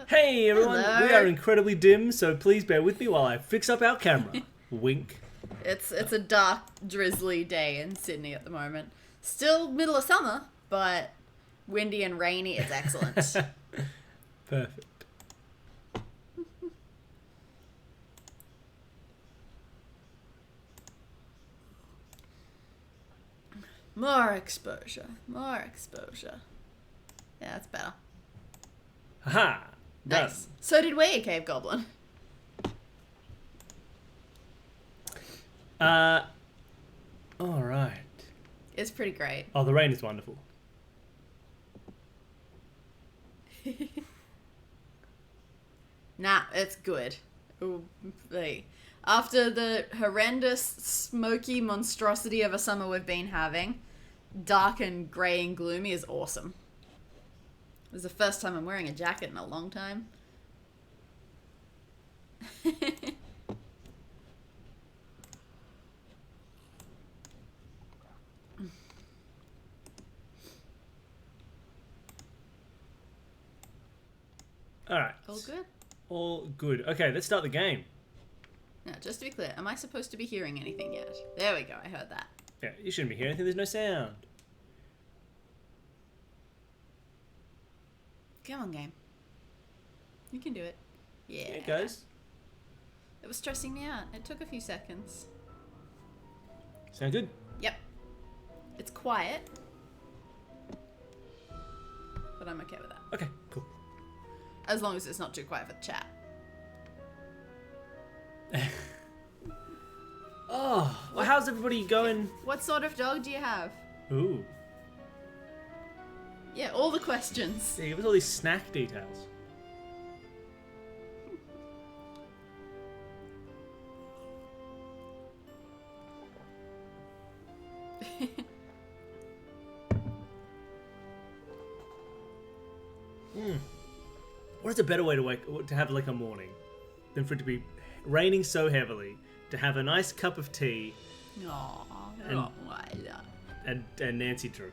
Hey everyone, Hello. we are incredibly dim, so please bear with me while I fix up our camera. Wink. It's a dark, drizzly day in Sydney at the moment. Still middle of summer, but windy and rainy. It's excellent. Perfect. More exposure. More exposure. Yeah, that's better. Haha. Done. Nice. So did we, Cave Goblin. Alright. It's pretty great. Oh, the rain is wonderful. Nah, it's good. Ooh, like, after the horrendous, smoky monstrosity of a summer we've been having, dark and grey and gloomy is awesome. It was the first time I'm wearing a jacket in a long time. Alright. All good? All good. Okay, let's start the game. Now, just to be clear, am I supposed to be hearing anything yet? There we go, I heard that. Yeah, you shouldn't be hearing anything, there's no sound. Come on, game. You can do it. Yeah. Here it goes. It was stressing me out. It took a few seconds. Sound good? Yep. It's quiet. But I'm okay with that. Okay, cool. As long as it's not too quiet for the chat. Oh, well, how's everybody going? What sort of dog do you have? Ooh. Yeah, all the questions. Yeah, give us all these snack details. What is a better way to have like a morning than for it to be raining so heavily, to have a nice cup of tea Aww. and Nancy Drew?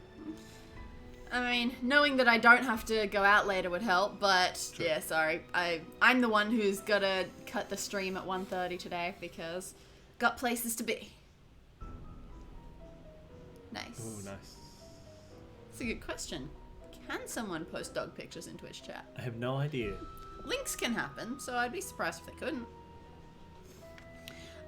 I mean, knowing that I don't have to go out later would help, but True. yeah, sorry. I'm the one who's gotta cut the stream at 1:30 today because got places to be. Nice. Ooh, nice. That's a good question. Can someone post dog pictures in Twitch chat? I have no idea. Links can happen, so I'd be surprised if they couldn't.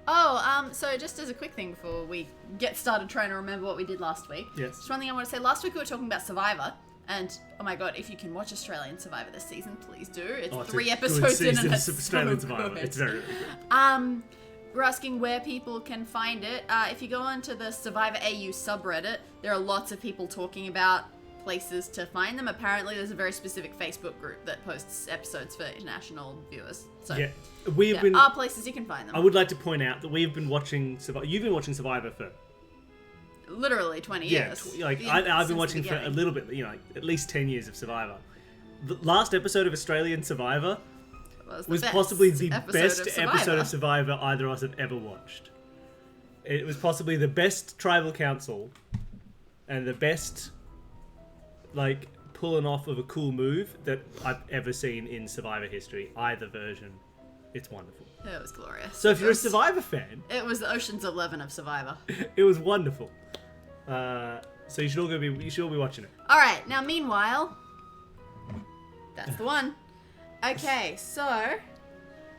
Oh, so just as a quick thing before we get started trying to remember what we did last week. Yes. Just one thing I want to say. Last week we were talking about Survivor, and oh my god, if you can watch Australian Survivor this season, please do. It's Oh, it's 3 a good episodes in season and of it's Australian so Survivor. good. It's very, very good. We're asking where people can find it. If you go onto the Survivor AU subreddit, there are lots of people talking about places to find them. Apparently, there's a very specific Facebook group that posts episodes for international viewers. So Yeah, we've there been. are places you can find them. I would like to point out that we've been watching Survivor. You've been watching Survivor for Literally 20 yeah, years. I've Since been the watching for a beginning. little bit. You know, like, at least 10 years of Survivor. The last episode of Australian Survivor Was was best possibly the episode best of episode of Survivor. Survivor either of us have ever watched. It was possibly the best tribal council and the best, like, pulling off of a cool move that I've ever seen in Survivor history. Either version. It's wonderful. It was glorious. So if you're a It was- Survivor fan, It was the Ocean's 11 of Survivor. it was wonderful. So you should all be watching it. Alright, now meanwhile, that's the one. Okay, so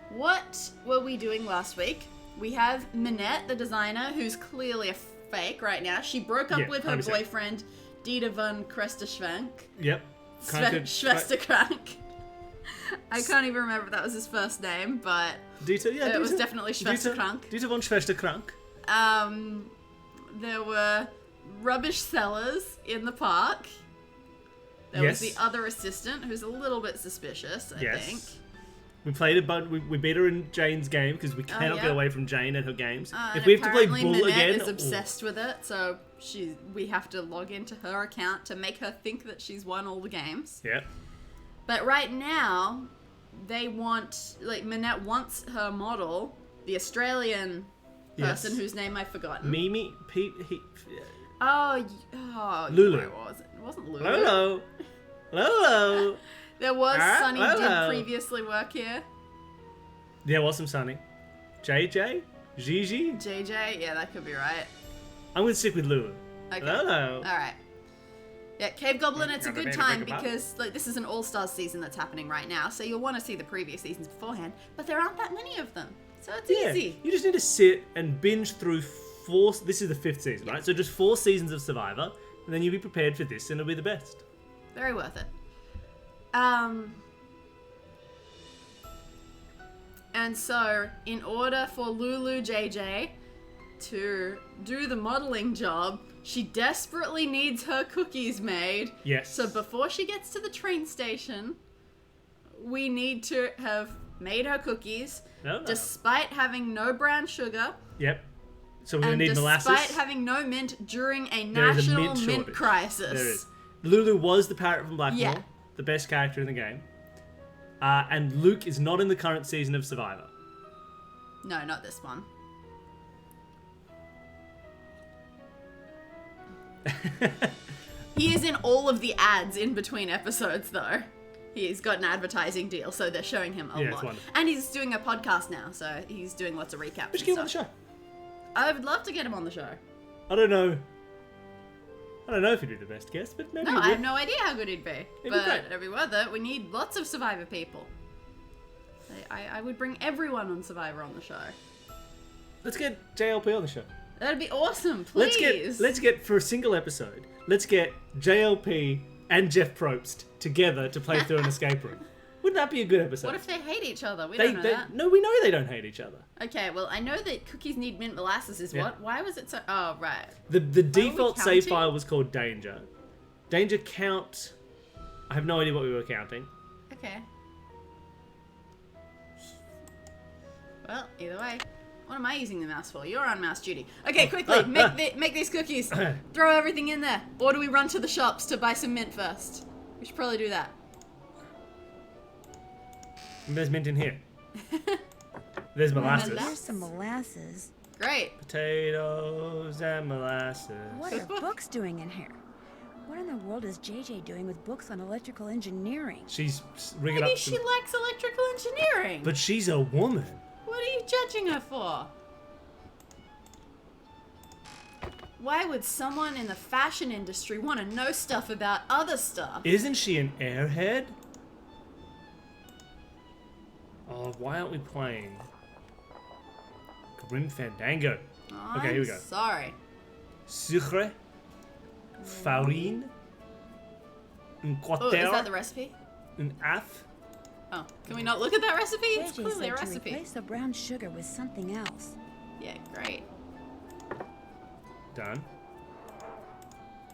what were we doing last week? We have Minette, the designer, who's clearly a fake right now. She broke up Yeah, with her 100%. boyfriend, Dieter von Kresterschwank. Yep. Schwesterkrank. I can't even remember if that was his first name, but Dieter, yeah, it was Dieter. definitely Schwesterkrank. Dieter von Schwesterkrank. There were rubbish sellers in the park. There was Yes. the other assistant, who's a little bit suspicious, I Yes. think. We played it, but we beat her in Jane's game because we cannot yeah. get away from Jane and her games. And If we have to play apparently Bull Minette again, is obsessed with it, so we have to log into her account to make her think that she's won all the games. yeah, But right now, they want, like, Minette wants her model, the Australian person Yes. whose name I've forgotten. Mimi, Pete, Oh, Lulu. Where was it? It wasn't Lulu. Lolo, Lolo. There was Sunny hello. did previously work here. There was some Sunny. JJ? Gigi? JJ, yeah, that could be right. I'm gonna stick with Lulu. Okay. Hello. All right. Yeah, Cave Goblin, it's a Have a good bit of time break apart. because like this is an All-Stars season that's happening right now, so you'll want to see the previous seasons beforehand, but there aren't that many of them. So it's easy. You just need to sit and binge through this is the 5th season, right? So just 4 seasons of Survivor, and then you'll be prepared for this and it'll be the best. Very worth it. And so, in order for Lulu JJ to do the modeling job, she desperately needs her cookies made. Yes. So before she gets to the train station, we need to have made her cookies, No. despite having no brown sugar, Yep. So we're gonna and need despite molasses. having no mint during a There is a national mint mint shortage. crisis. There is. Lulu was the parrot from Blackmore, Yeah. the best character in the game. And Luke is not in the current season of Survivor. No, not this one. He is in all of the ads in between episodes, though. He's got an advertising deal, so they're showing him a Yeah, it's lot. wonderful. And he's doing a podcast now, so he's doing lots of recaps. We and should get him on the stuff. show. I would love to get him on the show. I don't know if he'd be the best guest, but maybe No, he I have would. no idea how good he'd be. be But great. it'd be worth it. We need lots of Survivor people. I would bring everyone on Survivor on the show. Let's get JLP on the show. That'd be awesome, please. Let's get for a single episode. Let's get JLP and Jeff Probst together to play through an escape room. Wouldn't that be a good episode? What if they hate each other? We they, don't know they that. no, we know they don't hate each other. Okay, well, I know that cookies need mint molasses is Yeah. what? Why was it so... Oh, right. The default save counting? file was called Danger. Danger count. I have no idea what we were counting. Okay. Well, either way. What am I using the mouse for? You're on mouse duty. Okay, quickly, make these cookies. Throw everything in there. Or do we run to the shops to buy some mint first? We should probably do that. There's mint in here. There's molasses. Molasses. Here's some molasses. Great. Potatoes and molasses. What are books doing in here? What in the world is JJ doing with books on electrical engineering? She's rigging Maybe up she some... likes electrical engineering. But she's a woman. What are you judging her for? Why would someone in the fashion industry want to know stuff about other stuff? Isn't she an airhead? Oh, why aren't we playing Grim Fandango? Okay, here we go. Sorry. Sucre, farine, un Oh, is that quarter, the recipe? un af. Oh, can we not look at that recipe? It's JJ clearly a said to recipe. replace the brown sugar with something else. Yeah, great. Done.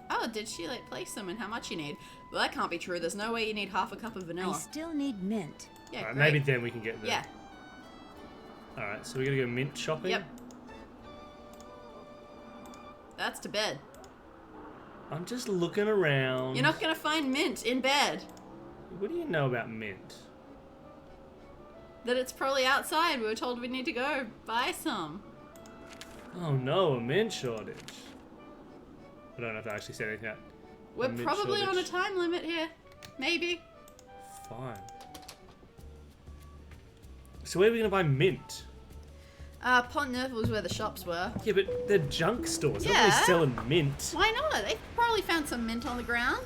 Oh, did she like place them and how much you need? Well, that can't be true. There's no way you need half a cup of I vanilla. still need mint. Yeah, Alright, great. maybe then we can get there. Yeah. Alright, so we're gonna go mint shopping. Yep. That's to bed. I'm just looking around. You're not gonna find mint in bed. What do you know about mint? That it's probably outside. We were told we need to go buy some. Oh no, a mint shortage. I don't know if I actually said anything. About We're mint probably on a shortage. time limit here. Maybe. Fine. So where are we gonna buy mint? Pont Neuf was where the shops were. Yeah, but they're junk stores. They're Yeah. not really selling mint. Why not? They probably found some mint on the ground.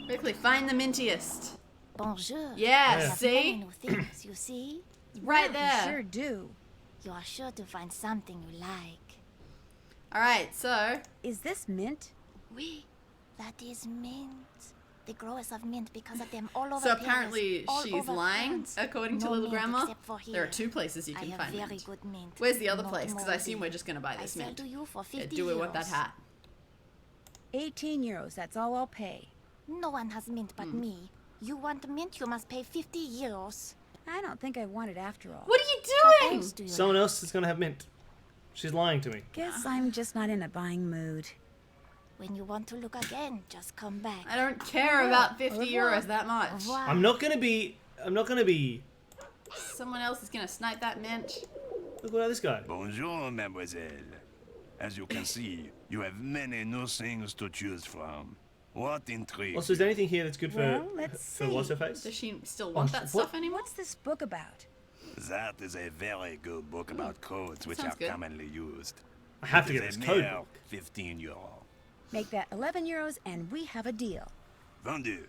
Quickly, find the mintiest. Bonjour. Yeah, Yeah. see? Many new things, you see? Right We there. sure do. You are sure to find something you like. Alright, so. Is this mint? Oui, that is mint. The growers of mint because of them all over So Paris, apparently all she's over lying, France. according to No little mint grandma. except for here. There are 2 places you I can have find very mint. good mint. Where's the other Not place? Because I assume moldy. we're just gonna buy I this sell mint. to you for 50 Yeah, do we want that euros. hat? 18 euros, that's all I'll pay. No one has mint but Hmm. me. You want mint, you must pay 50 euros. I don't think I want it after all. What are you What doing? else do you Someone else is gonna have mint. She's lying to me. Guess I'm just not in a buying mood. When you want to look again, just come back. I don't care about 50 euros that Au much. revoir. I'm not gonna be. Someone else is gonna snipe that mint. Look at this guy. Bonjour, mademoiselle. As you can see, you have many new things to choose from. What intrigues Also, is there anything here that's good Well, for let's for see. what's her face? Does she still want that what- stuff anymore? What's this book about? That is a very good book about codes which sounds are good. commonly used. I have to It get is this a code mere book. 15 euro. Make that 11 euros and we have a deal. Vendu.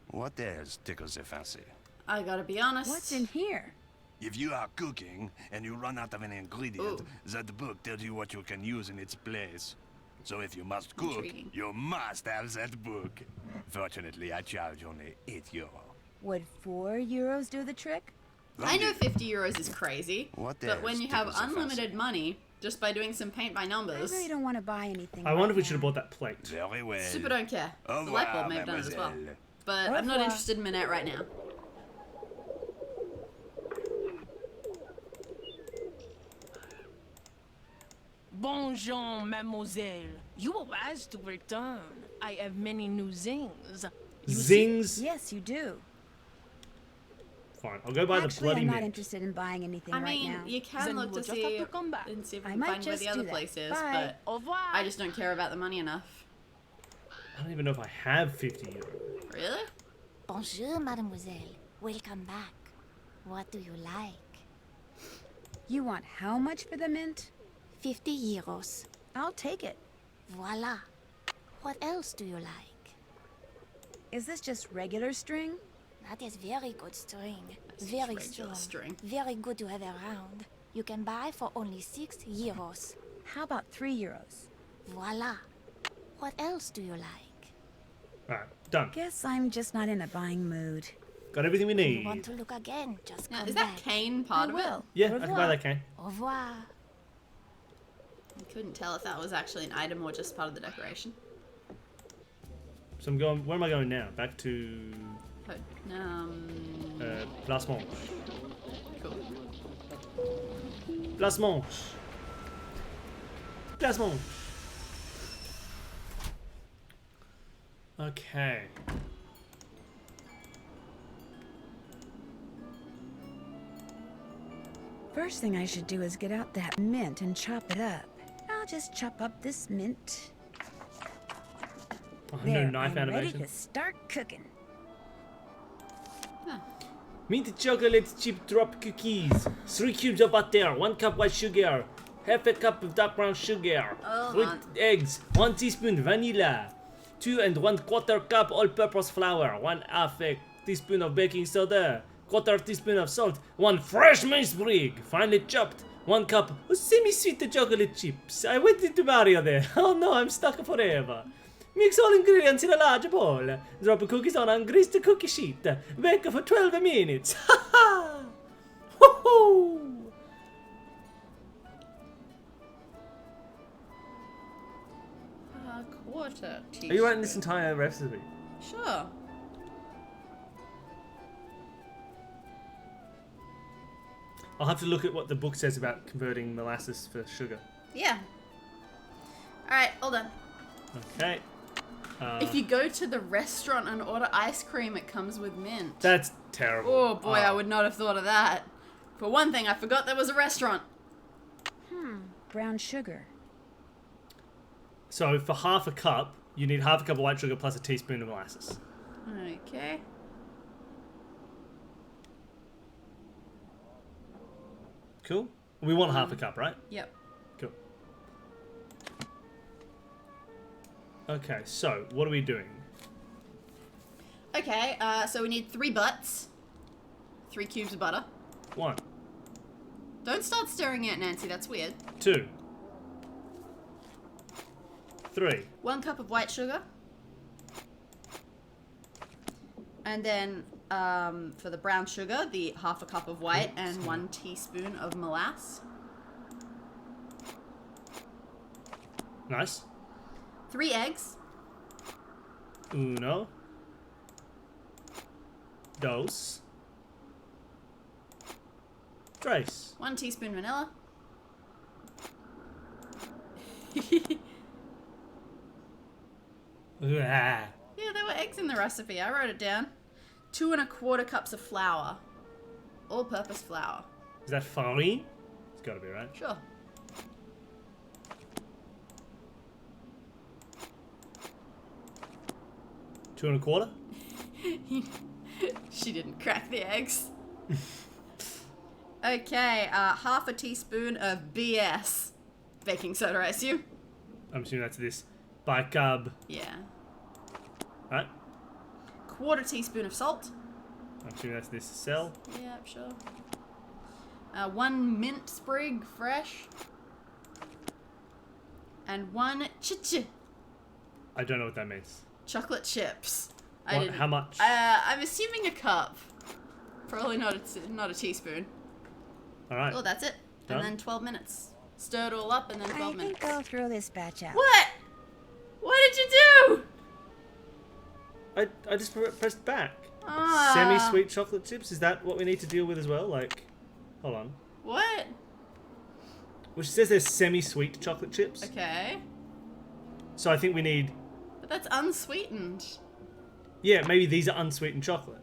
What else tickles your fancy? I gotta be honest. What's in here? If you are cooking and you run out of an ingredient, that book tells you what you can use in its place. So if you must cook, Intriguing. you must have that book. Fortunately, I charge only 8 euro. Would 4 euros do the trick? I know 50 euros is crazy, What but when else you have tickles your unlimited fancy? money just by doing some paint by I numbers, really don't want to buy anything. I wonder if we right should have now. bought that plate. Very well. super don't care. Au The light revoir, bulb may have done it as well. mademoiselle. But Au I'm not revoir. interested in Minette right now. Bonjour, mademoiselle. You are wise to return. I have many new things. You see- Zings. Yes, you do. Fine, I'll go buy Actually, the bloody I'm not mint. interested in buying anything I right mean, now. you can Then look we'll to just see have to come back. and see if we I can might find where just the other do that. place is, Bye. but Au revoir. I just don't care about the money enough. I don't even know if I have 50 euro. Really? Bonjour, mademoiselle. Welcome back. What do you like? You want how much for the mint? 50 euros. I'll take it. Voila. What else do you like? Is this just regular string? That is very good string. That's just Very regular strong. string. Very good to have around. You can buy for only 6 euros. How about 3 euros? Voila. What else do you like? Alright, done. Guess I'm just not in a buying mood. Got everything we You need. want to look again? Just Now, come is that back. cane I part of will. Yeah, Au I can buy revoir. that cane. Au revoir. it? I couldn't tell if that was actually an item or just part of the decoration. So I'm going. Where am I going now? Back to But, Place Manche. cool. Place Manche. Place Manche. Okay. First thing I should do is get out that mint and chop it up. I'll just chop up this mint. Oh, There, no knife I'm ready animation. to start cooking. Mint chocolate chip drop cookies. 3 cubes of butter. 1 cup white sugar. Half a cup of dark brown sugar. Oh, 3 man. eggs. 1 teaspoon vanilla. 2 1/4 cup all-purpose flour. 1/2 a teaspoon of baking soda. 1/4 teaspoon of salt. 1 fresh mace sprig, finely chopped. 1 cup of semi-sweet chocolate chips. I went into Mario there. Oh no, I'm stuck forever. Mix all ingredients in a large bowl. Drop cookies on ungreased cookie sheet. Bake for 12 minutes. Ha ha! Woohoo! A quarter teaspoon. Are you writing this entire recipe? Sure. I'll have to look at what the book says about converting molasses for sugar. Yeah. Alright, hold on. Okay. If you go to the restaurant and order ice cream, it comes with mint. That's terrible. Oh boy, I would not have thought of that. For one thing, I forgot there was a restaurant. Brown sugar. So for half a cup, you need half a cup of white sugar plus a teaspoon of molasses. Okay. Cool? We want half a cup, right? Yep. Cool. Okay, so what are we doing? Okay, so we need 3 butts. 3 cubes of butter. 1, Don't start staring at Nancy, that's weird. 2, 3. 1 cup of white sugar. And then for the brown sugar, the half a cup of white and 1 teaspoon of molasses. Nice. 3 eggs. 1, 2, 3. 1 teaspoon vanilla. Ah. Yeah, there were eggs in the recipe. I wrote it down. 2 1/4 cups of flour. All-purpose flour. Is that farine? It's gotta be, right? Sure. 2 1/4? She didn't crack the eggs. Okay, half a teaspoon of BS. Baking soda, I assume? I'm assuming that's this. Bicarb. Yeah. Right? Quarter teaspoon of salt. I'm assuming that's this cell. Yeah, sure. 1 mint sprig fresh. And 1 I don't know what that means. chocolate chips. How much? I'm assuming a cup. Probably not a teaspoon. Alright. Oh, that's it. Done? And then 12 minutes. Stir it all up and then 12 I minutes. think I'll throw this batch out. What? What did you do? I just pressed back. Ah. Semi-sweet chocolate chips? Is that what we need to deal with as well? Like, hold on. What? Well, she says there's semi-sweet chocolate chips. Okay. So I think we need... But that's unsweetened. Yeah, maybe these are unsweetened chocolate.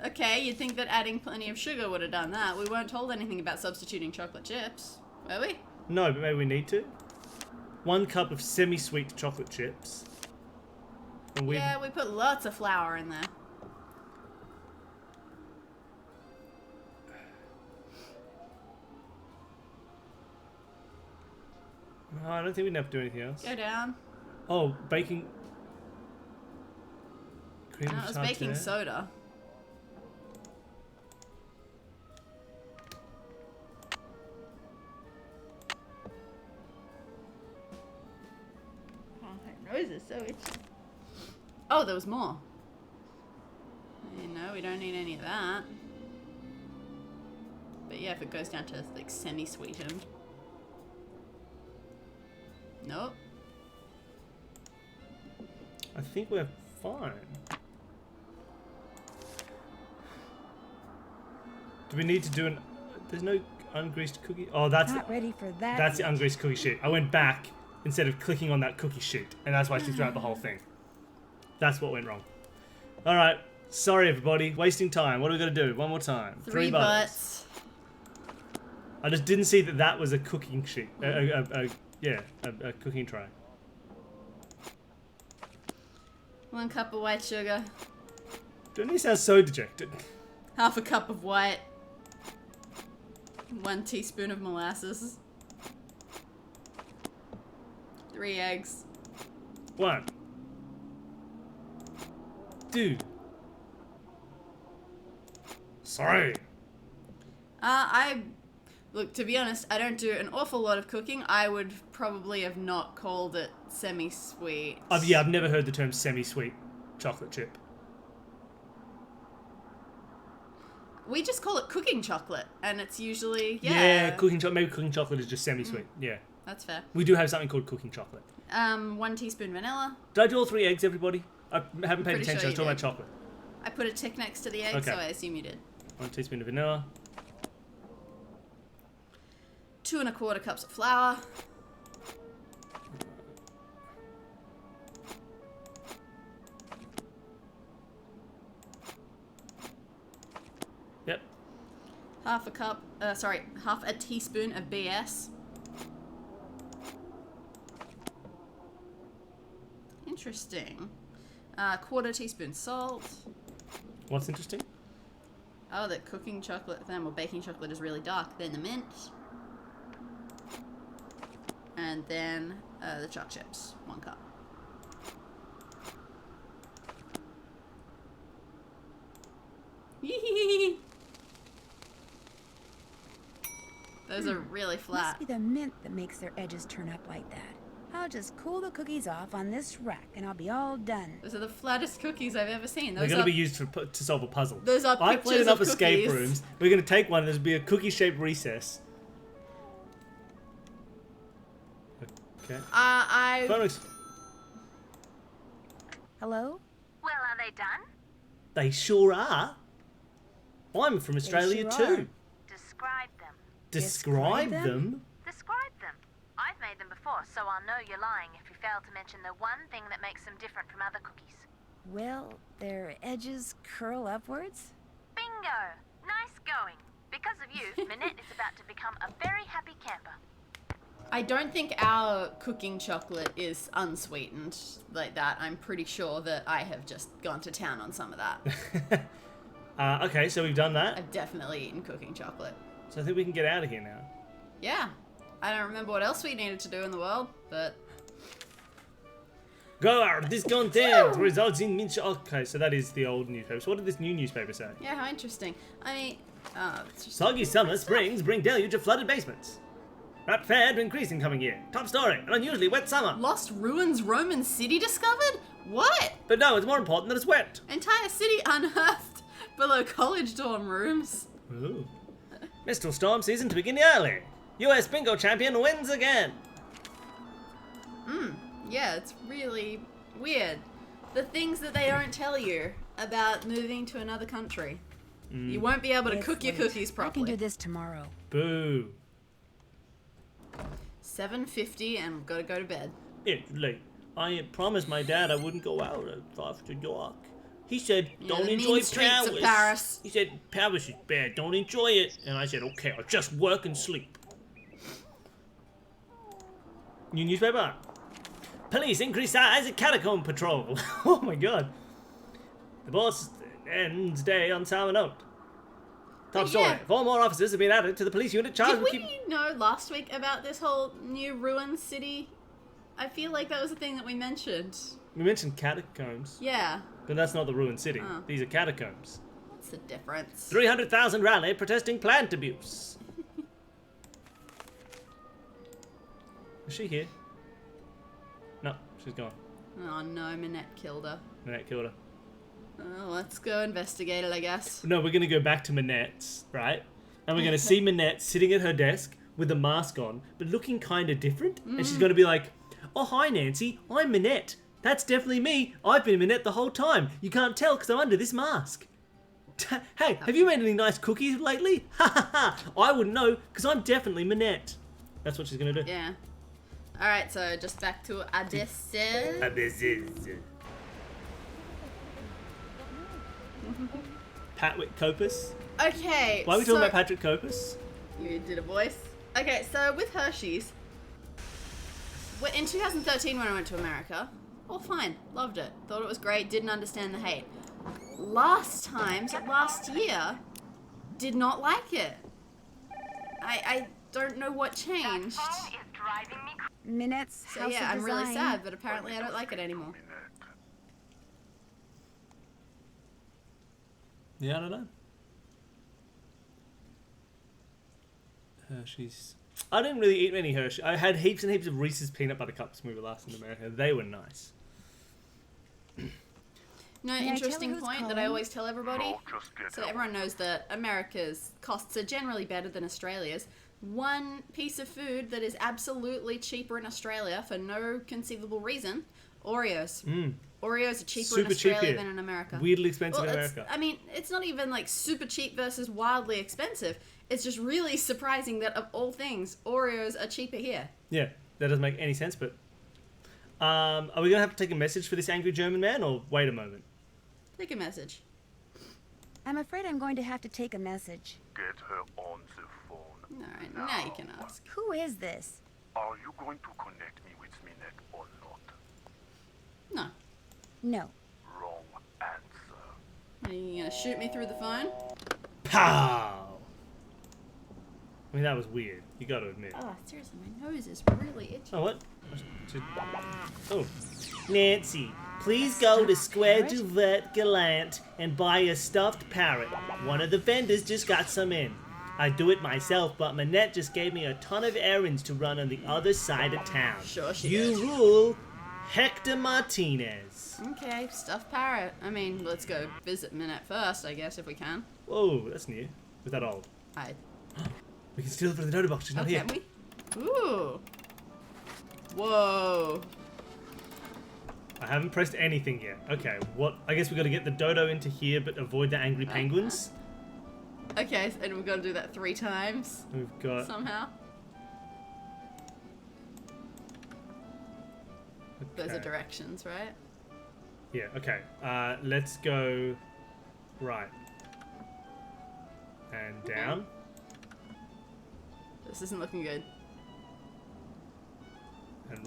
Okay, you'd think that adding plenty of sugar would have done that. We weren't told anything about substituting chocolate chips, were we? No, but maybe we need to. 1 cup of semi-sweet chocolate chips. And Yeah, we put lots of flour in there. Oh, I don't think we have to do anything else. Go down. Oh, baking... Cream No, it was tartare. baking soda. Oh, my nose is so itchy. Oh, there was more. No, we don't need any of that. But yeah, if it goes down to like semi-sweetened. Nope. I think we're fine. Do we need to do an... There's no ungreased cookie? Oh, that's... Not ready for that. That's the ungreased cookie sheet. I went back instead of clicking on that cookie sheet, and that's why she threw out the whole thing. That's what went wrong. Alright, sorry everybody, wasting time. What are we going to do? One more time. 3 butts. I just didn't see that that was a cooking sheet. A cooking tray. 1 cup of white sugar. Don't you sound so dejected? Half a cup of white. 1 teaspoon of molasses. 3 eggs. 1. 2. Sorry. Look, to be honest, I don't do an awful lot of cooking. I would probably have not called it semi-sweet. Yeah, I've never heard the term semi-sweet chocolate chip. We just call it cooking chocolate, and it's usually, Yeah, cooking chocolate. Maybe cooking chocolate is just semi-sweet. Yeah. That's fair. We do have something called cooking chocolate. 1 teaspoon vanilla. Did I do all 3 eggs, everybody? I haven't paid Pretty attention. sure I was talking you about did. chocolate. I put a tick next to the egg, Okay. so I assume you did. 1 teaspoon of vanilla. 2 1/4 cups of flour. Yep. Half a teaspoon of BS. Interesting. 1/4 teaspoon salt. What's interesting? Oh, the cooking chocolate then, or baking chocolate is really dark. Then the mint. And then the choc chips. 1 cup. Those are really Must flat. be the mint that makes their edges turn up like that. I'll just cool the cookies off on this rack and I'll be all done. Those are the flattest cookies I've ever seen. They're Those going are to be used to solve a puzzle. Those are I played pictures enough of escape cookies. rooms. We're going to take one. There's be a cookie-shaped recess. Okay. Phoenix, Hello? Well, are they done? they sure are. I'm from Australia sure too. Describe them. Describe Describe them? them? Describe them. I've made them before, so I'll know you're lying if you fail to mention the one thing that makes them different from other cookies. Well, their edges curl upwards? Bingo! Nice going. Because of you, Minette is about to become a very happy camper. I don't think our cooking chocolate is unsweetened like that. I'm pretty sure that I have just gone to town on some of that. Okay, so we've done that. I've definitely eaten cooking chocolate. So I think we can get out of here now. Yeah. I don't remember what else we needed to do in the world, but... Go out, discontent results in Okay, so that is the old newspaper. So what did this new newspaper say? Yeah, how interesting. I mean... it's just... Soggy summer springs bring deluge of flooded basements. Rat fair to increase in coming year. Top story, an unusually wet summer. Lost ruins Roman city discovered? What? But no, it's more important that it's wet. Entire city unearthed below college dorm rooms. Ooh. Mistral storm season to begin early. US bingo champion wins again. Yeah, it's really weird. The things that they don't tell you about moving to another country. You won't be able to It's cook your late. cookies I can properly. do this tomorrow. Boo. 7:50 and we've got to go to bed. It's late. I promised my dad I wouldn't go out after dark. He said, don't the enjoy mean streets of Paris. He said, Paris is bad, don't enjoy it. And I said, okay, I'll just work and sleep. New newspaper. Police increase size at catacomb patrol. Oh my god. The boss ends day on sour note. Top But story. yeah. 4 more officers have been added to the police unit charged Did with we know last week about this whole new ruined city? I feel like that was a thing that we mentioned. We mentioned catacombs, Yeah. but that's not the ruined city. Oh. These are catacombs. What's the difference? 300,000 rally protesting plant abuse. Is she here? No, she's gone. Oh no, Minette killed her. Minette killed her. Oh, let's go investigate it, I guess. No, we're going to go back to Minette's, right? And we're going to see Minette sitting at her desk with a mask on, but looking kind of different. And she's going to be like, oh, hi, Nancy. I'm Minette. That's definitely me. I've been Minette the whole time. You can't tell because I'm under this mask. Hey, have you made any nice cookies lately? Ha ha ha. I wouldn't know because I'm definitely Minette. That's what she's going to do. Yeah. Alright, so just back to Odysseus. This is Patrick Copus. Okay, Why are we so talking about Patrick Copus? You did a voice. Okay, so with Hershey's, in 2013 when I went to America, all fine, loved it, thought it was great, didn't understand the hate. Last year, did not like it. I don't know what changed. Phone is driving me Minette's So House yeah, of I'm really Design. sad, but apparently I don't like it anymore. Yeah, I don't know. Hershey's. I didn't really eat many Hershey. I had heaps and heaps of Reese's peanut butter cups when we were last in America. They were nice. No, May I tell interesting who's point that I calling? always tell everybody. So everyone knows that America's costs are generally better than Australia's. One piece of food that is absolutely cheaper in Australia for no conceivable reason, Oreos. Oreos are cheaper Super in cheap Australia here. than in America. Weirdly expensive Well, in it's- America. I mean, it's not even like super cheap versus wildly expensive. It's just really surprising that of all things, Oreos are cheaper here. Yeah, that doesn't make any sense, but... are we going to have to take a message for this angry German man, or wait a moment? Take a message. I'm afraid I'm going to have to take a message. Get her on the phone. Alright, now you can ask. Who is this? Are you going to connect me with Minette or not? No. No. Wrong answer. Are you gonna shoot me through the phone? Pow! I mean, that was weird. You got to admit. Oh, seriously, my nose is really itchy. Oh, what? Oh. Nancy, please go to Square du Vet Galant and buy a stuffed parrot. One of the vendors just got some in. I do it myself, but Manette just gave me a ton of errands to run on the other side of town. Sure she You did. rule, Hector Martinez. Okay, stuffed parrot. I mean, let's go visit Minette first, I guess, if we can. Whoa, that's new. Was that old? I We can steal it from the dodo box. She's not here. can we? Ooh. Whoa. I haven't pressed anything yet. Okay, what? I guess we got to get the dodo into here, but avoid the angry penguins. Okay, and we've got to do that 3 times We've got. somehow. Those are Okay. directions, right? Yeah, okay. Let's go right. And down. This isn't looking good.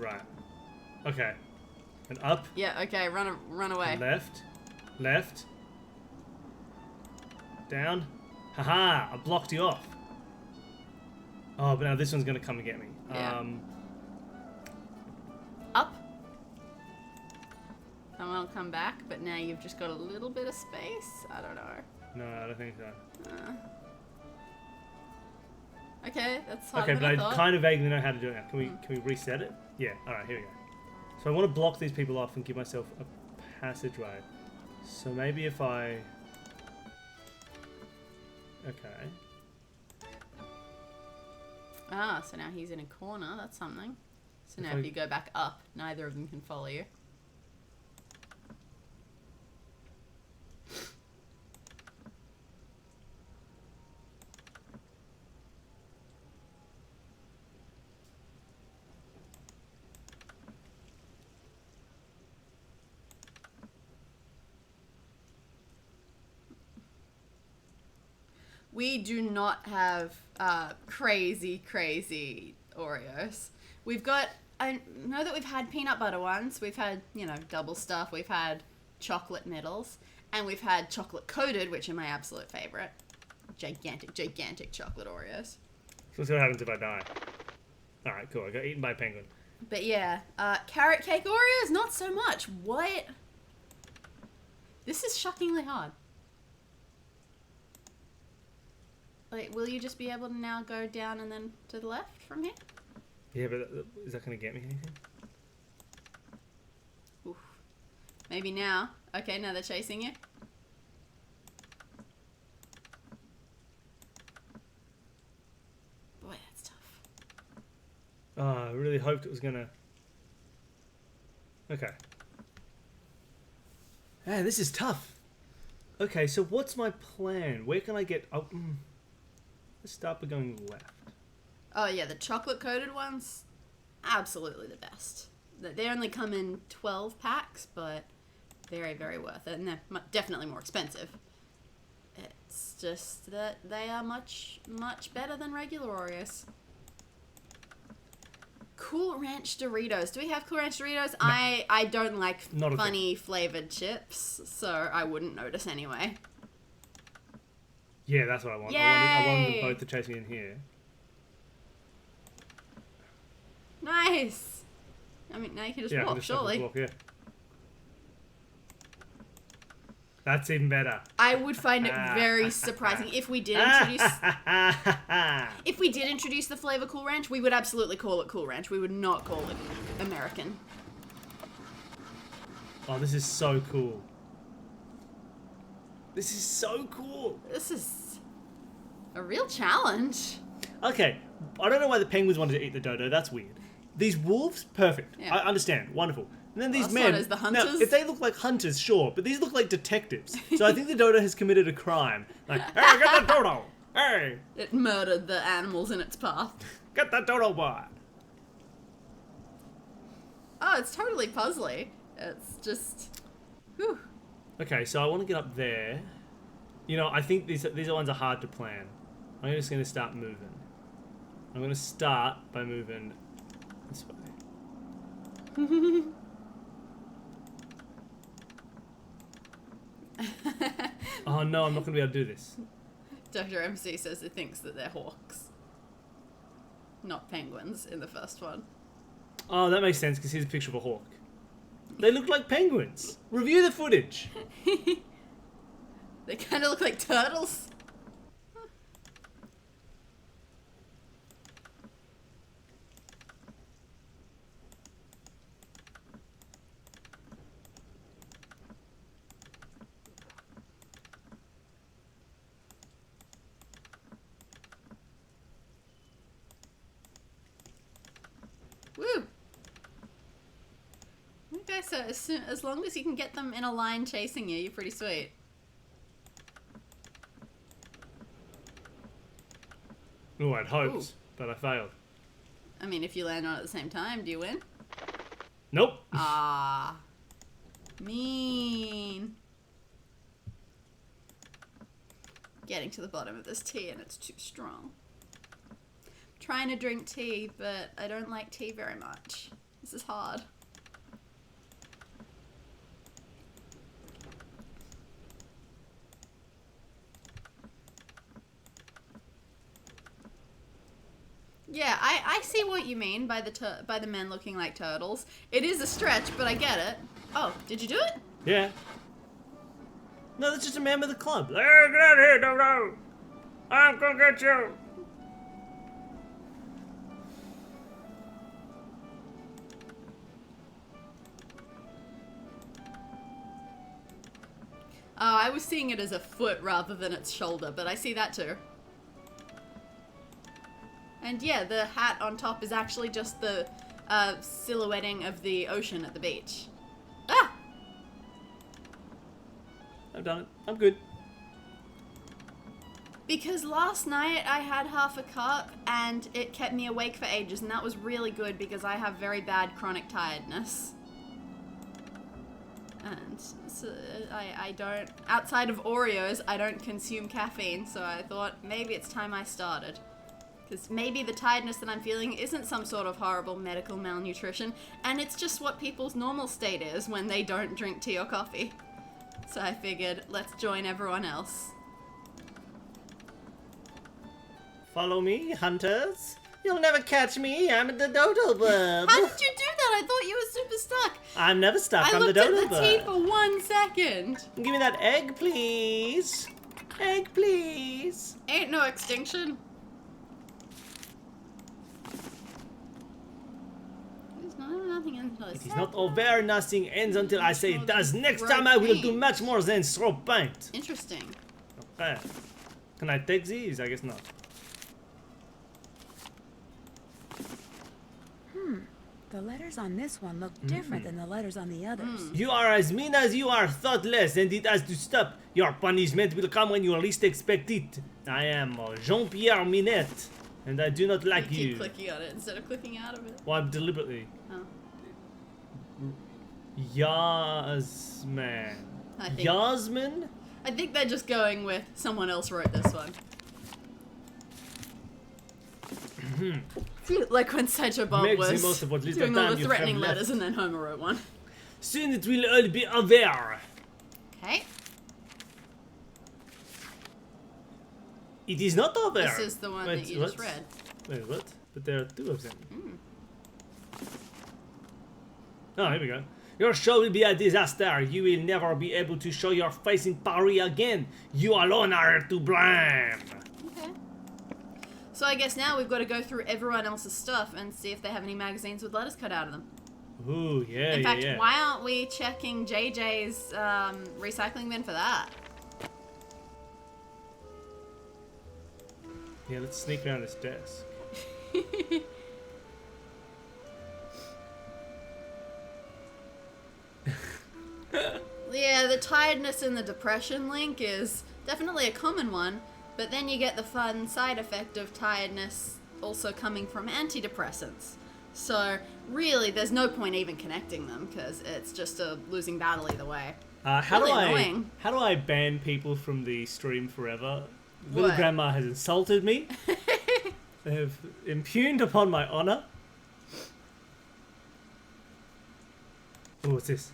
right. Okay. And up, Yeah, okay, run away. left, left, down. Haha, I blocked you off. Oh, but now this one's gonna come and get me. Yeah. Up. And we'll come back, but now you've just got a little bit of space. I don't know. No, I don't think so. Okay, that's harder Okay, than but I I thought. kind of vaguely know how to do it now. Can we reset it? Yeah. All right, here we go. So I want to block these people off and give myself a passageway. So maybe if I... Okay. Ah, so now he's in a corner. That's something. So now If I- if you go back up, neither of them can follow you. We do not have crazy Oreos. We've got, I know that we've had peanut butter ones. We've had, you know, double stuff. We've had chocolate middles. And we've had chocolate coated, which are my absolute favorite. Gigantic chocolate Oreos. So let's see what happens if I die. All right, cool. I got eaten by a penguin. But yeah, carrot cake Oreos, not so much. What? This is shockingly hard. Like, will you just be able to now go down and then to the left from here? Yeah, but is that going to get me anything? Oof. Maybe now. Okay, now they're chasing you. Boy, that's tough. Oh, I really hoped it was going to... Okay. Man, this is tough. Okay, so what's my plan? Where can I get... Oh, let's start by going left. Oh yeah, the chocolate coated ones, absolutely the best. They only come in 12 packs, but very worth it, and they're definitely more expensive. It's just that they are much better than regular Oreos. Cool Ranch Doritos. Do we have Cool Ranch Doritos? No. I don't like Not funny flavored chips, so I wouldn't notice anyway. Yeah, that's what I want. Yay! I wanted them both to chase me in here. Nice. I mean, now you can just Yeah, I can walk, just surely. walk, yeah. That's even better. I would find it very surprising if we did introduce the flavor Cool Ranch. We would absolutely call it Cool Ranch. We would not call it American. Oh, this is so cool. This is so cool. This is a real challenge. Okay, I don't know why the penguins wanted to eat the dodo. That's weird. These wolves, perfect. Yeah. I understand. Wonderful. And then these Us men. one is the Now, hunters. if they look like hunters, sure, but these look like detectives. So I think the dodo has committed a crime. Like, hey, get the dodo! Hey, It murdered the animals in its path. get that dodo boy! Oh, it's totally puzzly. It's just... Whew. Okay, so I want to get up there. You know, I think these ones are hard to plan. I'm just going to start moving. I'm going to start by moving this way. Oh no, I'm not going to be able to do this. Dr. MC says it thinks that they're hawks. Not penguins in the first one. Oh, that makes sense because here's a picture of a hawk. They look like penguins. Review the footage. They kind of look like turtles. Woo! Okay, so as long as you can get them in a line chasing you, you're pretty sweet. Oh, I'd hoped, Ooh. but I failed. I mean, if you land on it at the same time, do you win? Nope. Ah. Mean. Getting to the bottom of this tea and it's too strong. Trying to drink tea, but I don't like tea very much. This is hard. Yeah, I see what you mean by the men looking like turtles. It is a stretch, but I get it. Oh, did you do it? Yeah. No, that's just a man with a club. Hey, get out of here, Dodo! I'm gonna get you! Oh, I was seeing it as a foot rather than its shoulder, but I see that too. And yeah, the hat on top is actually just the silhouetting of the ocean at the beach. Ah! I've done it. I'm good. Because last night I had half a cup and it kept me awake for ages, and that was really good because I have very bad chronic tiredness. And so I don't, outside of Oreos, I don't consume caffeine, so I thought maybe it's time I started. Because maybe the tiredness that I'm feeling isn't some sort of horrible medical malnutrition, and it's just what people's normal state is when they don't drink tea or coffee. So I figured, let's join everyone else. Follow me, hunters. You'll never catch me. I'm the Dodo Bird. How did you do that? I thought you were super stuck. I'm never stuck. I I'm the looked at Dodo the Bird. tea for 1 second. Give me that egg, please. Egg, please. Ain't no extinction. There's nothing in this. It is not over. Nothing ends until I say it does. Next time I will do much more than throw paint. Interesting. Okay. Can I take these? I guess not. The letters on this one look different than the letters on the others. You are as mean as you are thoughtless, and it has to stop. Your punishment will come when you least expect it. I am Jean-Pierre Minette, and I do not like You you. keep clicking on it instead of clicking out of it. Well, deliberately. Oh. Yasman. I think- Yasmin? I think they're just going with someone else wrote this one. Like when Sideshow Bob Make the was most of what little doing all time the you threatening have left. letters and then Homer wrote one. Soon it will all be over. Okay. It is not over. This is the one Wait, that you what? just read. Wait, what? But there are two of them. Oh, here we go. Your show will be a disaster. You will never be able to show your face in Paris again. You alone are to blame. Okay. So I guess now we've got to go through everyone else's stuff and see if they have any magazines with letters cut out of them. Ooh, yeah, In fact, yeah. why aren't we checking JJ's recycling bin for that? Yeah, let's sneak around his desk. Yeah, the tiredness and the depression link is definitely a common one, but then you get the fun side effect of tiredness also coming from antidepressants. So really, there's no point even connecting them because it's just a losing battle either way. How Really do annoying. How do I ban people from the stream forever? Little What? Grandma has insulted me. They have impugned upon my honor. Oh, what's this?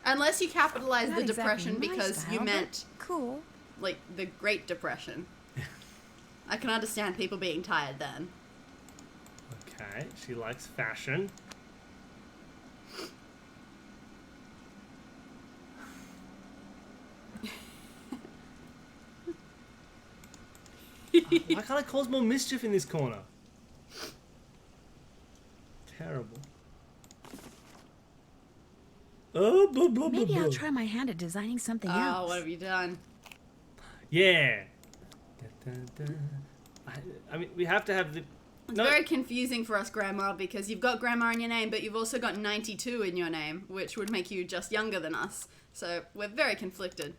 Unless you capitalize Not the exactly depression my because style, you but meant cool. like the Great Depression. I can understand people being tired then. Okay, she likes fashion. Why can't I cause more mischief in this corner? Terrible. Oh, blah, blah, blah, Maybe I'll blah. try my hand at designing something Oh, else. what have you done? Yeah. Dun, dun, dun. I mean, we have to have the. It's No. very confusing for us, Grandma, because you've got Grandma in your name, but you've also got 92 in your name, which would make you just younger than us. So we're very conflicted.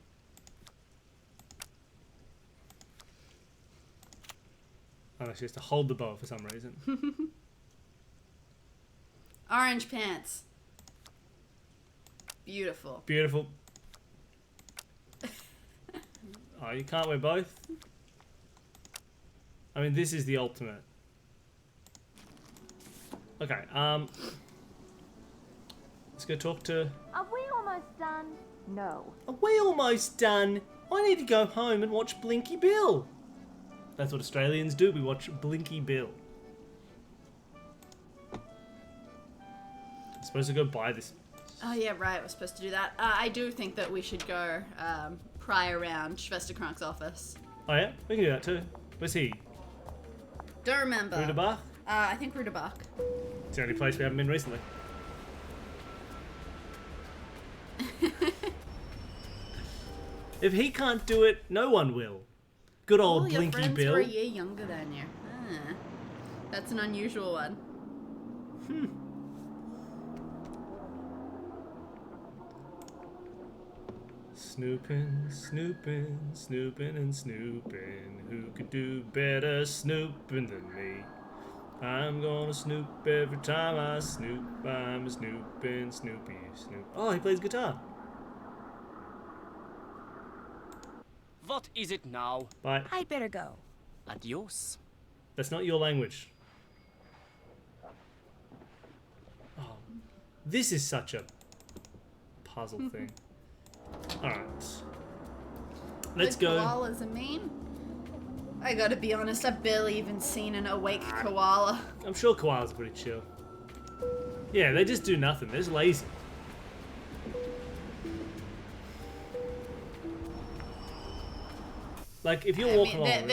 Oh, she has to hold the bow for some reason. Orange pants. Beautiful. Beautiful. Oh, you can't wear both? I mean, this is the ultimate. Okay, Let's go talk to... Are we almost done? No. Are we almost done? I need to go home and watch Blinky Bill. That's what Australians do. We watch Blinky Bill. I'm supposed to go buy this. Oh yeah, right. We're supposed to do that. I do think that we should go pry around Schwesterkrank's office. Oh yeah? We can do that too. Where's he? Don't remember. Rudabach? I think Rudabach. It's the only place we haven't been recently. If he can't do it, no one will. Good old All your Blinky friends Bill. were a year younger than you. That's an unusual one. Snooping, snooping, snooping and snooping. Who could do better snooping than me? I'm gonna snoop every time I snoop. I'm a snooping, Snoopy, Snoop. Oh, he plays guitar. What is it now? Bye. I'd better go. Adios. That's not your language. Oh, this is such a puzzle thing. Alright. Let's The go. koala's a meme. I gotta be honest, I've barely even seen an awake koala. I'm sure koalas are pretty chill. Yeah, they just do nothing. They're just lazy. Like, if you're walking along...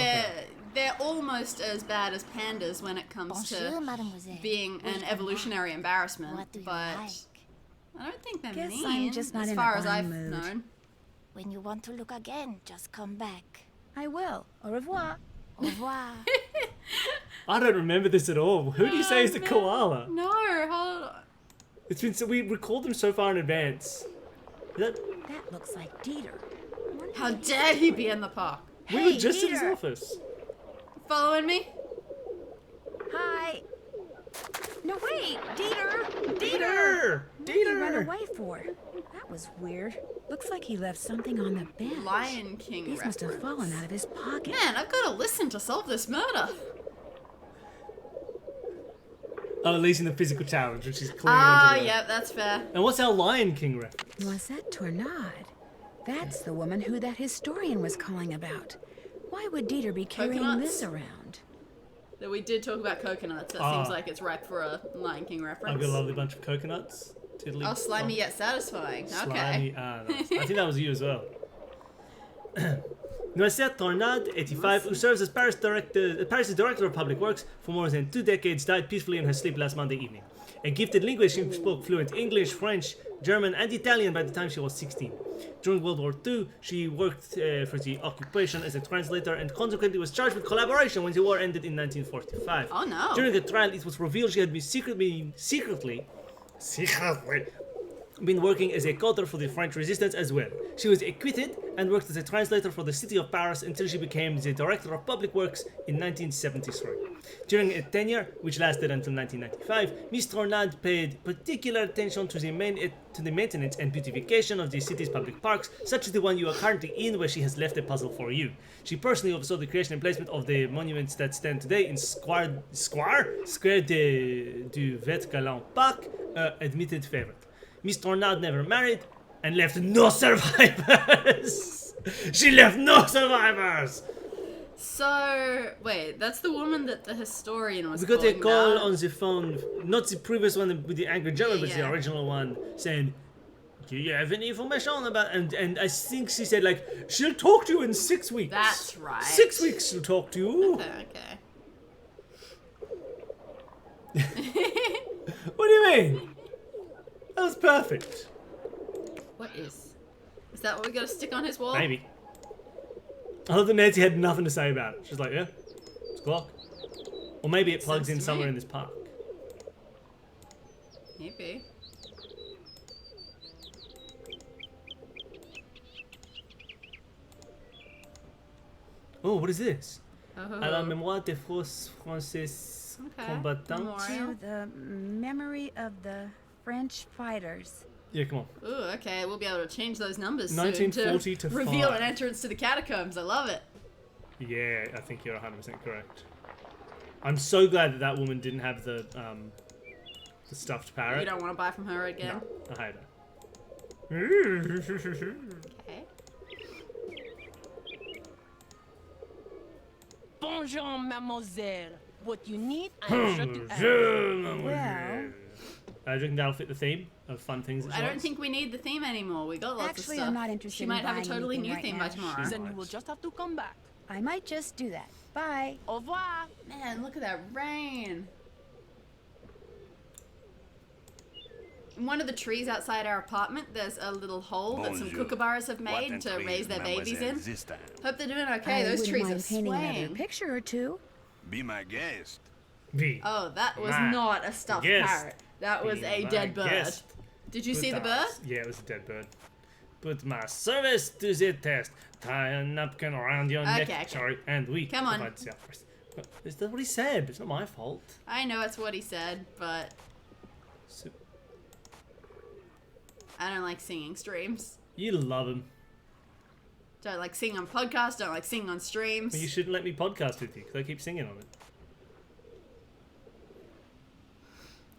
They're almost as bad as pandas when it comes Bonjour, to mademoiselle. being an evolutionary embarrassment, What do you but like? I don't think they're Guess mean, I'm just not as in far a as fine I've mood. known. When you want to look again, just come back. I will. Au revoir. Au revoir. I don't remember this at all. Who do you say is the man. koala? No, hold on. It's been so... We recalled them so far in advance. That... That looks like Dieter. How dare he be in the park? We were Hey, just in his Dieter. office. Following me? Hi. No, wait. Dieter. Dieter! What did he run Dieter! away for? That was weird. Looks like he left something on the bench. Lion King These must have reference. fallen out of his pocket. Man, I've got to listen to solve this murder. Oh, at least in the physical challenge, which is clearly Ah, onto the... yep, that's fair. And what's our Lion King reference? Was that Tornade? That's the woman who that historian was calling about. Why would Dieter be carrying Coconuts? this around? That we did talk about coconuts. That Ah. seems like it's ripe for a Lion King reference. I've got a lovely bunch of coconuts. Tiddly Oh, slimy yet satisfying. Slimy. Okay. Nice. I think that was you as well. Noisette Tornade, 85, who serves as Paris' director of public works for more than 2 decades, died peacefully in her sleep last Monday evening. A gifted linguist, she spoke fluent English, French, German, and Italian by the time she was 16. During World War II, she worked for the occupation as a translator and consequently was charged with collaboration when the war ended in 1945. Oh no. During the trial, it was revealed she had been secretly been working as a coder for the French resistance as well. She was acquitted and worked as a translator for the city of Paris until she became the director of public works in 1973. During a tenure, which lasted until 1995, Miss Tornade paid particular attention to the maintenance and beautification of the city's public parks, such as the one you are currently in, where she has left a puzzle for you. She personally oversaw the creation and placement of the monuments that stand today in Square du Vet Galant Park, admitted favorite. Miss Tornade never married and left no survivors. She left no survivors. So, wait, that's the woman that the historian was We got a calling call about. on the phone, not the previous one with the angry German, but the Yeah. original one, saying, "Do you have any information about?" And I think she said like, "She'll talk to you in 6 weeks." That's right. 6 weeks she'll talk to you. Okay. What do you mean? That was perfect. What is? Is that what we got to stick on his wall? Maybe. I love that Nancy had nothing to say about it. She's like, yeah, it's a clock. Or maybe it plugs Sounds in to somewhere me. in this park. Maybe. Oh, what is this? Oh. À la mémoire des forces françaises Okay. combattantes. Memorial. To the memory of the French fighters. Yeah, come on. Ooh, okay, we'll be able to change those numbers 1940 soon to reveal 5. an entrance to the catacombs. I love it. Yeah, I think you're 100% correct. I'm so glad that that woman didn't have the The stuffed parrot. You don't want to buy from her again? No, I hate her. Okay. Bonjour, mademoiselle. What you need, I am sure to have. Well, Do you think that'll fit the theme of fun things that she I don't likes? think we need the theme anymore. We got lots Actually, of stuff. I'm not interested She in might have a buying totally anything new right theme now. by tomorrow. Then you will just have to come back. I might just do that. Bye. Au revoir. Man, look at that rain. In one of the trees outside our apartment, there's a little hole that some Bonjour. kookaburras have What made to entree, raise their babies mademoiselle, in. this time? Hope they're doing okay. I Those wouldn't trees mind are painting another swaying. picture or two. Be my guest. V. Oh, that was My not a stuffed guest. parrot. That was Be a my dead bird. guest. Did you Put see the bird? eyes. Yeah, it was a dead bird. Put my service to the test. Tie a napkin around your neck. Okay. Sorry, and we Come on. provide self-rest. Is that what he said? It's not my fault. I know it's what he said, but So, I don't like singing streams. you love him. Don't like singing on podcasts, don't like singing on streams. Well, you shouldn't let me podcast with you because I keep singing on it.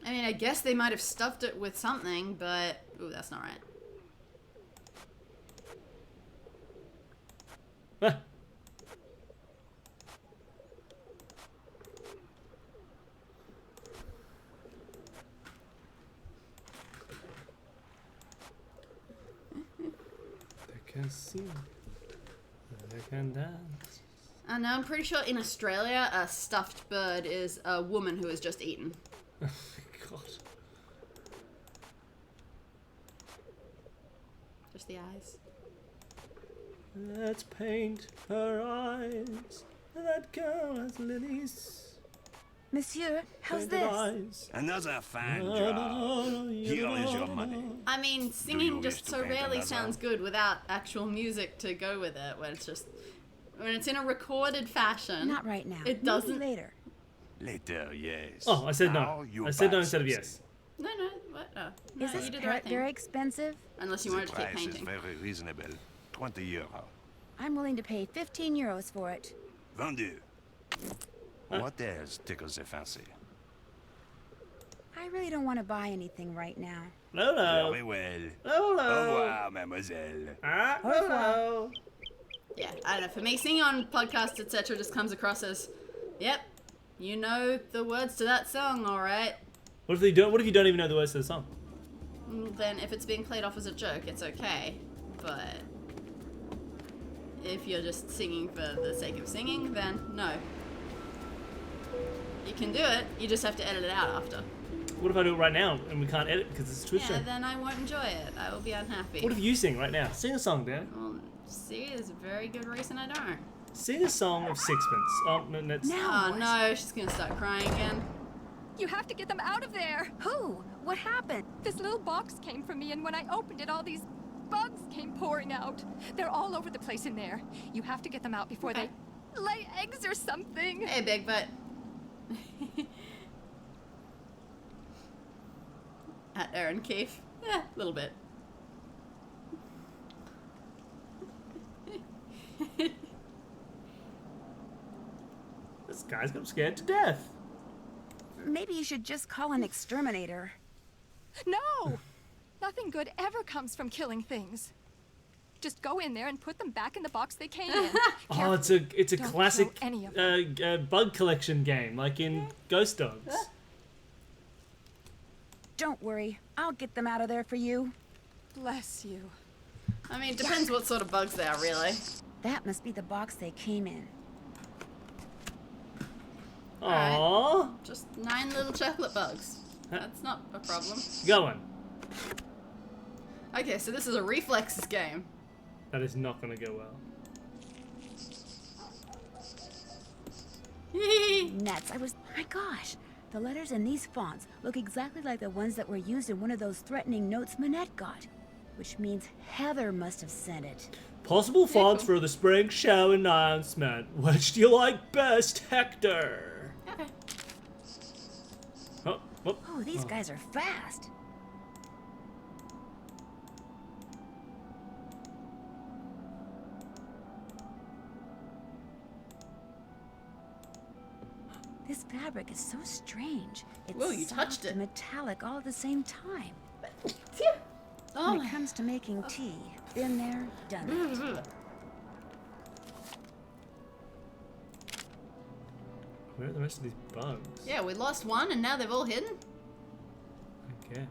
I mean, I guess they might have stuffed it with something, but... Ooh, that's not right. Ah. They can sing. They can dance. And I'm pretty sure in Australia, a stuffed bird is a woman who has just eaten. Oh my god. Just the eyes. Let's paint her eyes. That girl has lilies. Monsieur, how's painted this? eyes. Another fine job. Here is your money. I mean, singing you just wish to so paint rarely another? sounds good without actual music to go with it. When it's just... When it's in a recorded fashion... Not right now. It Maybe doesn't... later. Later, yes. Oh, I said Now no. you I said no buy instead of something. yes. No, no, what? Oh. No, Is this you did the parrot right thing. very expensive? Unless you The wanted to keep price is painting. very reasonable. 20 euro. I'm willing to pay 15 euros for it. Vendu. What else tickles the fancy? I really don't want to buy anything right now. Hello. Very well. Hello. Au revoir, mademoiselle. Ah, Au revoir. hello. Yeah, I don't know. For me, singing on podcasts, etc., just comes across as, yep, you know the words to that song, all right. What if they don't? What if you don't even know the words to the song? Then if it's being played off as a joke, it's okay. But if you're just singing for the sake of singing, then no. You can do it. You just have to edit it out after. What if I do it right now and we can't edit because it's a Twitch Yeah, stream? then I won't enjoy it. I will be unhappy. What if you sing right now? Sing a song, Dan. Well, see, there's a very good reason I don't. Sing a song of Sixpence. Oh, no, that's... Oh no, she's gonna start crying again. You have to get them out of there! Who? What happened? This little box came from me, and when I opened it, all these bugs came pouring out. They're all over the place in there. You have to get them out before they lay eggs or something. Hey, Big Butt. At Aaron Keefe. Yeah, a little bit. This guy's got him scared to death. Maybe you should just call an exterminator. No! Nothing good ever comes from killing things. Just go in there and put them back in the box they came in. Oh, it's a Don't classic kill any of bug collection game, like in Ghost Dogs. Don't worry. I'll get them out of there for you. Bless you. I mean, it depends what sort of bugs they are, really. That must be the box they came in. Aww. Just 9 little chocolate bugs. That's not a problem. Go on. Okay, so this is a reflexes game. That is not going to go well. Nuts. My gosh. The letters in these fonts look exactly like the ones that were used in one of those threatening notes Manette got. Which means Heather must have sent it. Possible fonts for the spring show announcement. Which do you like best, Hector? Okay. Oh, oh. Oh, these guys are fast. This fabric is so strange. It's Whoa, you touched soft it. and metallic all at the same time. Oh, When it comes to making tea, been there, done that. Where are the rest of these bugs? yeah, we lost one and now they've all hidden. I guess.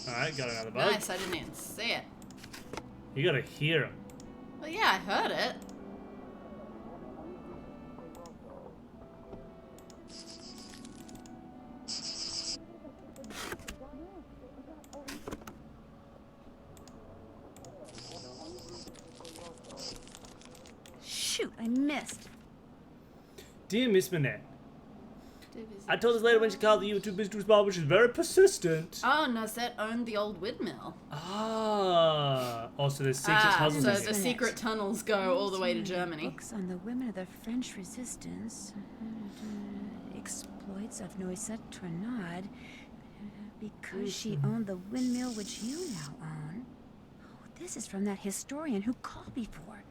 Alright, got another bug. Nice, I didn't even see it. You gotta hear them. Well, yeah, I heard it. Shoot, I missed. Dear Miss Manette, I told this lady when she called that you were too busy to respond, but she's very persistent. Oh, Nosette owned the old windmill. Ah. Also, there's secret puzzles So in the here. secret tunnels go all the way to Germany. Books on the women of the French resistance. Exploits of Noisette Trenard. Because she owned the windmill which you now own. Oh, this is from that historian who called before.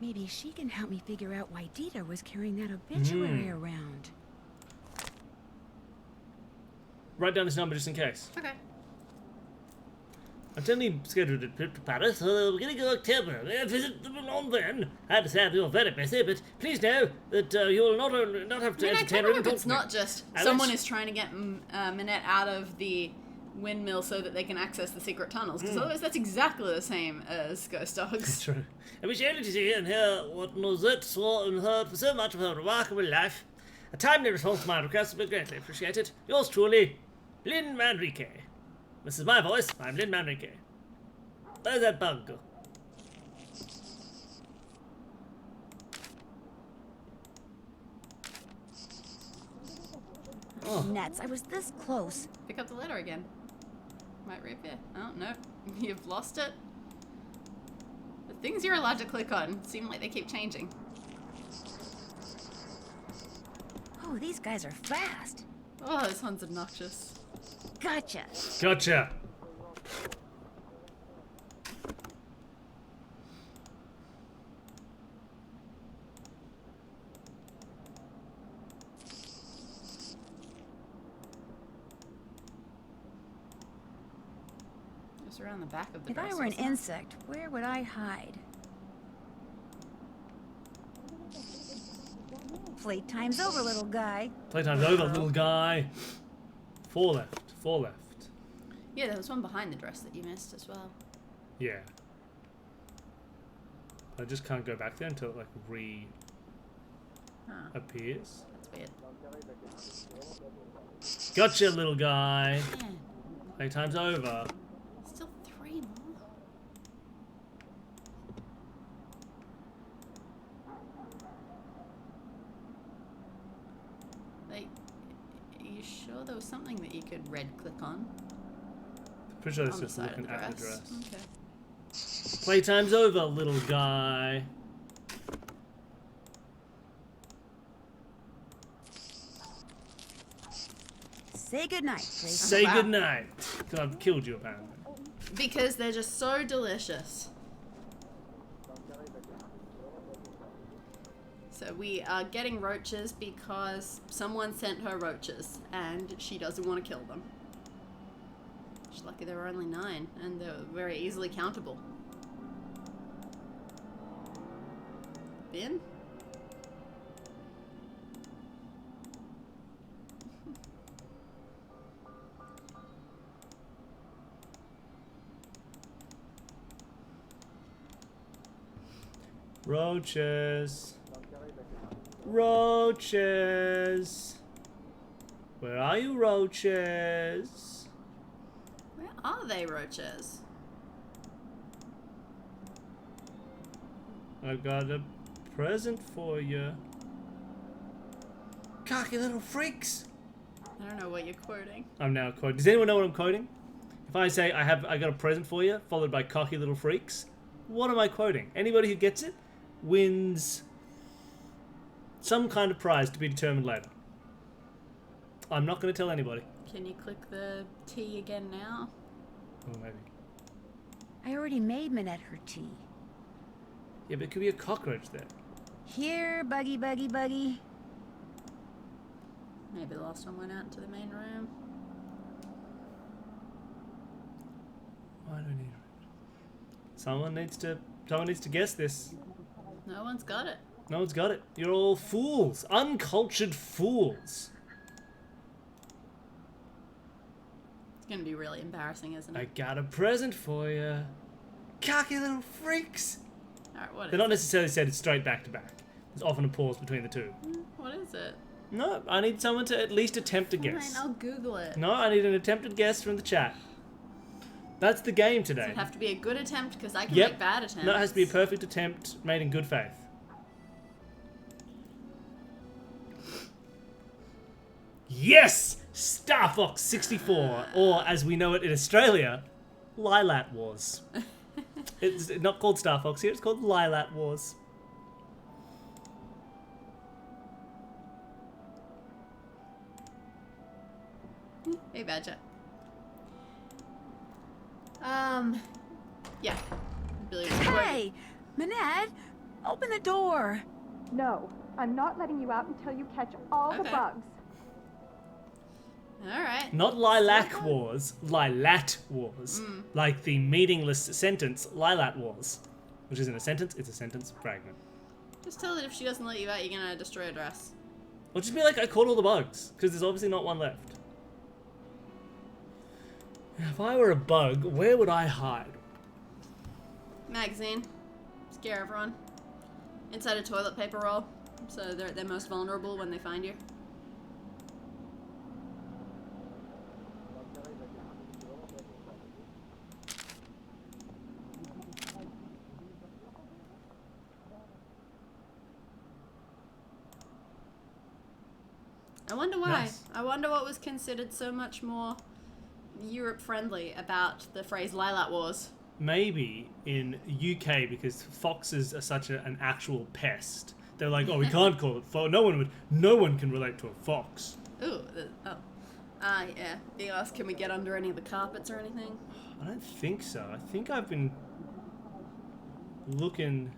Maybe she can help me figure out why Dieter was carrying that obituary around. Write down this number just in case. Okay. I'm totally scheduled a trip to Paris for the beginning of October. May I visit the Milan then? I understand you're very busy, but please know that you will not have to I mean, I entertain kind or of even hope talk it's to me. not just Alex? someone is trying to get Minette out of the windmill so that they can access the secret tunnels, because otherwise that's exactly the same as Ghost Dogs. True. I wish only to see and hear what Nosette saw and heard for so much of her remarkable life. A timely response to my request would be greatly appreciated. Yours truly, Lynn Manrique. This is my voice. I'm Lynn Manrique. Where's that bug go? Oh. Nuts, I was this close. Pick up the letter again. Might reappear. Oh, no. You've lost it. The things you're allowed to click on seem like they keep changing. Oh, these guys are fast. Oh, this one's obnoxious. Gotcha. Gotcha. Just around the back of the If I dress, were an wasn't it? insect, where would I hide? Playtime's over, little guy. Playtime's over, little guy. 4 left. 4 left. Yeah, there was one behind the dress that you missed as well. Yeah. I just can't go back there until it like reappears. That's weird. Gotcha, little guy. Yeah. Playtime's over. Still 3 more. Like, are you sure there was something that you could red click on? Pretty sure it's On the just side of looking the at the dress. dress. Okay. Playtime's over, little guy. Say goodnight, please. Say Wow. goodnight. 'Cause I've killed you, apparently. Because they're just so delicious. So we are getting roaches because someone sent her roaches and she doesn't want to kill them. She's lucky there were only 9 and they're very easily countable. Bin? Roaches. Roaches. Where are you, roaches? Where are they, roaches? I've got a present for you. Cocky little freaks. I don't know what you're quoting. I'm now quoting. Does anyone know what I'm quoting? If I say I got a present for you, followed by cocky little freaks, what am I quoting? Anybody who gets it wins some kind of prize to be determined later. I'm not going to tell anybody. Can you click the T again now? Oh, maybe. I already made Minette her tea. Yeah, but it could be a cockroach there. Here, Buggy, Buggy, Buggy. Maybe the last one went out into the main room. Why do we need it? Someone needs to guess this. No one's got it. No one's got it. You're all fools. Uncultured fools. It's gonna be really embarrassing, isn't I it? got a present for you. Cocky little freaks. Alright, what They're is not necessarily said straight back to back. There's often a pause between the two. it? What is it? No, I need someone to at least attempt to Fine, guess. I'll Google it. No, I need an attempted guess from the chat. That's the game Does today. it have to be a good attempt? Because I can Yep. make bad attempts. No, it has to be a perfect attempt made in good faith. Yes! Star Fox 64, or as we know it in Australia, Lilat Wars. It's not called Star Fox here, it's called Lilat Wars. Hey, Badger. Yeah. Billy, Hey, Manette, open the door. No, I'm not letting you out until you catch all the Okay. bugs. Alright. Not Lilac Wars, Lilat Wars. Like the meaningless sentence, Lilat Wars. Which isn't a sentence, it's a sentence fragment. Just tell her that if she doesn't let you out, you're gonna destroy her dress. Or just be like, I caught all the bugs, because there's obviously not one left. If I were a bug, where would I hide? Magazine. Scare everyone. Inside a toilet paper roll. So they're most vulnerable when they find you. I wonder why. Nice. I wonder what was considered so much more Europe friendly about the phrase Lilac Wars. Maybe in UK, because foxes are such an actual pest. They're like, oh, we can't call it fox. No one can relate to a fox. Ooh, yeah. Being asked, can we get under any of the carpets or anything? I don't think so. I think I've been looking.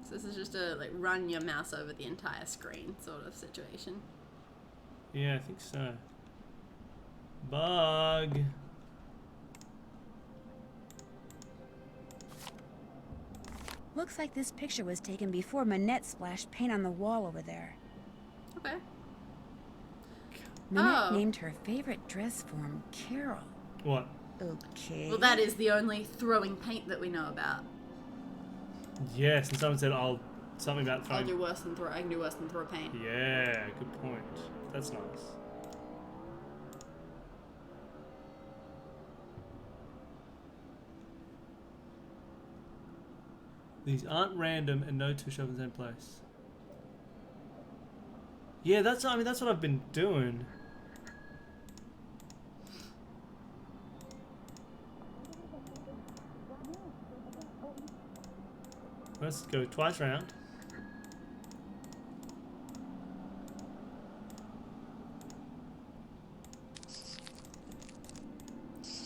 So this is just a like run your mouse over the entire screen sort of situation. Yeah, I think so. Bug. Looks like this picture was taken before Manette splashed paint on the wall over there. Okay. Manette Oh. named her favorite dress form Carol. What? Okay. Well, that is the only throwing paint that we know about. Yes, and someone said something about I throwing. can do worse than throw paint. Yeah, good point. That's nice. These aren't random and no two show up in the same place. Yeah, that's what I've been doing. Let's go twice round.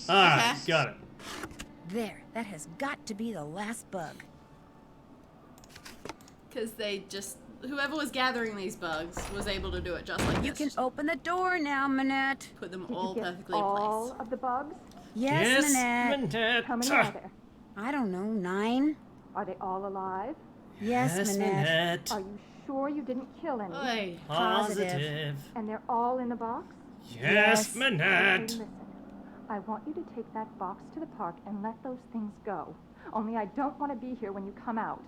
Alright, Okay. got it. There, that has got to be the last bug. Because whoever was gathering these bugs was able to do it just like You this. can open the door now, Manette. Put them Did all you get perfectly in all place. of the bugs? Yes, Manette. Manette. How many are there? I don't know, 9? Are they all alive? Yes, Manette. Are you sure you didn't kill any? Oi. Positive. And they're all in the box? Yes, Okay, Manette. listen. I want you to take that box to the park and let those things go. Only I don't want to be here when you come out.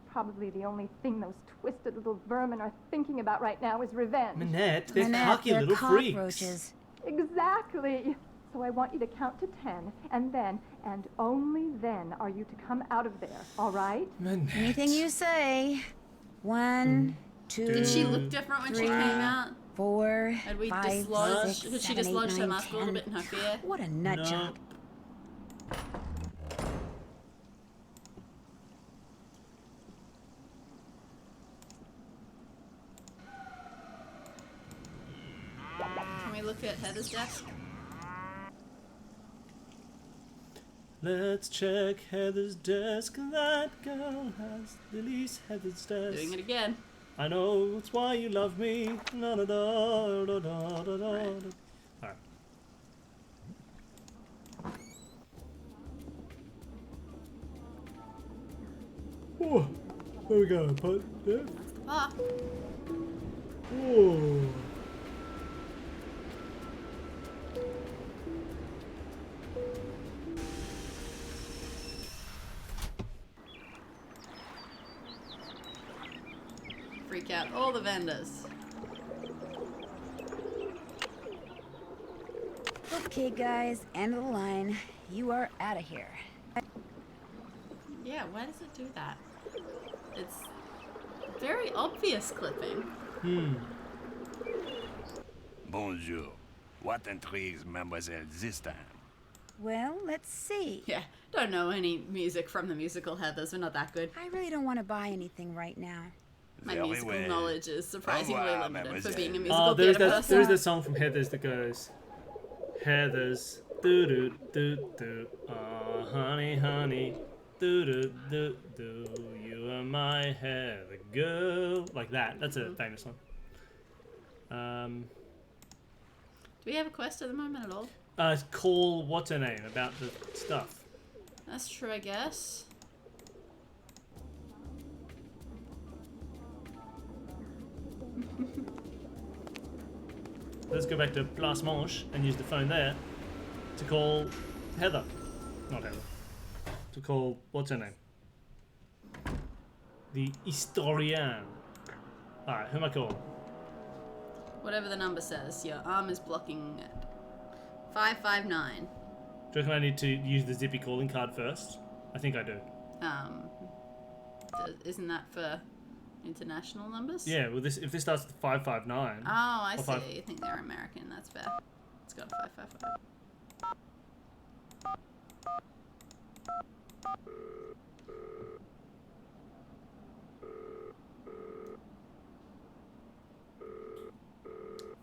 Probably the only thing those twisted little vermin are thinking about right now is revenge. Manette, they're Manette, cocky they're little freaks. cockroaches. Exactly. So I want you to count to 10, and then, and only then, are you to come out of there, all right? Manette. Anything you say. 1, 2, Did she look different when she 3, came out? 4, Had we 5, dislodged? 6, Had she 7, 8, dislodged her 9, mask a little 10. bit in her fear? What a nut No. job. Can we look at Heather's desk? Let's check Heather's desk. That girl has Lily's Heather's desk. Doing it again. I know it's why you love me. La, da, da, da, da, da, da, da. Alright. Oh, there we go. Put there. Ah. Oh. Freak out all the vendors. Okay, guys, end of the line. You are out of here. Yeah, why does it do that? It's very obvious clipping. Bonjour. What intrigues Mademoiselle this time? Well, let's see. Yeah, don't know any music from the musical Heathers. We're not that good. I really don't want to buy anything right now. My Very musical well. knowledge is surprisingly Au revoir, limited for mademoiselle. being a musical Oh, there's theatre that. person. There's the song from Heathers that goes, Heathers, do do do do. Oh, honey, honey, do do do do. You are my Heather girl. Like that. That's a famous one. Do we have a quest at the moment at all? Call what's her name about the stuff. That's true, I guess. Let's go back to Place Manche and use the phone there to call Heather. Not Heather. To call what's her name? The historian. Alright, who am I calling? Whatever the number says, your arm is blocking it. 559. Do you reckon I need to use the Zippy calling card first? I think I do. Isn't that for international numbers? Yeah, well, if this starts with 559. Oh, I or see. five- You think they're American. That's fair. Let's go to 555.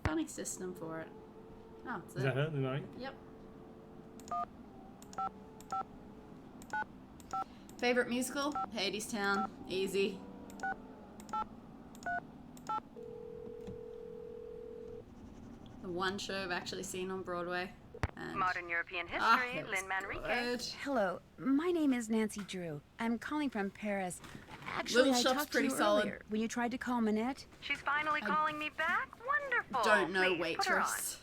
Funny system for it. Oh, it's Is that her? The money? Yep. Favorite musical? Hadestown. Easy. The one show I've actually seen on Broadway. And Modern European it history, was Lynn Manrique. good. Hello, my name is Nancy Drew. I'm calling from Paris. Actually, Little I Shop's talked to pretty you solid. earlier when you tried to call Manette. She's finally calling me back? Wonderful. Don't know Please, put her on. Waitress.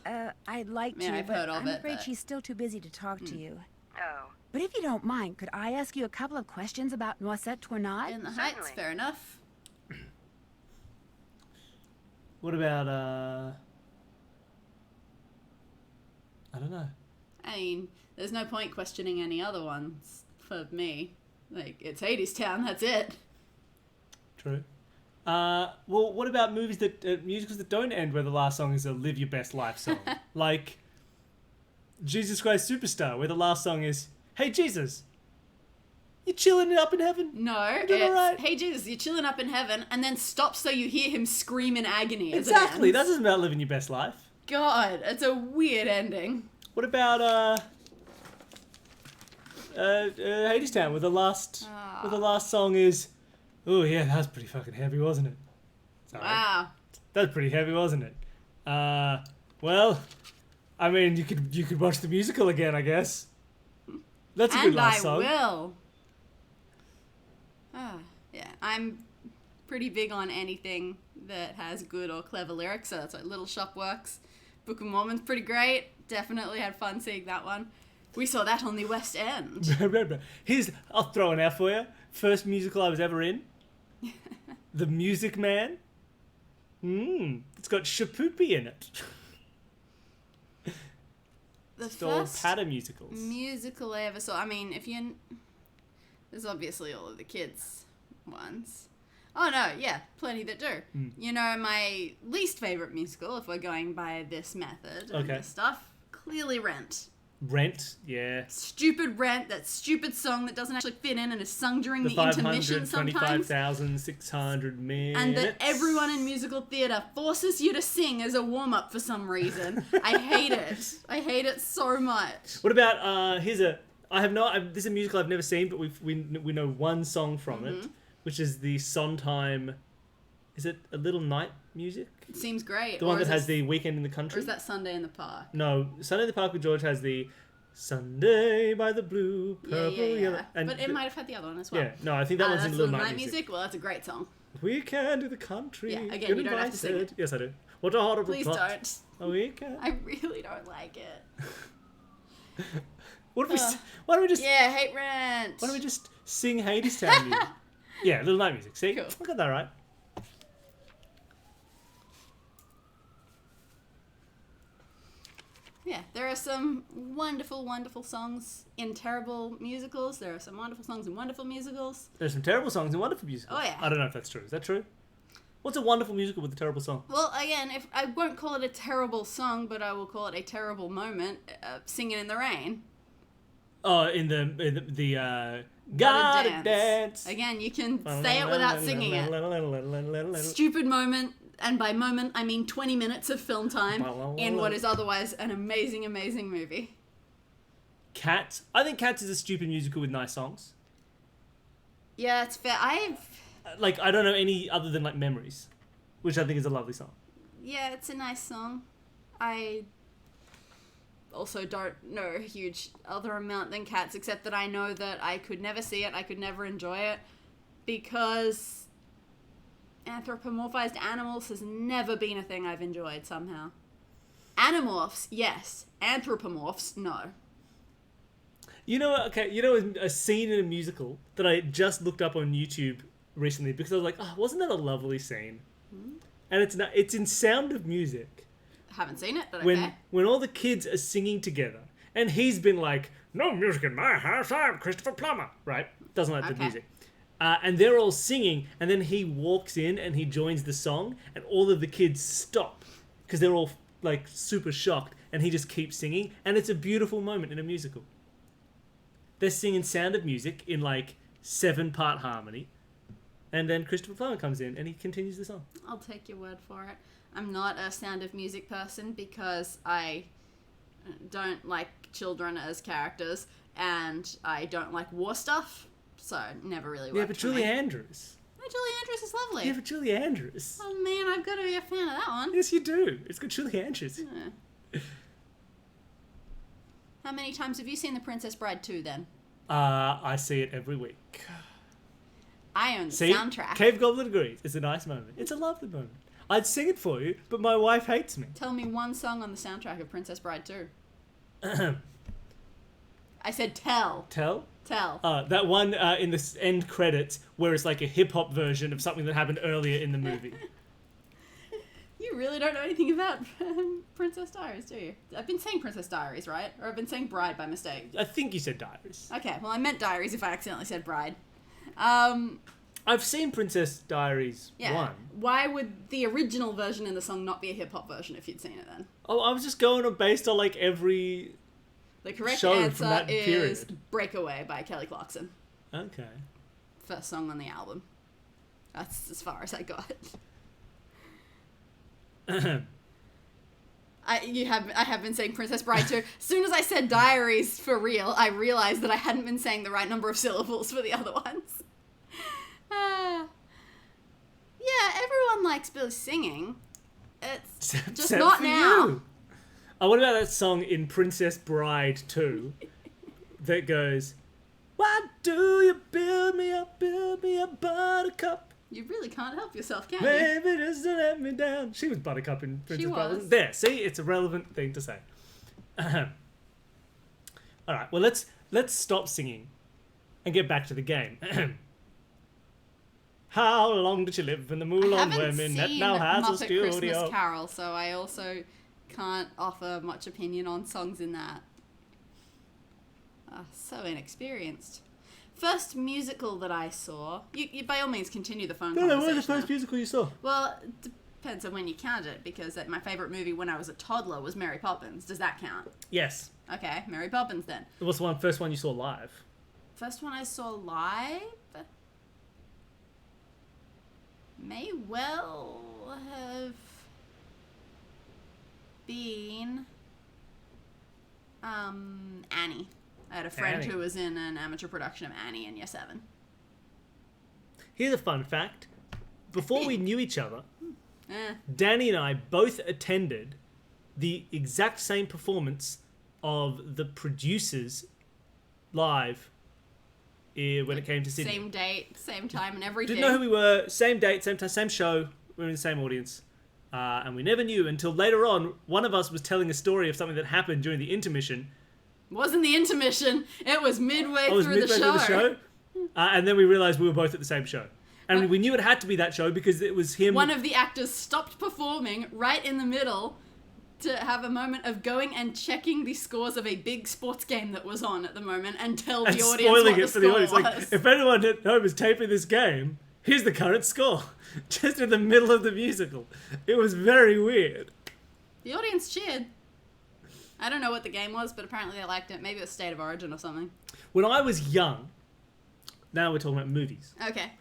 I'd like Man, to, I've but heard of I'm it, afraid but- she's still too busy to talk to you. Oh. But if you don't mind, could I ask you a couple of questions about Noisette Tournade? In the Heights, Certainly. fair enough. What about, I don't know. I mean, there's no point questioning any other ones for me. Like, it's Hadestown, that's it. True. Well, what about movies that, musicals that don't end where the last song is a Live Your Best Life song? Like, Jesus Christ Superstar, where the last song is, Hey Jesus, you chilling it up in heaven? No, doing it's, alright? hey Jesus, you're chilling up in heaven, and then stops so you hear him scream in agony as Exactly, it that ends. isn't about living your best life. God, it's a weird ending. What about, Hadestown, where the last song is, oh yeah, that was pretty fucking heavy, wasn't it? Sorry. Wow. That's pretty heavy, wasn't it? Well, I mean, you could watch the musical again, I guess. That's a good And last I song. will. Yeah, I'm pretty big on anything that has good or clever lyrics, so that's like Little Shop works. Book of Mormon's pretty great. Definitely had fun seeing that one. We saw that on the West End. I'll throw an out for you. First musical I was ever in. The Music Man. It's got Shapoopy in it. The It's all first patter musicals. musical I ever saw. I mean, if you... There's obviously all of the kids' ones. Oh, no, yeah, plenty that do. You know, my least favourite musical, if we're going by this method and Okay. this stuff, clearly Rent. Rent, yeah. Stupid Rent, that stupid song that doesn't actually fit in and is sung during the intermission sometimes. 525,600 minutes. And that everyone in musical theatre forces you to sing as a warm-up for some reason. I hate it. I hate it so much. What about, here's a I have not. This is a musical I've never seen, but we know one song from it, which is the Sondheim. Is it A Little Night music? It seems great. The one that has the Weekend in the Country? Or is that Sunday in the Park? No, Sunday in the Park with George has the Sunday by the Blue, Purple, Yellow. And but it might have had the other one as well. Yeah, no, I think that one's in that's Little Night music. Well, that's a great song. Weekend in the Country. Yeah, again, you don't have to sing it. Yes, I do. What a horrible Please plot. don't. A weekend. I really don't like it. Why don't we just... Yeah, Hate Rant. Why don't we just sing Hadestown music? Yeah, Little Night music. See? Cool. I got that right. Yeah, there are some wonderful, wonderful songs in terrible musicals. There are some wonderful songs in wonderful musicals. There's some terrible songs and wonderful musicals. Oh, yeah. I don't know if that's true. Is that true? What's a wonderful musical with a terrible song? Well, again, if I won't call it a terrible song, but I will call it a terrible moment. Singing in the Rain. Oh, in the Gotta Dance. Again, you can say it without singing it. Stupid moment, and by moment I mean 20 minutes of film time in what is otherwise an amazing, amazing movie. Cats. I think Cats is a stupid musical with nice songs. Yeah, it's fair. I don't know any other than like Memories, which I think is a lovely song. Yeah, it's a nice song. I also don't know a huge other amount than Cats, except that I know that I could never see it, I could never enjoy it, because anthropomorphized animals has never been a thing I've enjoyed somehow. Animorphs, yes. Anthropomorphs, no. You know a scene in a musical that I just looked up on YouTube recently because I was like, oh, wasn't that a lovely scene? And it's in Sound of Music. Haven't seen it, but when all the kids are singing together, and he's been like, no music in my house, I'm Christopher Plummer, right? Doesn't like the music. And they're all singing, and then he walks in and he joins the song, and all of the kids stop because they're all like super shocked, and he just keeps singing, and it's a beautiful moment in a musical. They're singing Sound of Music in like 7-part harmony, and then Christopher Plummer comes in and he continues the song. I'll take your word for it. I'm not a Sound of Music person because I don't like children as characters, and I don't like war stuff, so never really worked. Yeah, but Julie Andrews. Oh, Julie Andrews is lovely. Yeah, but Julie Andrews. Oh man, I've got to be a fan of that one. Yes, you do. It's got Julie Andrews. Yeah. How many times have you seen The Princess Bride 2 then? I see it every week. I own the See? soundtrack. Cave Goblin agrees. It's a nice moment. It's a lovely moment. I'd sing it for you, but my wife hates me. Tell me one song on the soundtrack of Princess Bride 2. I said tell. Tell? Tell. That one in the end credits where it's like a hip-hop version of something that happened earlier in the movie. You really don't know anything about Princess Diaries, do you? I've been saying Princess Diaries, right? Or I've been saying Bride by mistake. I think you said Diaries. Okay, well I meant Diaries if I accidentally said Bride. I've seen Princess Diaries 1. Why would the original version in the song not be a hip-hop version if you'd seen it then? Oh, I was just going on based on like every The correct show answer from that is period. Breakaway by Kelly Clarkson. Okay. First song on the album. That's as far as I got. I have been saying Princess Bride too. As soon as I said Diaries for real, I realized that I hadn't been saying the right number of syllables for the other ones. Yeah, everyone likes Billy singing. It's just Except not for now. you. Oh, what about that song in Princess Bride 2 that goes, why do you build me up, buttercup? You really can't help yourself, can you? Baby, just don't let me down. She was Buttercup in Princess Bride. was. There, see? It's a relevant thing to say. All right, well, let's stop singing and get back to the game. How long did you live in the Moulin Women that now has a Muppet studio? Christmas Carol, so I also can't offer much opinion on songs in that. So inexperienced. First musical that I saw. You by all means continue the phone conversation. What was the first musical you saw? Well, it depends on when you count it, because my favourite movie when I was a toddler was Mary Poppins. Does that count? Yes. Okay, Mary Poppins then. What's the first one you saw live? First one I saw live may well have been Annie. I had a friend Annie. who was in an amateur production of Annie in year 7. Here's a fun fact. Before we knew each other, Eh. Danny and I both attended the exact same performance of the producers live when it came to Sydney. Same date, same time, and everything. Didn't know who we were. Same date, same time, same show. We were in the same audience. And we never knew until later on, one of us was telling a story of something that happened during the intermission. Wasn't the intermission. It was midway I was through midway the show. through the show. And then we realized we were both at the same show. And we knew it had to be that show because it was him. One of the actors stopped performing right in the middle to have a moment of going and checking the scores of a big sports game that was on at the moment and tell the and audience spoiling what it the for the score audience. was. Like, if anyone at home is taping this game, here's the current score. Just in the middle of the musical. It was very weird. The audience cheered. I don't know what the game was, but apparently they liked it. Maybe it was State of Origin or something. When I was young, now we're talking about movies. Okay.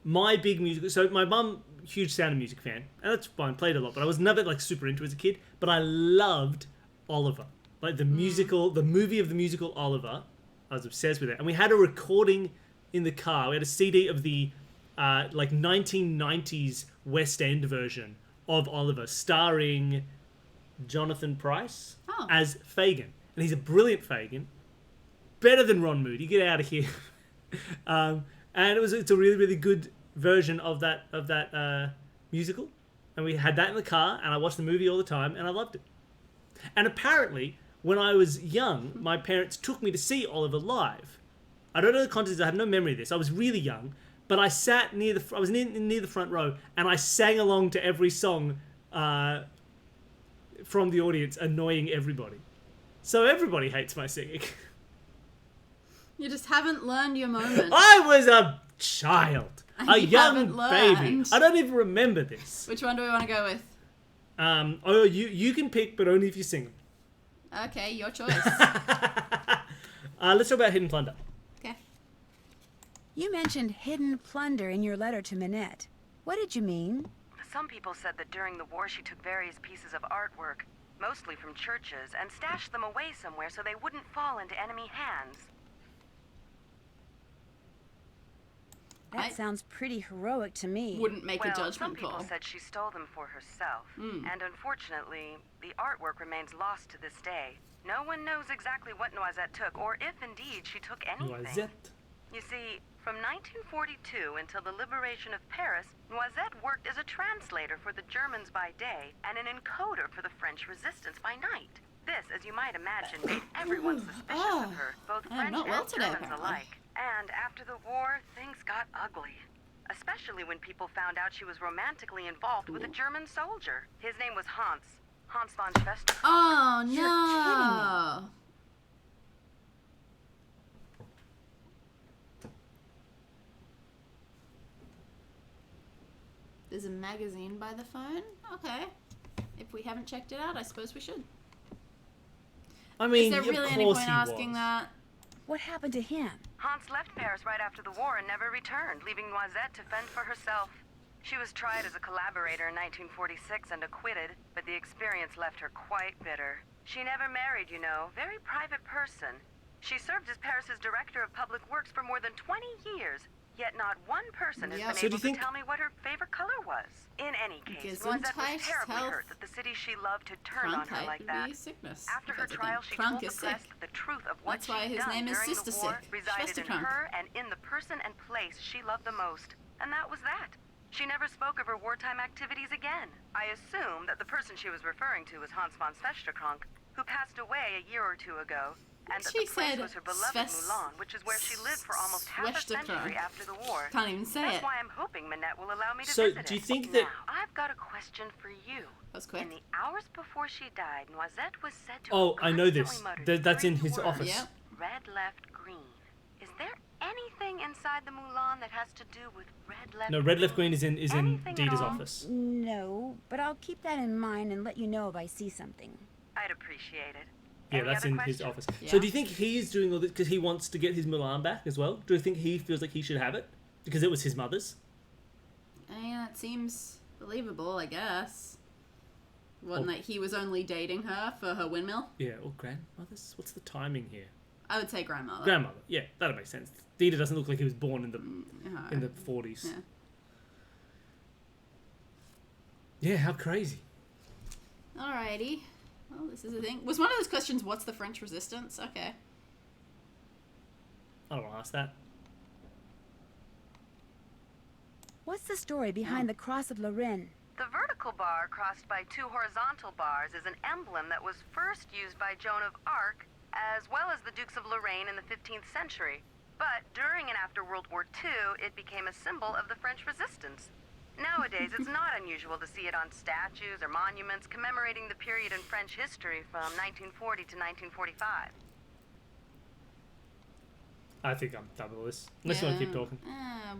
My big musical, so my mum, huge Sound of Music fan, and that's fine, played a lot, but I was never like super into it as a kid, but I loved Oliver. Like the musical, the movie of the musical Oliver. I was obsessed with it. And we had a recording in the car. We had a CD of the like 1990s West End version of Oliver, starring Jonathan Pryce as Fagin. And he's a brilliant Fagin. Better than Ron Moody. Get out of here. And it's a really, really good version of that musical. And we had that in the car, and I watched the movie all the time, and I loved it. And apparently, when I was young, my parents took me to see Oliver live. I don't know the context, I have no memory of this. I was really young, but I sat near the front row, and I sang along to every song from the audience, annoying everybody. So everybody hates my singing. You just haven't learned your moment. I was a child. And A you young haven't baby. learned. I don't even remember this. Which one do we want to go with? You can pick, but only if you sing them. Okay, your choice. Let's talk about Hidden Plunder. Okay. You mentioned hidden plunder in your letter to Minette. What did you mean? Some people said that during the war she took various pieces of artwork, mostly from churches, and stashed them away somewhere so they wouldn't fall into enemy hands. That sounds pretty heroic to me. Wouldn't make a judgment some people call. said she stole them for herself, Mm. and unfortunately, the artwork remains lost to this day. No one knows exactly what Noisette took, or if indeed she took anything. Noisette. You see, from 1942 until the liberation of Paris, Noisette worked as a translator for the Germans by day and an encoder for the French resistance by night. This, as you might imagine, made everyone suspicious of her, both I'm French not well and today, Germans apparently. alike. And after the war, things got ugly. Especially when people found out she was romantically involved with a German soldier. His name was Hans von Schwester. Oh, You're no. There's a magazine by the phone? Okay. If we haven't checked it out, I suppose we should. I mean, Is there of really any course point he asking was. that? What happened to him? Hans left Paris right after the war and never returned, leaving Noisette to fend for herself. She was tried as a collaborator in 1946 and acquitted, but the experience left her quite bitter. She never married, you know, very private person. She served as Paris's director of public works for more than 20 years, yet not one person has Yep. been So do able you think- to tell me what her favorite color was. In any case, Gesundheit, Noisette was terribly health, hurt that the city she loved had turned on her Krankheit like would that. be sickness. After her because of trial, them. she Krank told the is press sick. that the truth of what That's why she'd his done name is during Sister the war Sick. resided in Schwesterkrank. her and in the person and place she loved the most. And that was that. She never spoke of her wartime activities again. I assume that the person she was referring to was Hans von Schwesterkrank, who passed away a year or two ago, and that She the place said was her beloved Sves- Moulin, which is where she lived for almost half a century Schwesterkrank. after the war. Can't even say That's it. why I'm hoping Minette will allow me to So, visit do you it. think that- Now, I've got a question for you. That's quick. In the hours before she died, Noisette was said to Oh, have I know this. constantly muttered That's in three his words. office. Yep. Red left green. Is there anything inside the Moulin that has to do with red left? No, Red Left Green is in Anything at Dita's all? office. No, but I'll keep that in mind and let you know if I see something. I'd appreciate it. Yeah, Any that's other in his questions? office. Yeah. So do you think he's doing all this because he wants to get his Milan back as well? Do you think he feels like he should have it because it was his mother's? Yeah, it seems believable, I guess. Wasn't that he was only dating her for her windmill? Yeah, or grandmother's? What's the timing here? I would say grandmother. Grandmother. Yeah, that'll make sense. Dieter doesn't look like he was born in the No. 40s. Yeah. Yeah, how crazy. Alrighty. Well, this is a thing. Was one of those questions, what's the French resistance? Okay. I don't want to ask that. What's the story behind the Cross of Lorraine? The vertical bar crossed by two horizontal bars is an emblem that was first used by Joan of Arc, as well as the Dukes of Lorraine in the 15th century. But during and after World War II, it became a symbol of the French resistance. Nowadays, it's not unusual to see it on statues or monuments commemorating the period in French history from 1940 to 1945. I think I'm done with this. Unless you want to keep talking.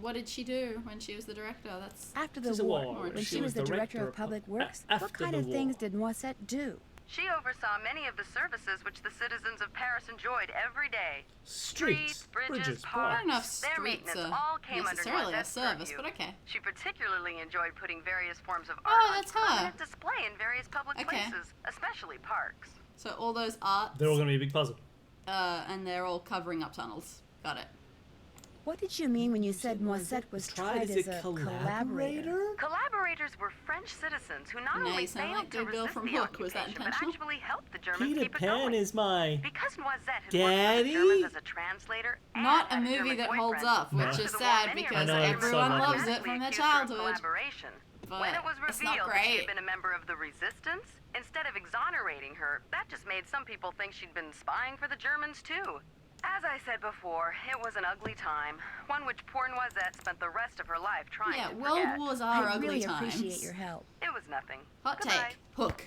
What did she do when she was the director? That's After the She's a war, war. when she was the director of public works, after what kind the of war. things did Moisette do? She oversaw many of the services which the citizens of Paris enjoyed every day. Streets, bridges, parks, I don't know if their streets maintenance are all came under necessarily a Noisette's service, purview. but okay. She particularly enjoyed putting various forms of Oh, art on that's her. permanent display in various public Okay. places, especially parks. So all those arts, They're all going to be a big puzzle. and they're all covering up tunnels. Got it. What did you mean when you said Moisette was tried as a collaborator? Collaborators were French citizens who not Now only you sound failed like to Good Girl resist from the Hook. Was that occupation, but intentional? actually helped the Germans Peter keep it Pan going. is my Because Noisette had worked daddy. with the Germans as a translator and Not a had movie German that holds boyfriend, up, which after is the war, sad many of because us I know, it's so everyone lovely. loves it from their accused her of childhood. collaboration. But When it was it's not revealed that she great. had been a member of the resistance, instead of exonerating her, that just made some people think she'd been spying for the Germans too. As I said before, it was an ugly time, one which poor Noisette spent the rest of her life trying Yeah, to World forget. Wars are I ugly really times. appreciate your help. It was nothing. Hot Goodbye. take. Hook.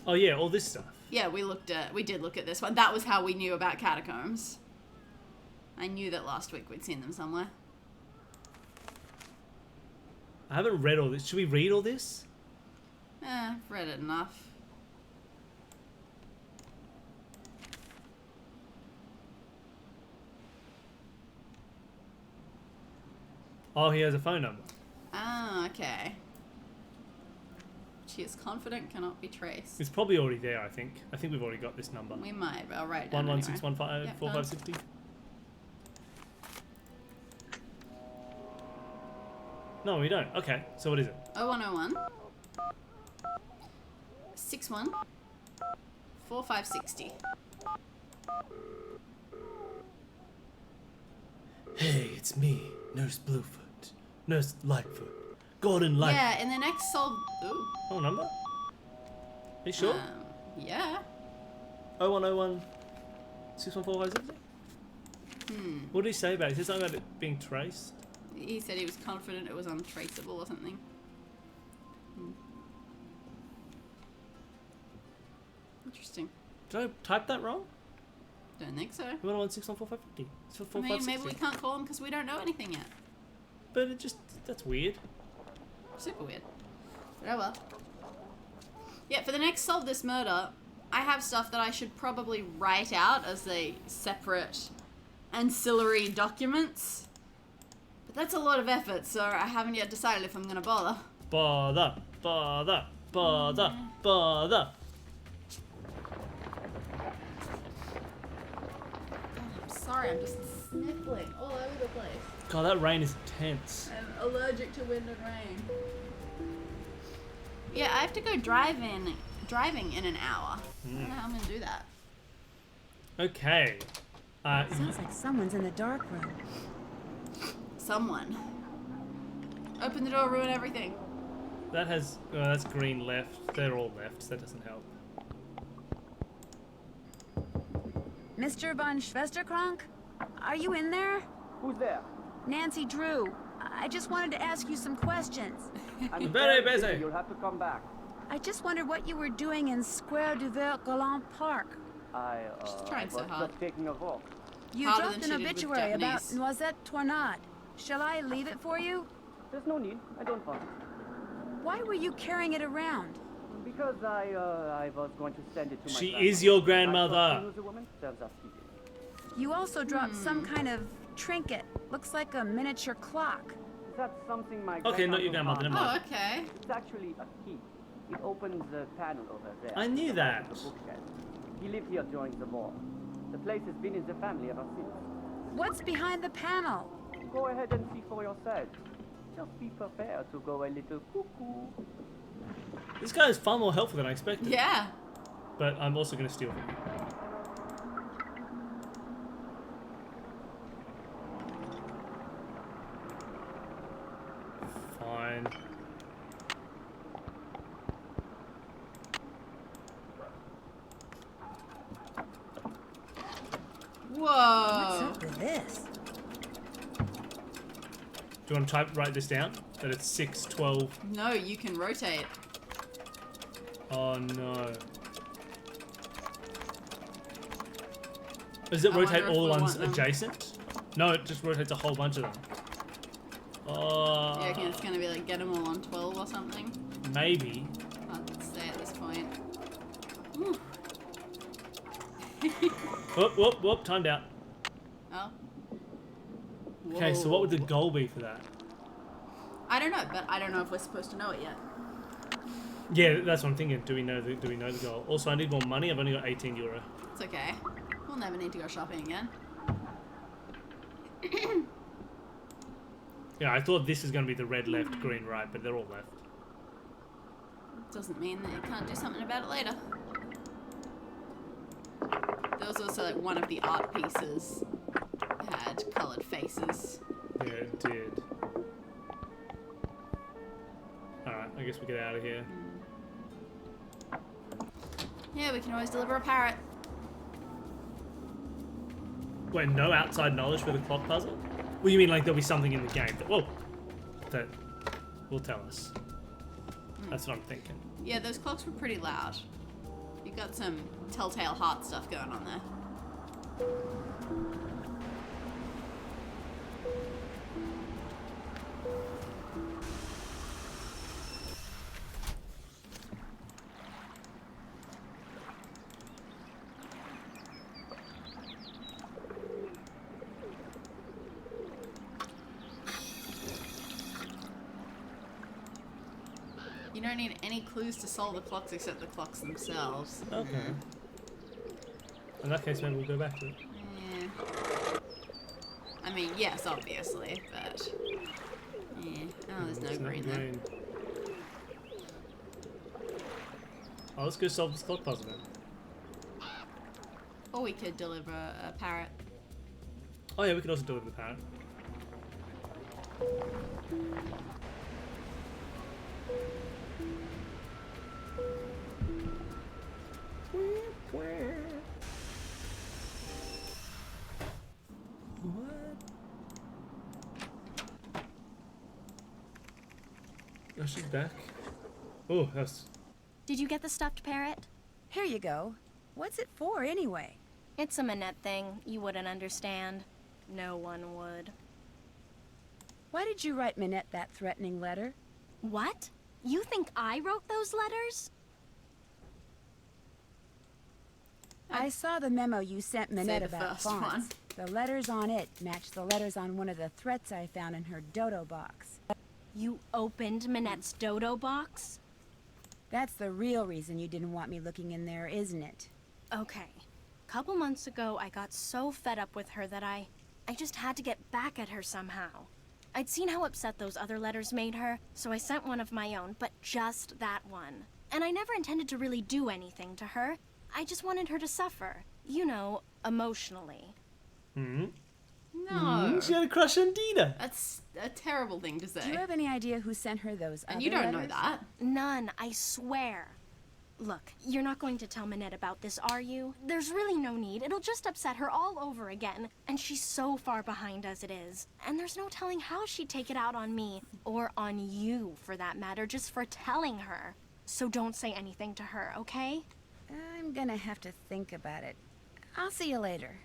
Oh yeah, all this stuff. Yeah, we did look at this one. That was how we knew about catacombs. I knew that last week we'd seen them somewhere. I haven't read all this. Should we read all this? I've read it enough. Oh, he has a phone number. Ah, okay. She is confident, cannot be traced. It's probably already there, I think. I think we've already got this number. We might, but I'll write it down anyway. 11615 Yep, 4560. No, we don't. Okay, so what is it? 0101 61 4560. Hey, it's me, Nurse Bluefoot. Nurse Lightfoot. Gordon Lightfoot. Yeah, in the next solve. Ooh. Oh, number? Are you sure? Yeah. 0101 614560? What did he say about it? He said something about it being traced. He said he was confident it was untraceable or something. Interesting. Did I type that wrong? Don't think so. 0116 614550. It's for I mean, maybe 4560. we can't call him because we don't know anything yet. But it just, that's weird. Super weird. But oh well. Yeah, for the next Solve This Murder, I have stuff that I should probably write out as a separate ancillary documents. But that's a lot of effort, so I haven't yet decided if I'm gonna bother. Bother, bother, bother, bother. I'm sorry, I'm just sniffling all over the place. God, that rain is intense. I'm allergic to wind and rain. Yeah, I have to go driving in an hour. I don't know how I'm gonna do that. Okay. Sounds like someone's in the dark room. Someone. Open the door, ruin everything. That has, that's green left. They're all left, so that doesn't help. Mr. von Schwesterkrank? Are you in there? Who's there? Nancy Drew. I just wanted to ask you some questions. I'm very busy. You'll have to come back. I just wondered what you were doing in Square du Vert Galant Park. She's trying so was hard. just taking a walk. You Harder dropped than an she did with obituary about Japanese. Noisette Tournade. Shall I leave it for you? There's no need. I don't want it. Why were you carrying it around? Because I was going to send it to my She grandmother. is your I thought grandmother. she was a woman. Serves us easy. You also dropped some kind of trinket. Looks like a miniature clock. That's something my Okay, not your grandmother, never Oh, mind. okay. It's actually a key. It opens the panel over there. I knew that. The bookshelf. He lived here during the war. The place has been in the family ever since. What's behind the panel? Go ahead and see for yourself. Just be prepared to go a little cuckoo. This guy is far more helpful than I expected. Yeah. But I'm also going to steal from him. Fine. Whoa. What's up with this? Do you want to write this down? That it's 6, 12. No, you can rotate. Oh no. Does it I rotate wonder if all we ones want them. adjacent? No, it just rotates a whole bunch of them. Oh. Yeah, okay, it's gonna be like get them all on 12 or something. Maybe. I'd say at this point. Ooh. Whoop, whoop, whoop, timed out. Oh. Okay, so what would the Whoa. goal be for that? I don't know, but I don't know if we're supposed to know it yet. Yeah, that's what I'm thinking. Do we know the goal? Also, I need more money. I've only got 18 euro. It's okay. We'll never need to go shopping again. Yeah, I thought this is going to be the red left, green right, but they're all left. Doesn't mean that you can't do something about it later. There was also like one of the art pieces had coloured faces. Yeah, it did. Alright, I guess we get out of here. Yeah, we can always deliver a parrot. Wait, no outside knowledge for the clock puzzle? Well, you mean like there'll be something in the game that, whoa, that will tell us. That's what I'm thinking. Yeah, those clocks were pretty loud. You got some Telltale Heart stuff going on there. You don't need any clues to solve the clocks except the clocks themselves. Okay. In that case, maybe we'll go back to it. Yeah. I mean, yes, obviously, but... Yeah. Oh, there's no green there. Oh, let's go solve this clock puzzle then. Or we could deliver a parrot. Oh yeah, we could also deliver the parrot. What? Oh, she's back. Oh, that's... Did you get the stuffed parrot? Here you go. What's it for, anyway? It's a Minette thing. You wouldn't understand. No one would. Why did you write Minette that threatening letter? What? You think I wrote those letters? I saw the memo you sent Minette the about first fonts. one. The letters on it match the letters on one of the threats I found in her dodo box. You opened Minette's dodo box? That's the real reason you didn't want me looking in there, isn't it? Okay. A couple months ago, I got so fed up with her that I just had to get back at her somehow. I'd seen how upset those other letters made her, so I sent one of my own, but just that one. And I never intended to really do anything to her. I just wanted her to suffer. You know, emotionally. Hmm? No. She had a crush on Dina. That's a terrible thing to say. Do you have any idea who sent her those And other you don't know letters? that. None, I swear. Look, you're not going to tell Minette about this, are you? There's really no need. It'll just upset her all over again. And she's so far behind as it is. And there's no telling how she'd take it out on me. Or on you, for that matter, just for telling her. So don't say anything to her, okay? I'm gonna have to think about it. I'll see you later.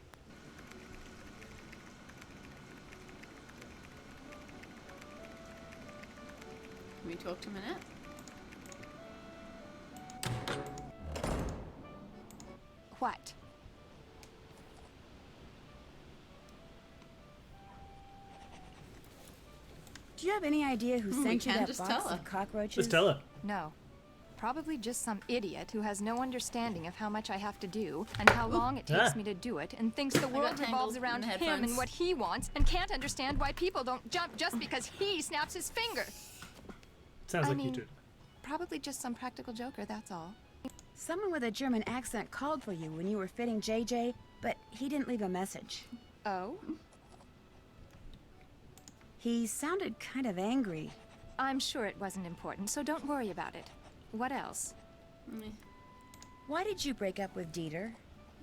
Can we talk to Minette? What? Do you have any idea who We sent you can that just box tell her. of cockroaches? Just tell her. No. Probably just some idiot who has no understanding of how much I have to do and how long it takes Ah. me to do it and thinks the world revolves tangled around in the him headphones. and what he wants and can't understand why people don't jump just because he snaps his finger. Sounds I like you mean, do. Probably just some practical joker, that's all. Someone with a German accent called for you when you were fitting JJ, but he didn't leave a message. Oh? He sounded kind of angry. I'm sure it wasn't important, so don't worry about it. What else? Why did you break up with Dieter?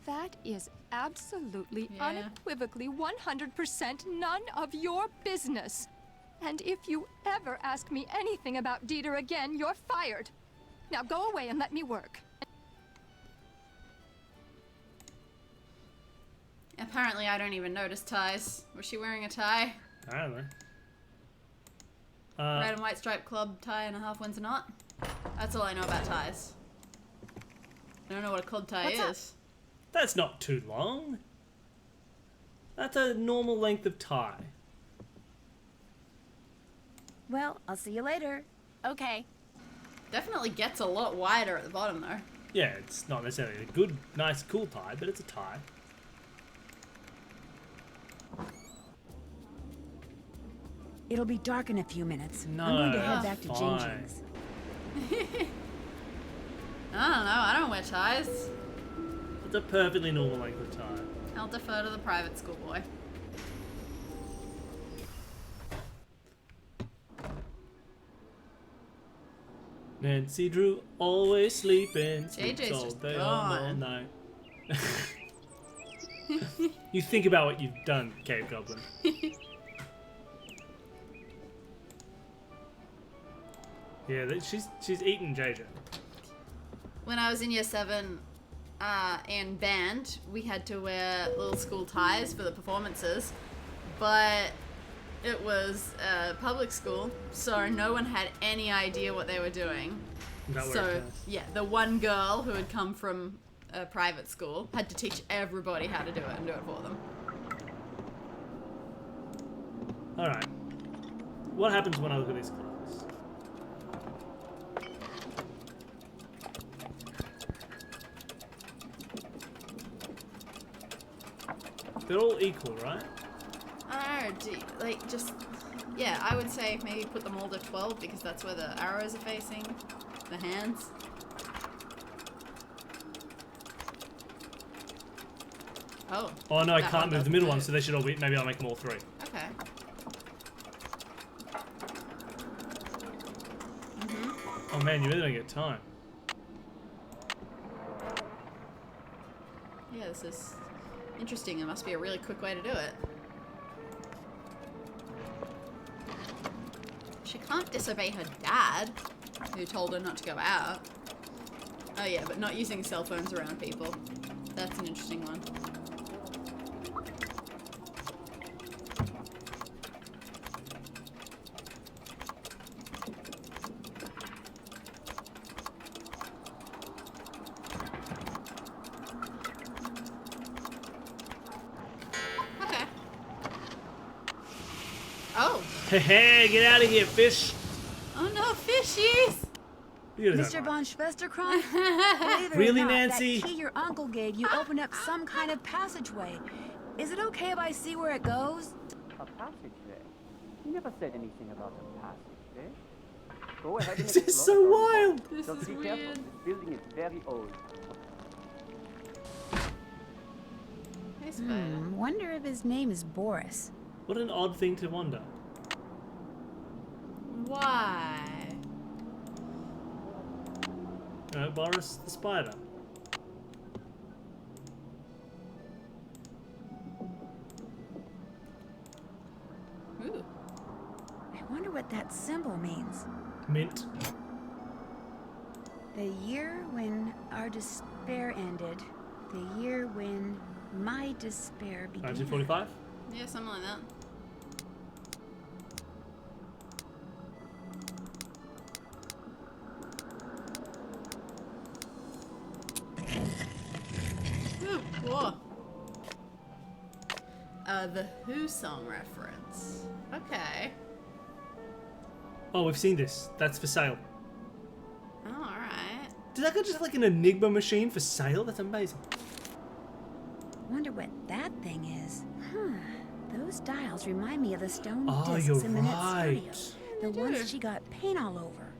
That is absolutely, Yeah. unequivocally, 100% none of your business. And if you ever ask me anything about Dieter again, you're fired. Now go away and let me work. Apparently, I don't even notice ties. Was she wearing a tie? I don't know. Red and white striped club tie and a half Windsor knot. That's all I know about ties. I don't know what a club tie is. That's not too long. That's a normal length of tie. Well, I'll see you later. Okay. Definitely gets a lot wider at the bottom though. Yeah, it's not necessarily a good, nice, cool tie, but it's a tie. It'll be dark in a few minutes. No, I'm going to head back to fine. Jing Jing's. I don't know. I don't wear ties. It's a perfectly normal length of tie. I'll defer to the private school boy. Nancy Drew always sleeping. Sleeps JJ's all just day, all gone. night. You think about what you've done, Cave Goblin. Yeah, she's eating JJ. When I was in year 7 in band, we had to wear little school ties for the performances, but it was public school, so no one had any idea what they were doing. That worked So out. yeah, the one girl who had come from a private school had to teach everybody how to do it and do it for them. Alright. What happens when I look at these clothes? They're all equal, right? I don't know, like just, yeah, I would say maybe put them all to 12 because that's where the arrows are facing, the hands. Oh. Oh no, I that can't one move the middle one, doesn't so they should all be, maybe I'll make them all 3. do. Okay. Oh man, you really don't get time. Yeah, this is interesting. There must be a really quick way to do it. She can't disobey her dad, who told her not to go out. Oh yeah, but not using cell phones around people. That's an interesting one. Okay. Oh. Hey, get out of here, fish! Oh no, fishies! You guys Mr. aren't von Schwesterkron? Believe it or Really, not, Nancy? That key your uncle gave you opened up some kind of passageway. Is it okay if I see where it goes? A passageway? He never said anything about a passageway. Go ahead and This is explore so it, wild. Doctor. This Just is be careful. weird. This building is very old. Hey, Spider. Wonder if his name is Boris. What an odd thing to wonder. Why? Boris the spider. Ooh. I wonder what that symbol means. Mint. The year when our despair ended. The year when my despair began. 1945? Yeah, something like that. Ooh, whoa. The Who song reference. Okay. Oh, we've seen this. That's for sale. Oh, alright. Does that guy just have like an Enigma machine for sale? That's amazing. Wonder what that thing is. Huh. Those dials remind me of the stone Oh, discs you're in Minette's right. studio. The ones she got paint all over.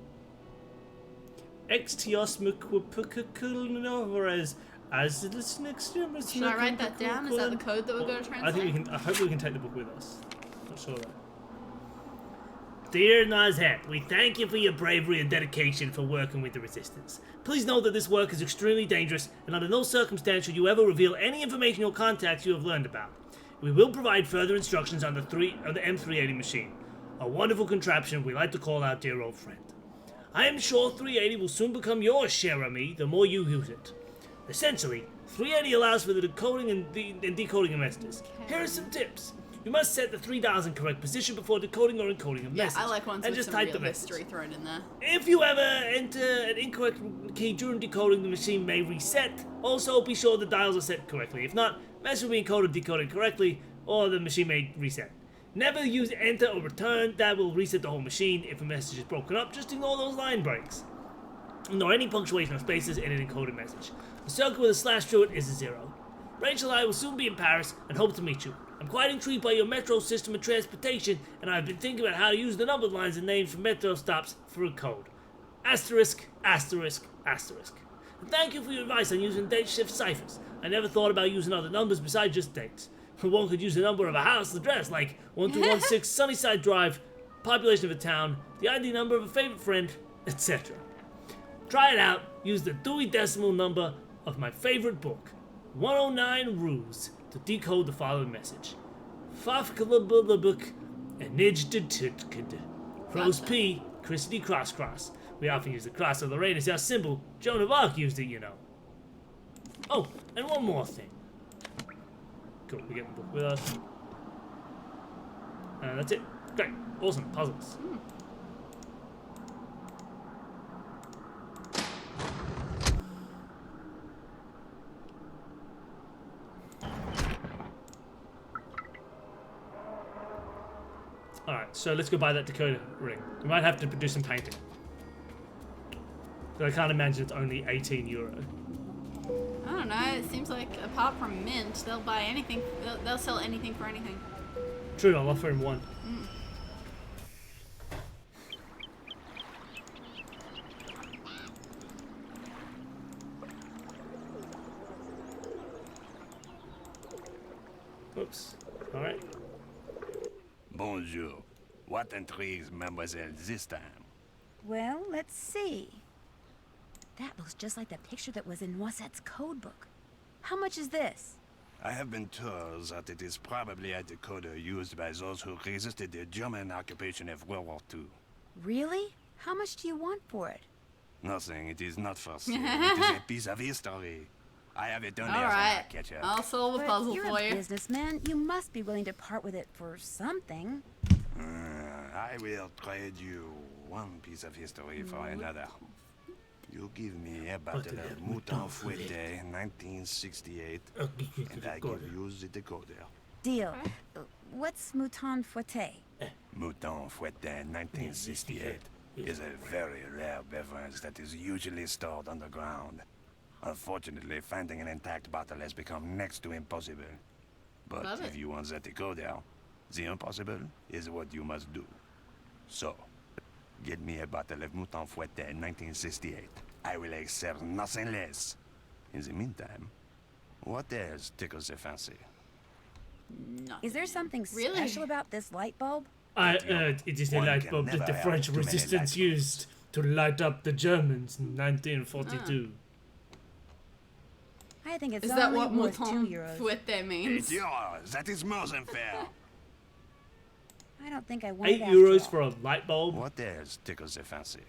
Extios Mukwapukakulnovares as the next. Should I write that down? Is that the code that we're going to translate? I think we can. I hope we can take the book with us. Not sure though. Dear Nazhet, we thank you for your bravery and dedication for working with the Resistance. Please know that this work is extremely dangerous, and under no circumstance should you ever reveal any information or contacts you have learned about. We will provide further instructions on the M380 machine, a wonderful contraption we like to call our dear old friend. I am sure 380 will soon become your cher ami the more you use it. Essentially, 380 allows for the decoding and decoding of messages. Here are some tips. You must set the 3 dials in correct position before decoding or encoding a message. I like ones and with just some type real the message. history thrown in there. If you ever enter an incorrect key during decoding, the machine may reset. Also, be sure the dials are set correctly. If not, message will be encoded or decoded correctly, or the machine may reset. Never use enter or return. That will reset the whole machine. If a message is broken up, just ignore those line breaks. Ignore any punctuation or spaces in an encoded message. A circle with a slash through it is a 0. Rachel and I will soon be in Paris and hope to meet you. I'm quite intrigued by your metro system of transportation, and I've been thinking about how to use the numbered lines and names for metro stops for a code. Asterisk, asterisk, asterisk. And thank you for your advice on using date shift ciphers. I never thought about using other numbers besides just dates. One could use the number of a house address, like 1216 Sunnyside Drive, population of a town, the ID number of a favorite friend, etc. Try it out. Use the Dewey Decimal number of my favorite book, 109 Rules, to decode the following message. Fafkalabulabuk and Nijdittkid. Rose P, Christy Cross Cross. We often use the cross of Lorraine as our symbol. Joan of Arc used it, you know. Oh, and one more thing. Cool, we get the book with us. And that's it. Great. Awesome. Puzzles. Alright, so let's go buy that Dakota ring. We might have to do some painting. But I can't imagine it's only €18. I don't know. It seems like apart from Mint, they'll buy anything. They'll sell anything for anything. True, I'll offer him one. Oops. Alright. Bonjour. What intrigues Mademoiselle this time? Well, let's see. That looks just like the picture that was in Noisette's code book. How much is this? I have been told that it is probably a decoder used by those who resisted the German occupation of World War II. Really? How much do you want for it? Nothing. It is not for sale. It is a piece of history. I have it only as a Alright, catcher. I'll solve a puzzle you're for a you. businessman. You must be willing to part with it for something. I will trade you one piece of history for another. You give me a bottle of Mouton Fouetté, 1968, and I give you the decoder. Deal. What's Mouton Fouetté? Mouton Fouetté, 1968, is a very rare beverage that is usually stored underground. Unfortunately, finding an intact bottle has become next to impossible. But Love if it. you want the decoder, the impossible is what you must do. So, get me a bottle of Mouton Fouetté, 1968. I will accept nothing less. In the meantime, what else tickles the fancy? Is there something Really? special about this light bulb? It is a One light can bulb that never the have French too many resistance light used to light up the Germans in 1942. I think it's Is that only what worth Mouton €2. Fouetté means? 8 euros. That is more than fair. I don't think I want €8 it after all. for a light bulb? What else tickles the fancy?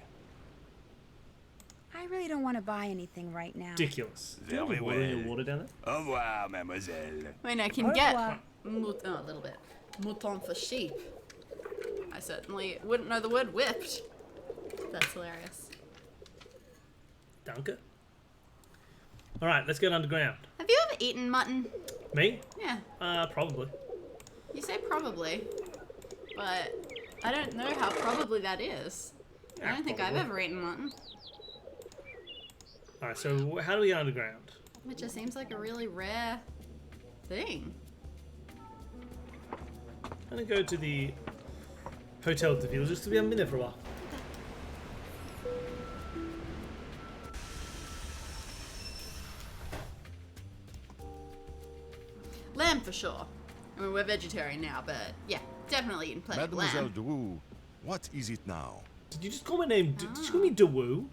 I really don't want to buy anything right now. Ridiculous. Do you have Very water in your well. water down there? Au revoir, mademoiselle. I mean, I can get a little bit. Mouton for sheep. I certainly wouldn't know the word whipped. That's hilarious. Danke. Alright, let's get underground. Have you ever eaten mutton? Me? Yeah. Probably. You say probably, but I don't know how probably that is. I don't think I've ever eaten one. Alright, so how do we get underground? It just seems like a really rare thing. I'm gonna go to the Hotel de Ville just to be a minute for a while. Lamb for sure. I mean, we're vegetarian now, but yeah, definitely eating plenty of Mademoiselle lamb. Drew, what is it now? Did you just call my name? Did you call me Dawu?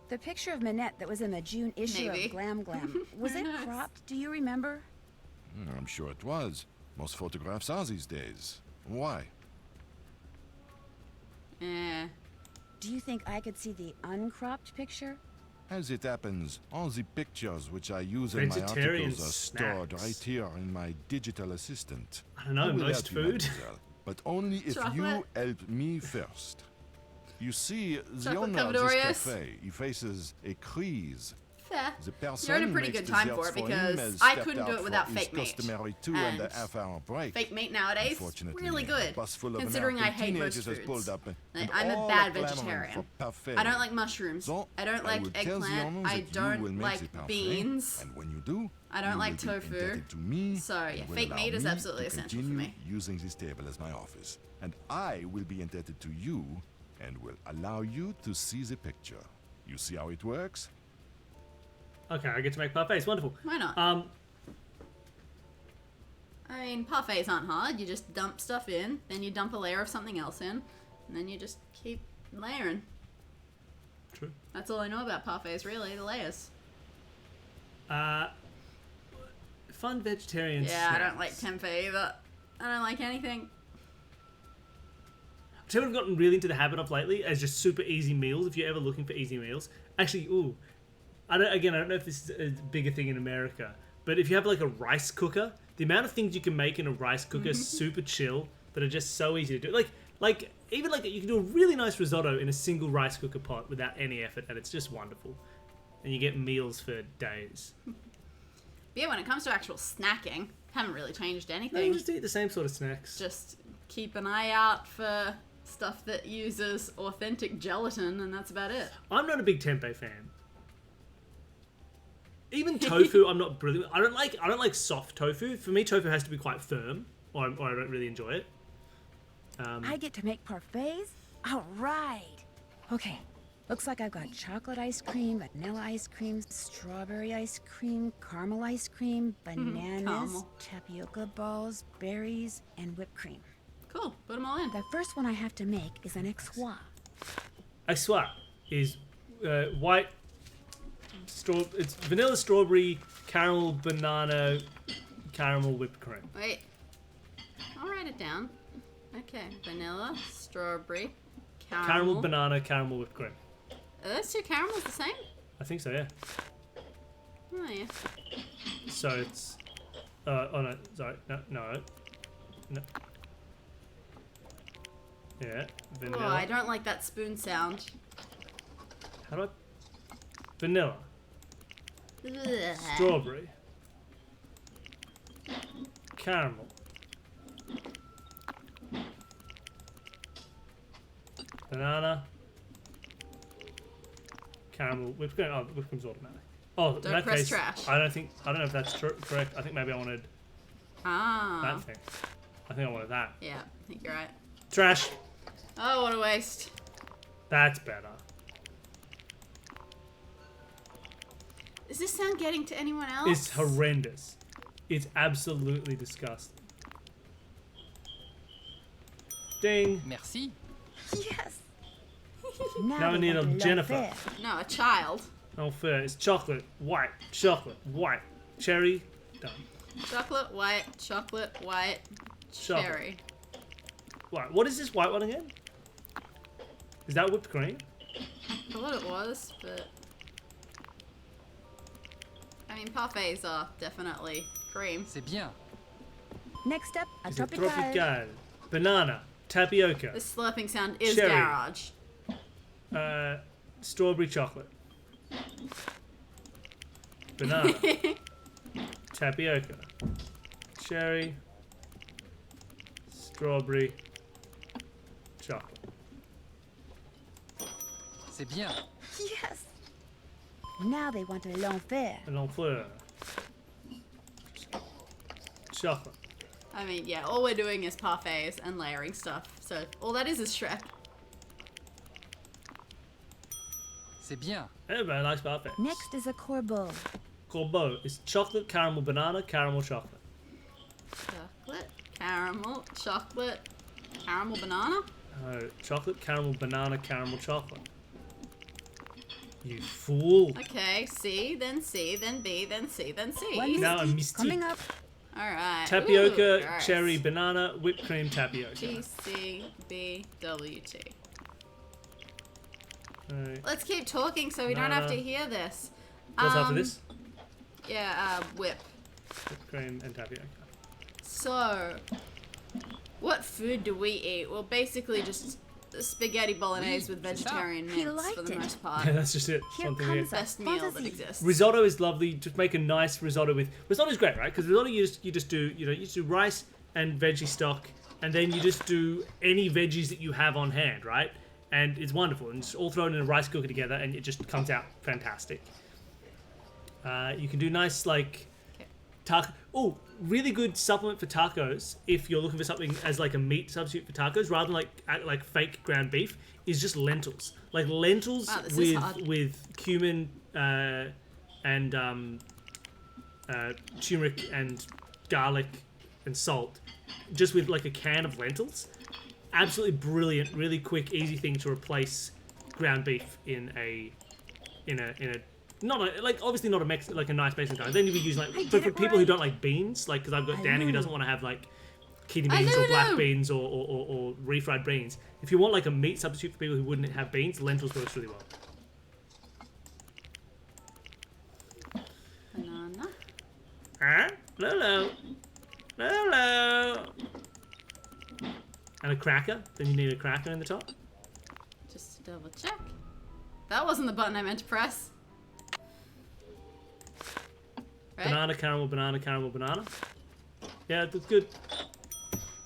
The picture of Minette that was in the June issue Maybe. of Glam Glam, was it cropped? Do you remember? I'm sure it was. Most photographs are these days. Why? Eh. Do you think I could see the uncropped picture? As it happens, all the pictures which I use in my Vegetarian articles are stored snacks. right here in my digital assistant. I don't know, will most help you, food. mademoiselle, but only if you Chocolate? help me first. You see, the Chocolate owner of covered this Oreos? cafe, he faces a crise. Fair. The person You're in a pretty makes good time desserts for it him because has I stepped couldn't out do it for without his fake meat. customary 2 And and a half hour break. Fake meat nowadays, Unfortunately, really a good. bus full of Considering I American hate most teenagers has foods. pulled up, and I'm a all bad are clamoring vegetarian. for parfait. I don't like mushrooms. So, I don't I like will tell the eggplant. owners I that you will don't make like the parfait, beans. And when you do, I don't you like will be tofu. indebted to me So yeah, and will fake allow meat is me absolutely to essential for continue me. using this table as my office, and I will be indebted to you and will allow you to see the picture. You see how it works? Okay, I get to make parfaits. Wonderful. Why not? I mean, parfaits aren't hard. You just dump stuff in, then you dump a layer of something else in, and then you just keep layering. True. That's all I know about parfaits, really, the layers. Fun vegetarian Yeah, I don't snacks. like tempeh either. I don't like anything. So what I've gotten really into the habit of lately as just super easy meals. If you're ever looking for easy meals, actually, I don't know if this is a bigger thing in America, but if you have like a rice cooker, the amount of things you can make in a rice cooker is super chill that are just so easy to do. Like even you can do a really nice risotto in a single rice cooker pot without any effort, and it's just wonderful. And you get meals for days. But yeah, when it comes to actual snacking, haven't really changed No, anything. you just eat the same sort of snacks. Just keep an eye out for stuff that uses authentic gelatin, and that's about it. I'm not a big tempeh fan. Even tofu, I'm not brilliant. I don't like soft tofu. For me, tofu has to be quite firm, or I don't really enjoy it. I get to make parfaits? All right. Okay. Looks like I've got chocolate ice cream, vanilla ice cream, strawberry ice cream, caramel ice cream, bananas, Caramel. tapioca balls, berries, and whipped cream. Cool. Put them all in. The first one I have to make is an exois. Exois is white straw. It's vanilla, strawberry, caramel, banana, caramel whipped cream. Wait. I'll write it down. Okay. Vanilla, strawberry, Caramel, banana, caramel whipped cream. Are those two caramels the same? I think so. Yeah. Oh, yeah. So it's. Oh no! Sorry. No. Yeah. Vanilla. Oh, I don't like that spoon sound. How do I? Vanilla. Ugh. Strawberry. Caramel. Banana. Caramel. Whipped cream. Oh, whipped cream's automatic. Oh, in Don't that press case, trash. I don't know if that's correct. I think maybe I wanted Ah. that thing. I think I wanted that. Yeah, I think you're right. Trash. Oh, what a waste. That's better. Is this sound getting to anyone else? It's horrendous. It's absolutely disgusting. Ding. Merci. Yes. Now we need a Jennifer. No, a child. Oh, fair. It's chocolate, white, cherry, done. Chocolate, white, Chocolate. cherry. White. What is this white one again? Is that whipped cream? I thought it was, but... I mean, parfaits are definitely cream. C'est bien. Next up, a Is it tropical. tropical? Banana, tapioca, This slurping sound is Cherry. garage. strawberry chocolate, banana, tapioca, cherry, strawberry, chocolate. C'est bien. Yes. Now they want a l'enfer. L'enfer. Chocolate. I mean, yeah, all we're doing is parfaits and layering stuff. So all that is Shrek. C'est bien. Everybody likes parfaits. Next is a corbeau. Corbeau is chocolate, caramel, banana, caramel, chocolate. Chocolate, caramel, chocolate, caramel, banana? Oh, chocolate, caramel, banana, caramel, chocolate. You fool. Okay, C, then C, then B, then C, then C. Now a mystique. Coming up. Alright. Tapioca, Ooh, gross. cherry, banana, whipped cream, tapioca. G, C, B, W, T. Alright. Let's keep talking so we don't have to hear this. What's after this? Yeah, whip. Whipped cream and tapioca. So, what food do we eat? Well, basically just spaghetti bolognese with vegetarian He mince liked for the it. most part. Yeah, that's just it. Here Something comes here. Best meal that exists. Risotto is lovely. Just make a nice risotto with risotto's great, right? Because risotto you just do you just do rice and veggie stock, and then you just do any veggies that you have on hand, right? And it's wonderful, and it's all thrown in a rice cooker together, and it just comes out fantastic. You can do nice like taco. Oh, really good supplement for tacos if you're looking for something as like a meat substitute for tacos, rather than like fake ground beef. Is just lentils, like lentils Wow, this is hard. with cumin and turmeric and garlic and salt, just with like a can of lentils. Absolutely brilliant, really quick, easy thing to replace ground beef in a not a, like obviously not a like a nice Mexican kind. Then you would use like for people who don't like beans, like because I've got Danny who doesn't want to have like kidney beans or black beans or refried beans. If you want like a meat substitute for people who wouldn't have beans, lentils works really well. Banana. Huh? Lolo. Lolo. And a cracker. Then you need a cracker in the top. Just to double check. That wasn't the button I meant to press. Right? Banana, caramel, banana, caramel, banana. Yeah, that's good.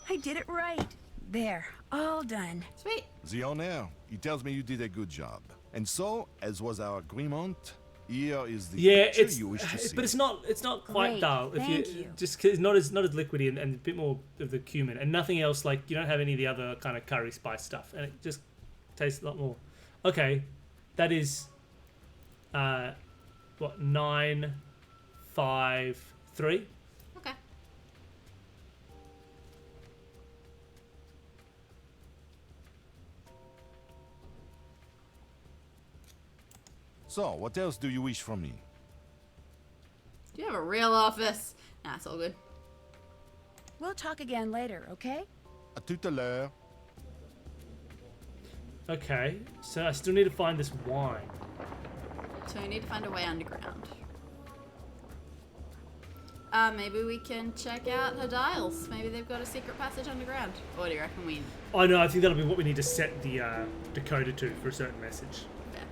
I did it right. There, all done. Sweet. The owner, he tells me you did a good job. And so, as was our agreement, here is the Yeah, picture it's you wish to see. but it's not quite Great, dull. If thank you you. just 'cause it's not as liquidy and a bit more of the cumin and nothing else. Like you don't have any of the other kind of curry spice stuff, and it just tastes a lot more. Okay, that is what 9, 5, 3. Okay. So, what else do you wish from me? Do you have a real office? Nah, it's all good. We'll talk again later, okay? À tout à l'heure. Okay, so I still need to find this wine. So we need to find a way underground. Maybe we can check out her dials. Maybe they've got a secret passage underground. Or do you reckon we... Oh no, I think that'll be what we need to set the decoder to for a certain message. Yeah.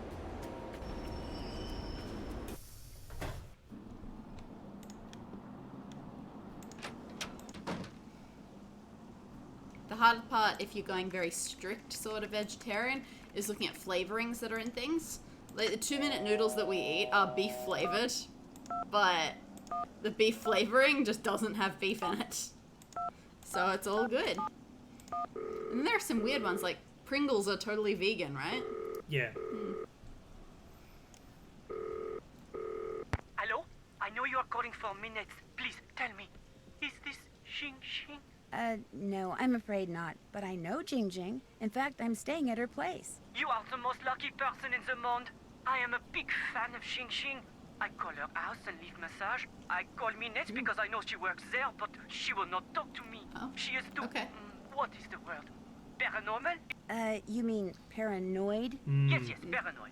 The hard part, if you're going very strict sort of vegetarian, is looking at flavorings that are in things. Like the 2-minute noodles that we eat are beef flavored, but the beef flavoring just doesn't have beef in it. So it's all good. And there are some weird ones, like Pringles are totally vegan, right? Yeah. Hello? I know you are calling for minutes. Please, tell me. Is this Xing Xing? No, I'm afraid not. But I know Jing Jing. In fact, I'm staying at her place. You are the most lucky person in the monde. I am a big fan of Xing Xing. I call her house and leave massage. I call Minette because I know she works there, but she will not talk to me. Oh. She is too... Okay. What is the word? Paranormal? You mean paranoid? Yes, paranoid.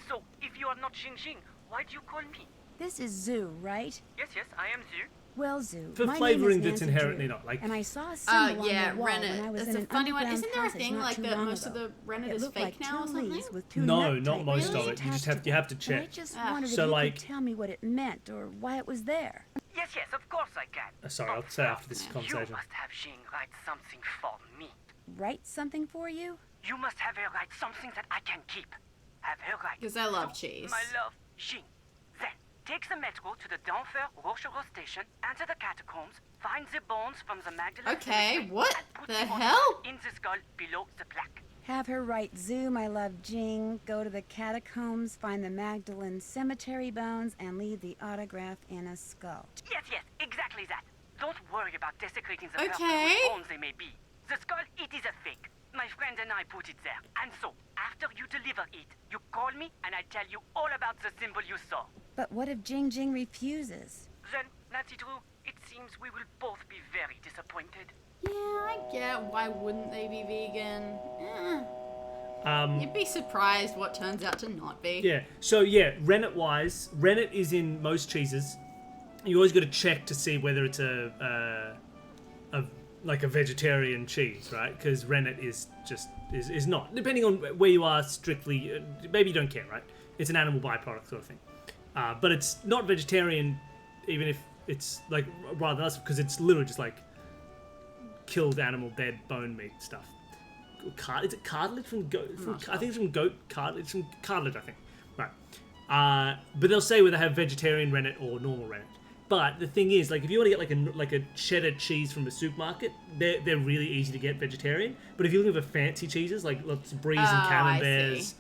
So, if you are not Xing Xing, why do you call me? This is Zoo, right? Yes, I am Zoo. Well, Zoo. For my flavouring name is that's Nancy inherently Drew, not like. And I saw a symbol Yeah, on the wall Rennet. when I was It's in a an funny one. underground Isn't there a passage thing not like too that long most ago. of the Rennet It is looked fake like now or two something? leaves with two No, nut not most type of it. You just have to And I check. just wondered So if you like, could tell me what it meant or why it was there. Yes, of course I can. sorry, I'll say after this You conversation. must have Jing write something for me. Write something for you? You must have her write something that I can keep. Have her write. Because I love cheese. My love, Jing. Then, take the metro to the Denver Rochereau station, enter the catacombs, find the bones from the Magdalene Okay, cemetery, what and put the them on hell? in the skull below the plaque. Have her write Zoo, my love Jing, go to the catacombs, find the Magdalene cemetery bones, and leave the autograph in a skull. Yes, exactly that. Don't worry about desecrating the person Okay. whose bones they may be. The skull, it is a fake. My friend and I put it there. And so, after you deliver it, you call me and I tell you all about the symbol you saw. But what if Jing refuses? Then, Nancy Drew, it seems we will both be very disappointed. Yeah, I get why wouldn't they be vegan? You'd be surprised what turns out to not be. Yeah. So yeah, rennet wise, rennet is in most cheeses. You always got to check to see whether it's a vegetarian cheese, right? Because rennet is not. Depending on where you are, strictly, maybe you don't care, right? It's an animal byproduct sort of thing. But it's not vegetarian, even if it's like rather that's because it's literally just like killed animal dead bone meat stuff. Is it cartilage from goat? I think it's from goat cartilage. From cartilage, I think. Right. But they'll say whether they have vegetarian rennet or normal rennet. But the thing is, like, if you want to get like a cheddar cheese from a supermarket, they're really easy to get vegetarian. But if you're looking for fancy cheeses, like lots of bries and camemberts,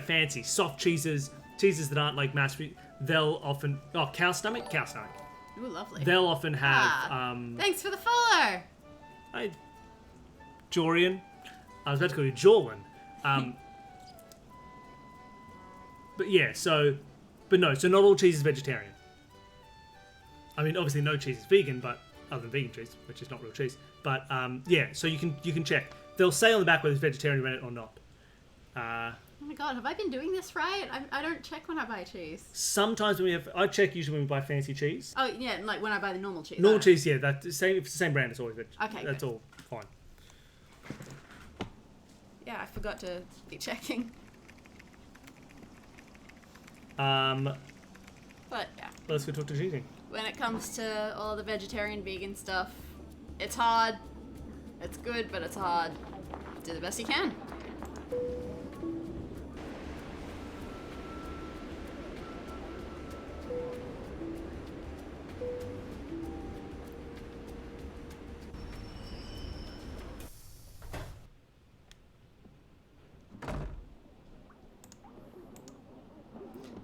fancy soft cheeses that aren't like mass, they'll often cow stomach. Ooh, lovely. They'll often have. Thanks for the follow. Hi, Jorian. I was about to call you Jorwin. But yeah, so not all cheese is vegetarian. I mean, obviously no cheese is vegan, but other than vegan cheese, which is not real cheese. But yeah, so you can check. They'll say on the back whether it's vegetarian rennet or not. Oh my god, have I been doing this right? I don't check when I buy cheese. Sometimes I check usually when we buy fancy cheese. Oh yeah, like when I buy the normal cheese. Normal cheese, yeah, if it's the same brand, it's always vegetarian. Okay, that's good. all fine. Yeah, I forgot to be checking. But yeah. Let's go talk to Gigi. When it comes to all the vegetarian, vegan stuff, it's hard. It's good, but it's hard. Do the best you can.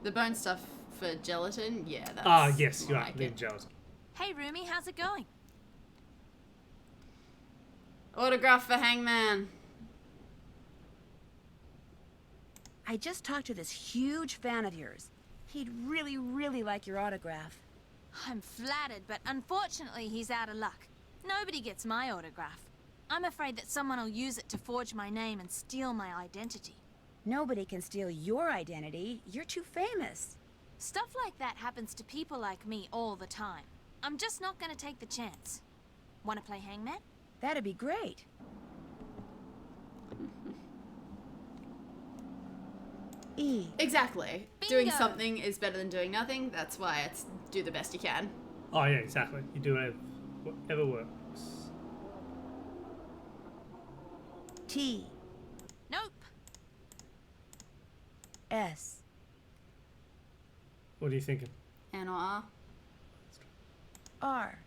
The bone stuff for gelatin, yeah, that's yes, you more are. like The it. gelatin. Hey, Rumi, how's it going? Autograph for Hangman. I just talked to this huge fan of yours. He'd really, really like your autograph. I'm flattered, but unfortunately he's out of luck. Nobody gets my autograph. I'm afraid that someone will use it to forge my name and steal my identity. Nobody can steal your identity. You're too famous. Stuff like that happens to people like me all the time. I'm just not gonna take the chance. Wanna play hangman? That'd be great. E. Exactly. Bingo. Doing something is better than doing nothing. That's why it's do the best you can. Oh yeah, exactly. You do whatever works. T. Nope. S. What are you thinking? N or R? R.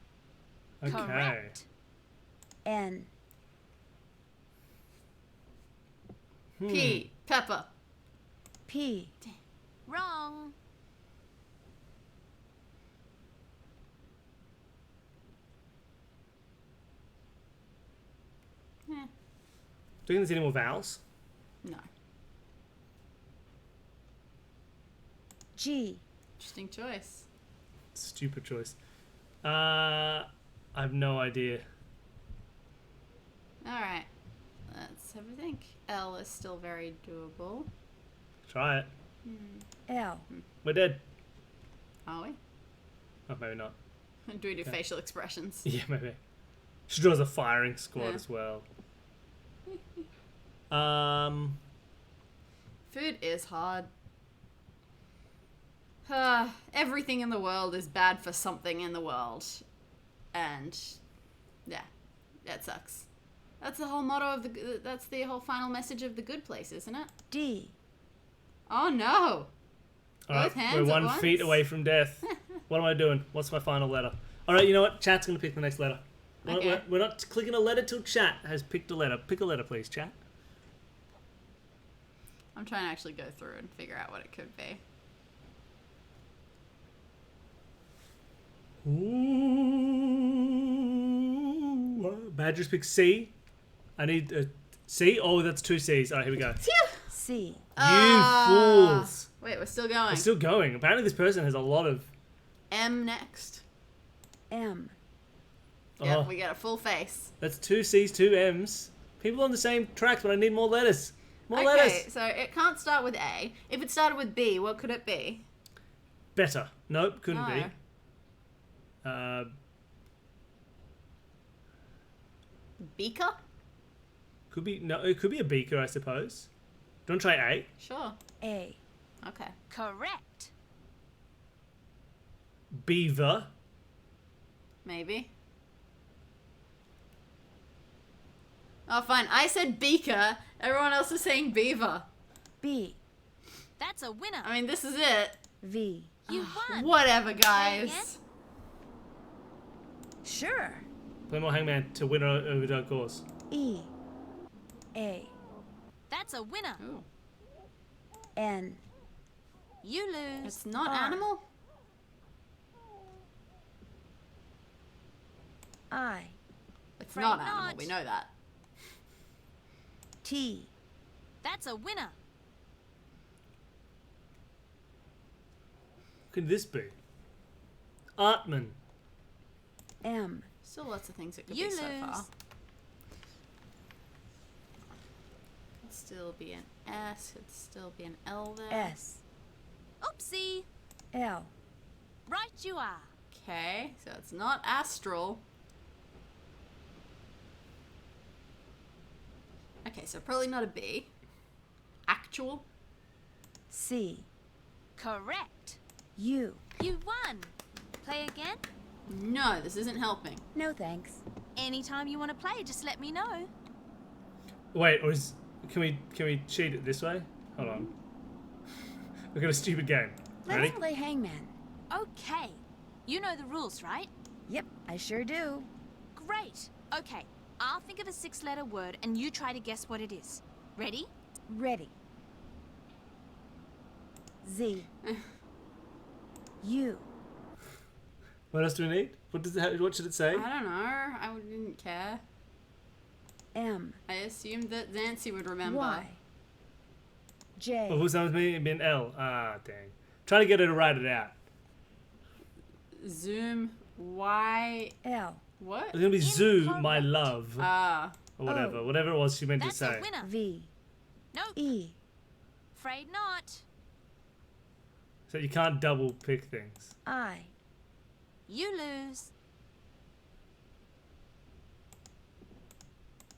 Okay. Correct. N. P. Pepper. P. Wrong. Eh, Do you think there's any more vowels? no. G. Interesting choice. Stupid choice. I have no idea. Alright. Let's have a think. L is still very doable. Try it. L. We're dead. Are we? Oh, maybe not. Do we do Okay. facial expressions? Yeah, maybe. She draws a firing squad Yeah. as well. Food is hard. Everything in the world is bad for something in the world. And, yeah, that sucks. That's the whole motto of the... That's the whole final message of The Good Place, isn't it? D. Oh, no. Alright, Both hands we're at 1 feet once? away from death. What am I doing? What's my final letter? Alright, you know what? Chat's going to pick the next letter. Okay. We're not clicking a letter till chat has picked a letter. Pick a letter, please, chat. I'm trying to actually go through and figure out what it could be. Ooh, Badgers pick C. I need a C. Oh, that's 2 C's. Alright, here we go. C. You fools. Wait, we're still going. We're still going. Apparently this person has a lot of... M next. M. Yeah, Oh, we got a full face. that's 2 C's, 2 M's. People on the same tracks, but I need more letters. More Okay, letters. so it can't start with A. If it started with B, what could it be? Better. Nope, couldn't No. be. Beaker? Could be... No, it could be a beaker, I suppose. Do you want to try A? Sure. A. Okay. Correct. Beaver. Maybe. Oh, fine. I said beaker. Everyone else is saying beaver. B. That's a winner. I mean, this is it. V. You won. Whatever, guys. Sure. Play more Hangman to win over Dark Horse. E. A. That's a winner. Ooh. N. You lose. It's not R. animal? I. It's Afraid not animal. not. We know that. T. That's a winner. What could this be? Artman. M. Still lots of things it could You be so lose. far. Could still be an S. Could still be an L there. S. Oopsie. L. Right you are. Okay, so it's not astral. Okay, so probably not a B. Actual. C. Correct. U. You won. Play again? No, this isn't helping. No thanks. Anytime you want to play, just let me know. Wait, or is... Can we cheat it this way? Hold on. We've got a stupid game. Let's Ready? play Hangman. Okay. You know the rules, right? Yep, I sure do. Great. Okay. I'll think of a 6-letter word and you try to guess what it is. Ready? Ready. Z. U. What else do we need? What should it say? I don't know. I didn't care. M. I assumed that Nancy would remember. Y. J. Well, who's done with me? It'd be an L. Ah, dang. Trying to get her to write it out. Zoom. Y. L. What? It's gonna be Zoo, my love. Ah. Or whatever. Whatever it was she meant That's to say. a winner. V. Nope. E. Afraid not. So you can't double pick things. I. You lose.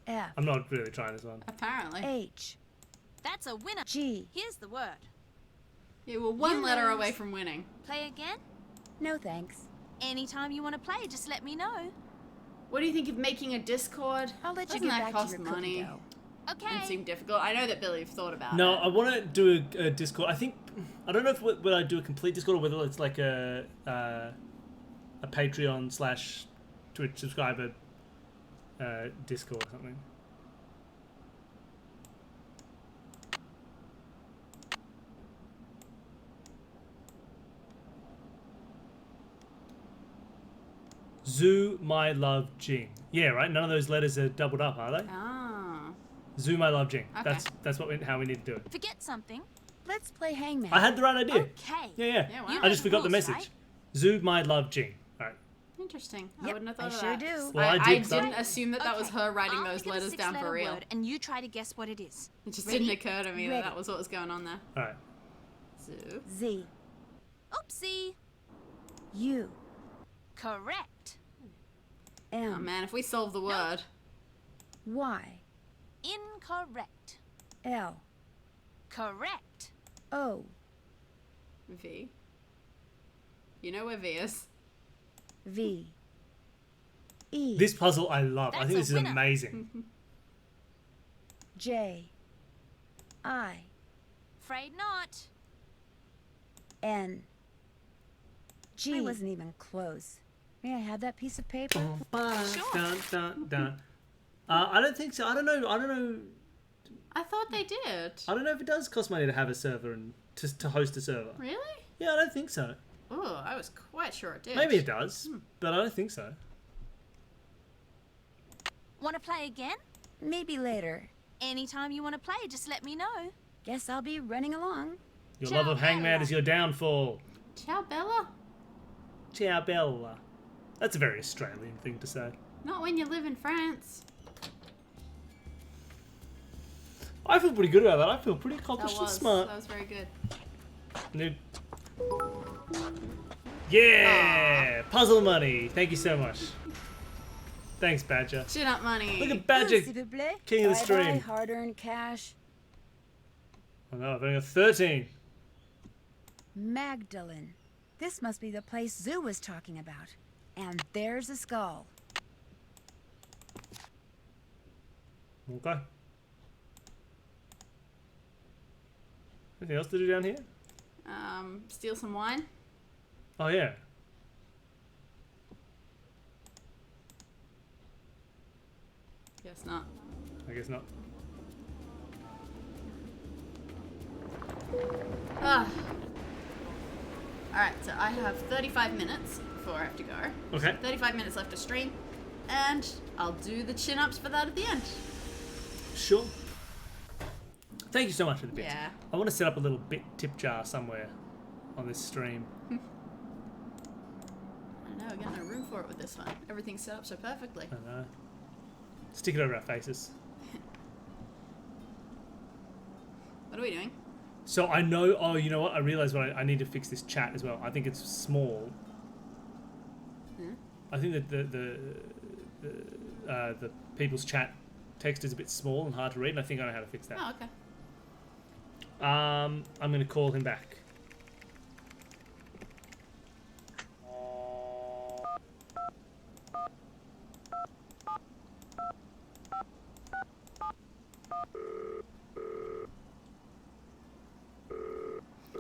F. I'm not really trying this one. Apparently. H. That's a winner. G. Here's the word. Yeah, we're one You letter lose. away from winning. Play again? No thanks. Anytime you want to play, just let me know. What do you think of making a Discord? I'll let you Doesn't get that back cost to your cookie money? dough. Okay. Doesn't seem difficult. I know that Billy, you've thought about No, it. I want to do a Discord. I think I don't know if whether I do a complete Discord or whether it's like a Patreon / Twitch subscriber Discord or something. Zoo, my love, Jing. Yeah, right. None of those letters are doubled up, are they? Ah. Zoo, my love, Jing. Okay. That's how we need to do it. Forget something. Let's play Hangman. I had the right idea. Okay. Yeah. Yeah, wow. You I just know forgot the rules, message. right? Zoo, my love, Jing. All right. Interesting. I Yep, wouldn't have thought I of sure that. do. Well, I I did didn't that. assume that was Okay, her writing I'll those think of a letters down for 6-letter real. word and you try to guess what it is. It just Ready? didn't occur to me that Ready. that was what was going on there. All right. Zoo. Z. Oopsie. U. Correct. M. Oh man, if we solve the word. Y. Incorrect. L. Correct. O. V. You know where V is. V. E. This puzzle I love. I That's think a this is winner. amazing. J. I. Afraid not. N. G. I G. wasn't even close. May I have that piece of paper? Dun, dun, dun. I don't think so. I don't know. I thought they did. I don't know if it does cost money to have a server and to host a server. Really? Yeah, I don't think so. Oh, I was quite sure it did. Maybe it does, but I don't think so. Want to play again? Maybe later. Anytime you want to play, just let me know. Guess I'll be running along. Your Ciao, love of Hangman Bella. is your downfall. Ciao, Bella. Ciao, Bella. That's a very Australian thing to say. Not when you live in France. I feel pretty good about that. I feel pretty That accomplished and was. smart. That was very good. Nude. Yeah! Puzzle money. Thank you so much. Thanks, Badger. Chin up money. Look at Badger, S'il vous plaît. king of the Bye-bye, stream. hard-earned cash. Oh no, I've only got 13. Magdalene. This must be the place Zoo was talking about. And there's a skull. Okay. Anything else to do down here? Steal some wine. Oh yeah. Guess not. I guess not. Ah. Alright, so I have 35 minutes before I have to go. Okay. So 35 minutes left to stream. And I'll do the chin-ups for that at the end. Sure. Thank you so much for the bits. Yeah. I want to set up a little bit tip jar somewhere on this stream. I know, I've got no room for it with this one. Everything's set up so perfectly. I know. Stick it over our faces. What are we doing? So I know. Oh, you know what? I realize what I need to fix this chat as well. I think it's small. Hmm? I think that the people's chat text is a bit small and hard to read, and I think I know how to fix that. Oh, okay. I'm going to call him back.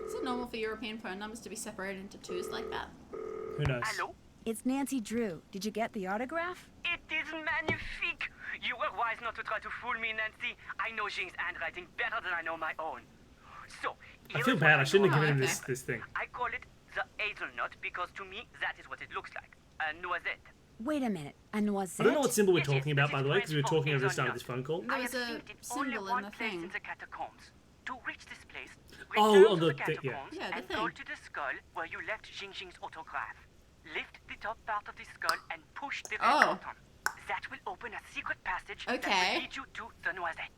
Is it normal for European phone numbers to be separated into twos like that? Who knows? Hello? It's Nancy Drew. Did you get the autograph? It is magnifique! You were wise not to try to fool me, Nancy. I know Jing's handwriting better than I know my own. So, I here feel is bad. what I shouldn't have know. given him this thing. I call it the hazelnut because to me that is what it looks like. A noisette. Wait a minute. A noisette? I don't know what symbol we're talking about, by the way, because we were talking over the start of this phone call. There was a Only symbol in one the place thing. in the catacombs. To reach this place, Oh, return on to the the thing, yeah. catacombs Yeah, the and go thing. to the skull where you left Jing's autograph. Lift the top part of the skull and push the red Oh. button. That will open a secret passage that Okay. will lead you to the noisette.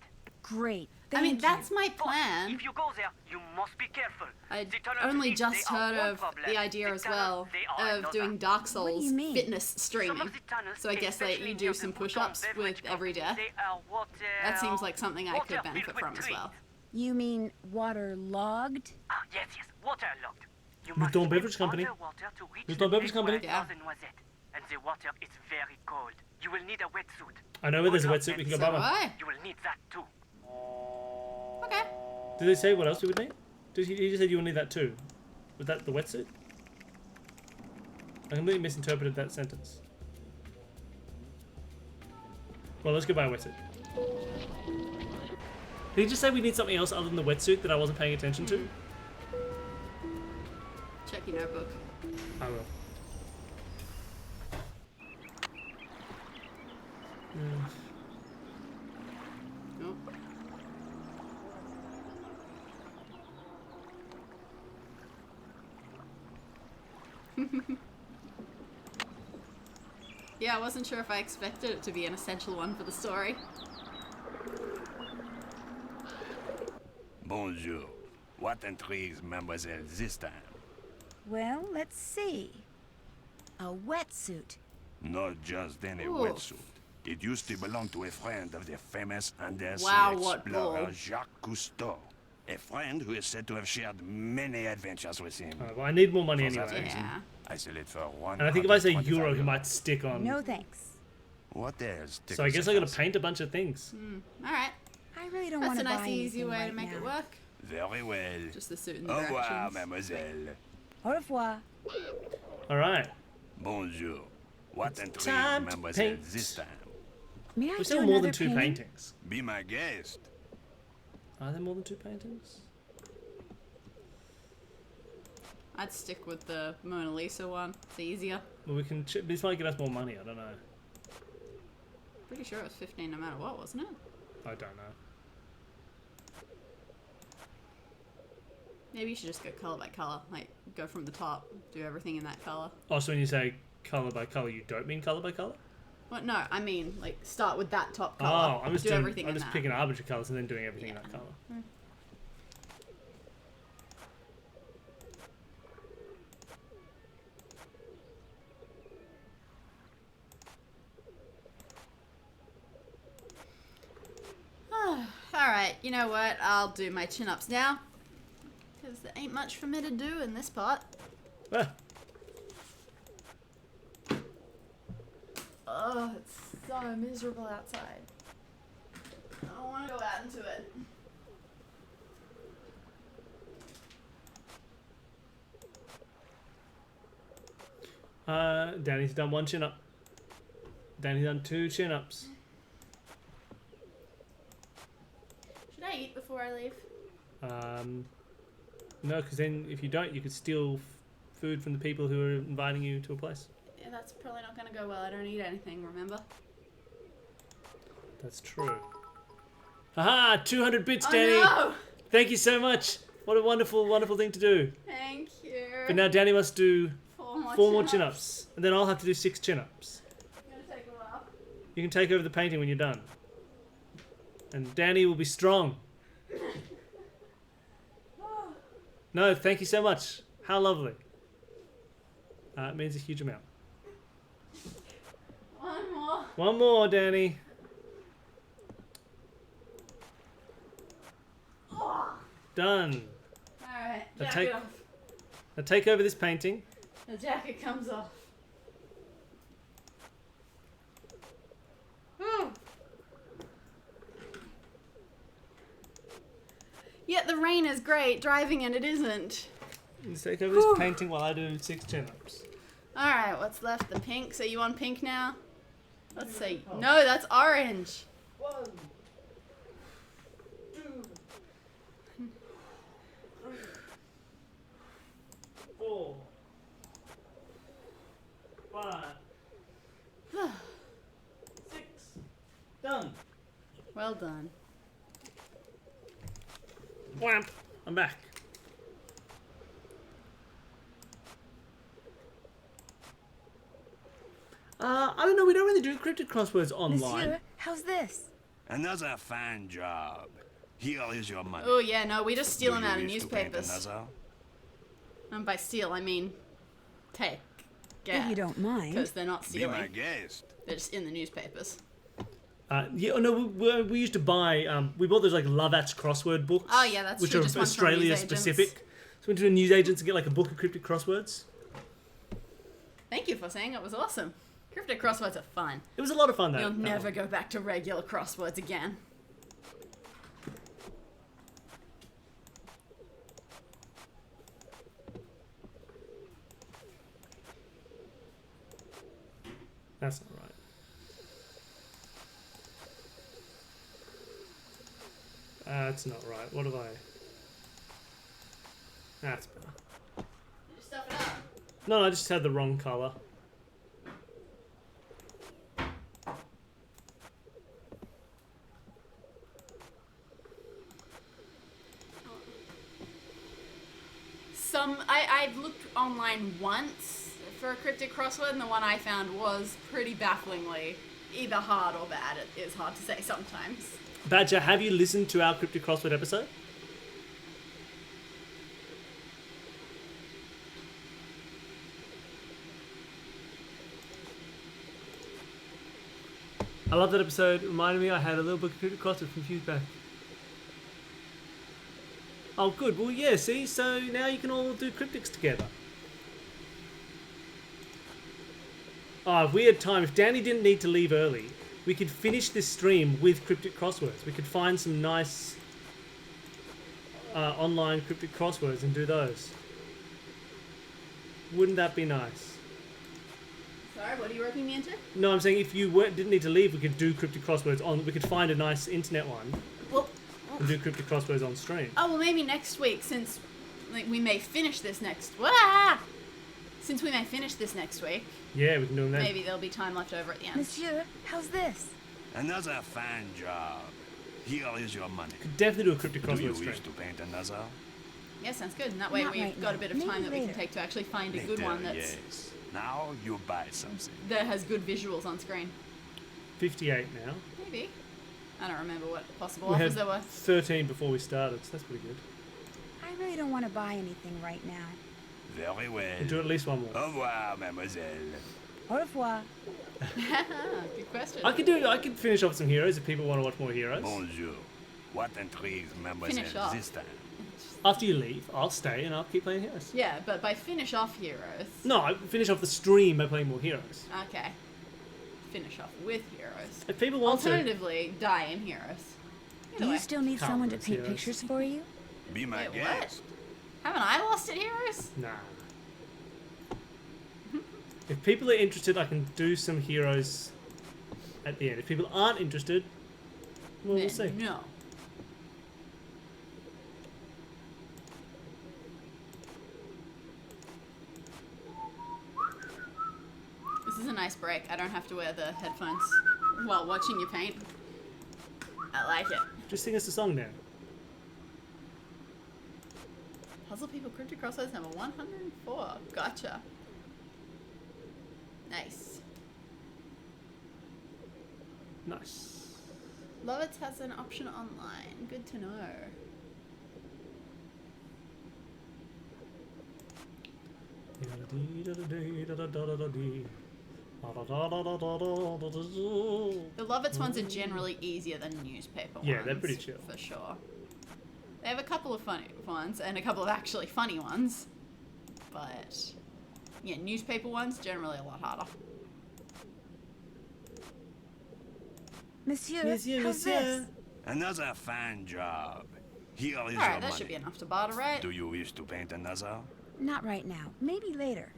Great. I mean, Thank that's you. my plan. If you go there, you must be careful. I'd The tunnels only lead, just they are heard one of problem. the idea The as tunnels, well they are of another. doing Dark do Souls you mean? fitness Some streaming. of the tunnels, So I guess that especially you near do the some Bouton push-ups with beverage every company, day. they are That seems like something I could water benefit filled with from as well. You mean waterlogged? Ah, yes, waterlogged. You Mouton must swim Beverage Company. underwater to reach Mouton the Beverage Company. headquarters of the noisette. And the water is very cold. You will need a wetsuit. I know where there's a Good luck, wetsuit we can go Nancy. buy one. Why? You will need that too. Okay. Did they say what else we would need? He just said you will need that too. Was that the wetsuit? I completely misinterpreted that sentence. Well, let's go buy a wetsuit. Did he just say we need something else other than the wetsuit that I wasn't paying attention to? Check your notebook. I will. Nope. Yeah, I wasn't sure if I expected it to be an essential one for the story. Bonjour. What intrigues Mademoiselle this time? Well, let's see. A wetsuit. Not just any Ooh. wetsuit. It used to belong to a friend of the famous undersea Wow, what explorer bull. Jacques Cousteau. A friend who is said to have shared many adventures with him. Well, I need more money For that anyway. reason, I sell it for one. And I think if I say euro, he might stick on. No thanks. What else? So I guess I gotta paint a bunch of things. All right. I really don't That's want a to nice, buy easy anything way right to make now. it work. Very well. Just the suit and the Au revoir, directions. mademoiselle. Au revoir. All right. Bonjour. What intrigue, time to mademoiselle, paint. this time? May I There's do still more another than two painting? paintings. Be my guest. Are there more than two paintings? I'd stick with the Mona Lisa one. It's easier. Well, we can. This might get us more money. I don't know. Pretty sure it was 15 no matter what, wasn't it? I don't know. Maybe you should just go color by color. Like, go from the top, do everything in that color. Oh, so when you say color by color, you don't mean color by color? Well, no, I mean, like, start with that top color. Oh, I'm just do doing. everything I'm in just that. picking arbitrary colors and then doing everything in that color. Alright, you know what? I'll do my chin-ups now. Because there ain't much for me to do in this part. Ah. Oh, it's so miserable outside. I don't want to go out into it. Danny's done one chin up. Danny's done 2 chin ups. Should I eat before I leave? No, because then if you don't, you could steal food from the people who are inviting you to a place. Yeah, that's probably not going to go well. I don't eat anything, remember? That's true. Haha! 200 bits, Oh, Danny. no! Thank you so much. What a wonderful, wonderful thing to do. Thank you. But now Danny must do 4 more chin-ups, and then I'll have to do 6 chin-ups. It's going to take a while. You can take over the painting when you're done. And Danny will be strong. No, thank you so much. How lovely. It means a huge amount. One more. One more, Danny. Done. Alright, Now jacket take- off. Now take over this painting. The jacket comes off. Whew. Yet the rain is great, driving in it isn't. Let's take over this painting while I do 6 chin-ups. Alright, what's left? The pink? So you want pink now? Let's see. No, that's orange. 1, 2, 3, 4, 5, 6. Done. Well done. Whamp. I'm back. I don't know. We don't really do cryptic crosswords online. Monsieur, how's this? Another fine job. Here is your money. Oh yeah, no, we just steal Do them you out of wish to paint newspapers. another? And by steal, I mean take. If you don't mind. Because they're not Be my stealing. guest. They're just in the newspapers. Yeah, oh no, we used to buy. We bought those like Lovat's crossword books. Oh, yeah, that's which true, are just ones from Australia newsagents. specific. So we went to the newsagents and get like a book of cryptic crosswords. Thank you for saying it was awesome. Cryptic crosswords are fun. It was a lot of fun though. You'll never go back to regular crosswords again. That's not right. That's not right. What have I? That's better. Did you stuff it up? No, I just had the wrong color. I've looked online once for a cryptic crossword, and the one I found was pretty bafflingly either hard or bad. It is hard to say sometimes. Badger, have you listened to our cryptic crossword episode? I love that episode. Reminded me I had a little book of Cryptic Crosswords from Fuseback. Oh, good. Well, yeah, see? So now you can all do cryptics together. Oh, if we had time, if Danny didn't need to leave early, we could finish this stream with Cryptic Crosswords. We could find some nice online Cryptic Crosswords and do those. Wouldn't that be nice? Sorry, what are you roping me into? No, I'm saying if you didn't need to leave, we could do Cryptic Crosswords on. We could find a nice internet one and do Cryptic Crosswords on stream. Oh, well, maybe next week, since we may finish this next... Since we may finish this next week... Yeah, we can do them then. Maybe there'll be time left over at the end. Monsieur, how's this? Another fine job. Here is your money. Could definitely do a Cryptic Do you Crosswords stream. wish to paint another? Yeah, sounds good. And that way Not we've right got a now. bit of Maybe time that we can later. take to actually find a good Later, one that's yes. Now you buy something. that has good visuals on screen. 58 now. Maybe. I don't remember what possible We offers had there were. 13 before we started, so that's pretty good. I really don't want to buy anything right now. Very well. We'll do at least one more. Au revoir, mademoiselle. Au revoir. Good question. I could finish off some heroes if people want to watch more heroes. Bonjour. What intrigues mademoiselle Finish off. this time? After you leave, I'll stay and I'll keep playing heroes. Yeah, but by finish off heroes. No, I finish off the stream by playing more heroes. Okay. Finish off with heroes. If people want to. Alternatively, die in heroes. Do you still need Can't someone to lose paint heroes. pictures for you? Be my Wait, what? guest. Haven't I lost at heroes? Nah. If people are interested, I can do some heroes at the end. If people aren't interested, well, we'll see. No. This is a nice break. I don't have to wear the headphones while watching you paint. I like it. Just sing us a song now. Puzzle People Cryptic Crosswords number 104. Gotcha. Nice. Nice. Lovitz has an option online. Good to know. The Lovitz ones are generally easier than newspaper ones. Yeah, they're pretty chill. For sure. They have a couple of funny ones and a couple of actually funny ones. But, yeah, newspaper ones generally a lot harder. Monsieur, Monsieur, how's monsieur. this? Another fine job. Here is your Alright, that money. should be enough to barter, right? Do you wish to paint another? Not right now. Maybe later.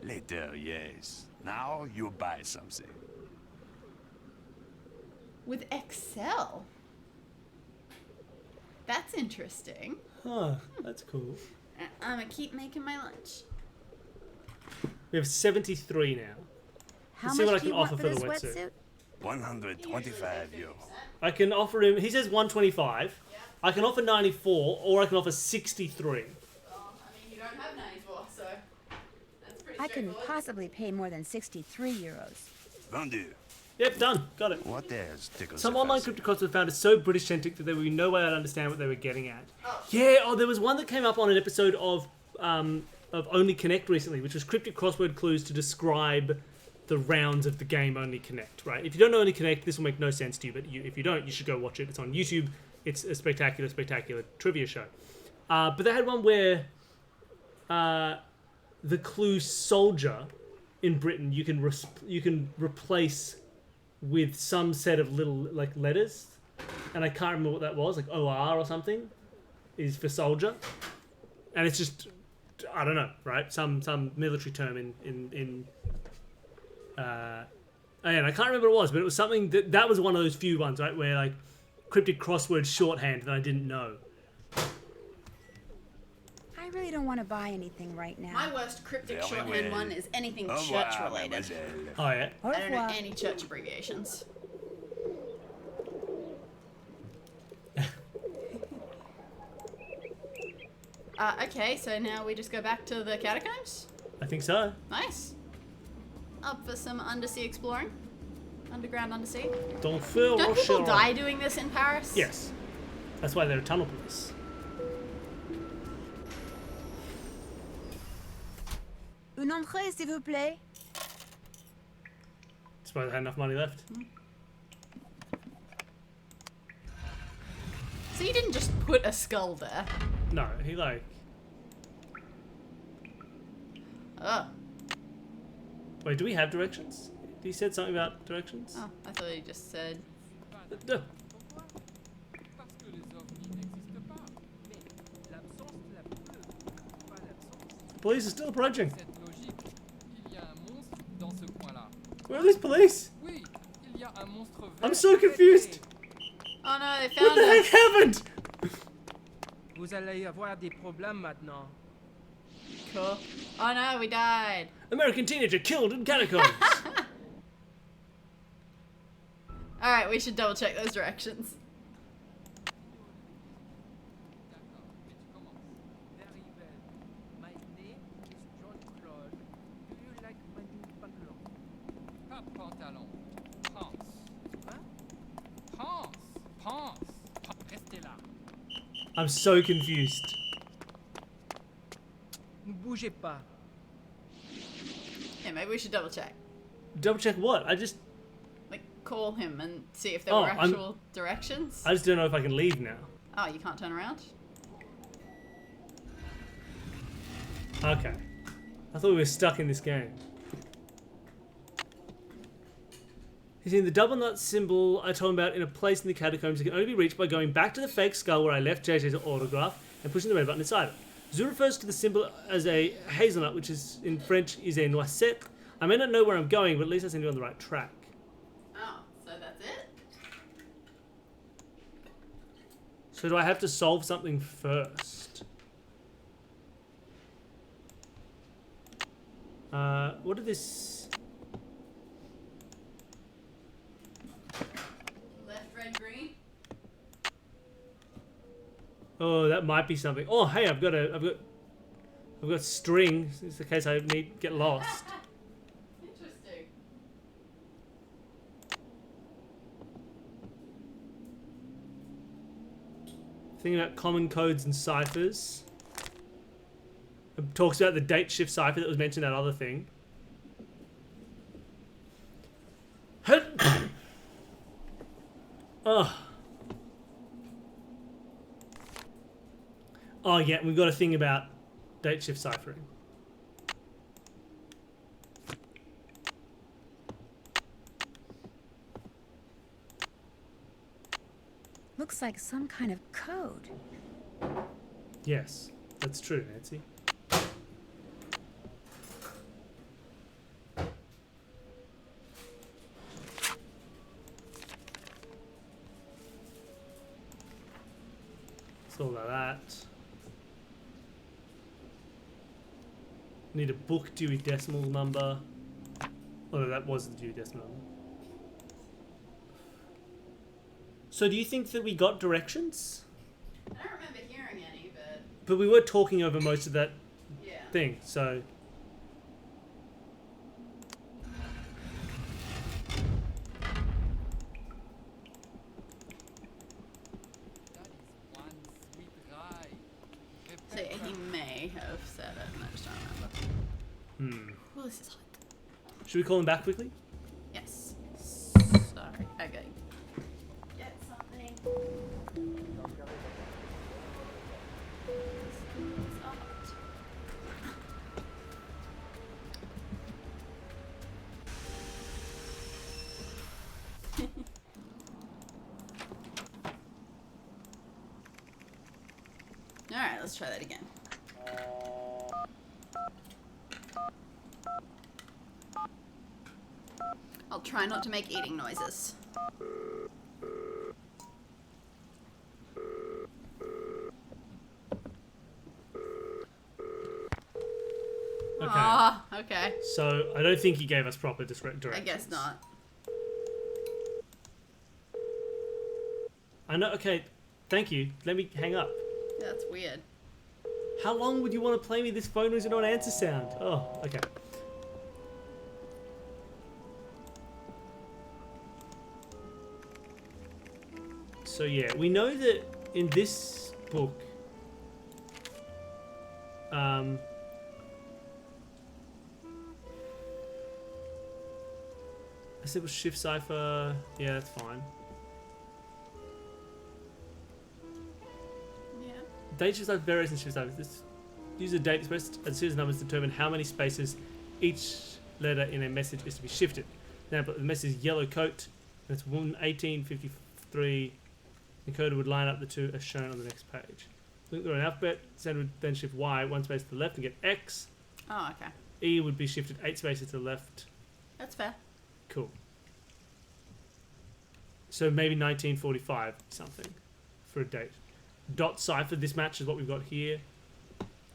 Later, yes. Now you buy something. With Excel? That's interesting. Huh, that's cool. I'm gonna keep making my lunch. We have 73 now. How Let's see what much I do can you offer want for for the this wetsuit. wetsuit? 125 euro. I can offer him, he says 125. I can offer 94 or I can offer 63. Well, I mean, you don't have 94, so that's pretty I couldn't straightforward. possibly pay more than 63 euros. Vendu. Yep, done. Got it. What else tickles Some your online fancy? cryptic crosswords found it so British-centric that there would be no way I'd understand what they were getting at. Yeah, there was one that came up on an episode of Only Connect recently, which was cryptic crossword clues to describe the rounds of the game Only Connect, right? If you don't know Only Connect, this will make no sense to you, but if you don't, you should go watch it. It's on YouTube. It's a spectacular, spectacular trivia show. But they had one where the clue soldier in Britain you can replace with some set of little like letters, and I can't remember what that was, like OR or something, is for soldier, and it's just I don't know, right? Some military term in and I can't remember what it was, but it was something that was one of those few ones, right, where like cryptic crossword shorthand that I didn't know. I really don't want to buy anything right now. My worst cryptic Very shorthand well. one is anything Au church revoir, related. mademoiselle. Oh yeah. Au I don't know revoir. any church abbreviations. Okay, so now we just go back to the catacombs? I think so. Nice. Up for some undersea exploring? Underground undersea? Don't feel Don't Rochelle. people die doing this in Paris? Yes. That's why they're a tunnel police. Une entrée, s'il vous plaît. Suppose I had enough money left. So you didn't just put a skull there. No, he like. Oh. Wait, do we have directions? He said something about directions? Oh, I thought he just said. The police are still approaching. Where are these police? I'm so confused. Oh no, they What found the him. heck happened? Vous allez avoir des problèmes maintenant. Cool. Oh no, we died. American teenager killed in catacombs. Alright, we should double check those directions. My name is John Claude. Do you like my new pantalon? Pas pantalon. Pense. Hein? Pense. Pense. Restez là. I'm so confused. Ne bougez pas. Yeah, maybe we should double check. Double check what? Like, call him and see if there Oh, were actual directions. I just don't know if I can leave now. Oh, you can't turn around? Okay. I thought we were stuck in this game. He's in the double nut symbol I told him about in a place in the catacombs. It can only be reached by going back to the fake skull where I left JJ's autograph and pushing the red button inside it. Zu refers to the symbol as a hazelnut, which is in French is a noisette. I may not know where I'm going, but at least I seem to be on the right track. Oh, so that's it? So do I have to solve something first? What did this... Left, red, green? Oh, that might be something. Oh, hey, I've got string. It's the case I need get lost. Interesting. Thinking about common codes and ciphers. It talks about the date shift cipher that was mentioned in that other thing. Oh. Oh yeah, we've got a thing about date shift ciphering. Looks like some kind of code. Yes, that's true, Nancy. It's all of that. Need a book Dewey Decimal number. Oh, no, that was the Dewey Decimal number. So do you think that we got directions? I don't remember hearing any, but... But we were talking over most of that Yeah. thing, so... So yeah, he may have said it, and I just don't remember. Well, this is hot. Should we call him back quickly? Yes. Sorry. Okay. Get something. It's hot. Alright, let's try that again. I'll try not to make eating noises. Okay. Ah, okay. So I don't think he gave us proper directions. I guess not. I know. Okay, thank you. Let me hang up. That's weird. How long would you want to play me this phone with no answer sound? Oh, okay. So yeah, we know that in this book, I said it was shift cipher. Yeah, that's fine. Date shift types, various and shift types. This use a date expressed as series numbers to determine how many spaces each letter in a message is to be shifted. Now, but the message is yellow coat, and it's 1853. The code would line up the two as shown on the next page. Look through an alphabet, send would then shift Y 1 space to the left and get X. Oh, okay. E would be shifted 8 spaces to the left. That's fair. Cool. So maybe 1945 something for a date. Dot cipher. This matches what we've got here.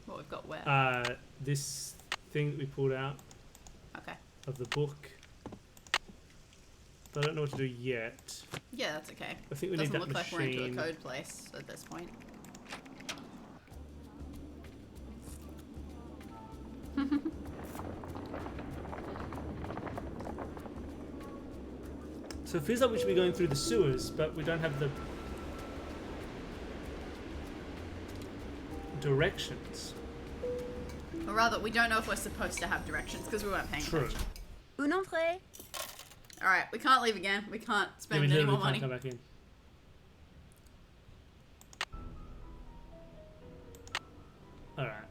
What we've got where? This thing that we pulled out. Okay. Of the book. But I don't know what to do yet. Yeah, that's okay. I think we Doesn't need that look like we're into a machine. code place at this point. So it feels like we should be going through the sewers, but we don't have the directions. Or rather, we don't know if we're supposed to have directions because we weren't paying attention. Un entrée. Alright, we can't leave again. We can't Yeah, spend we any literally more can't money. come back in. Alright.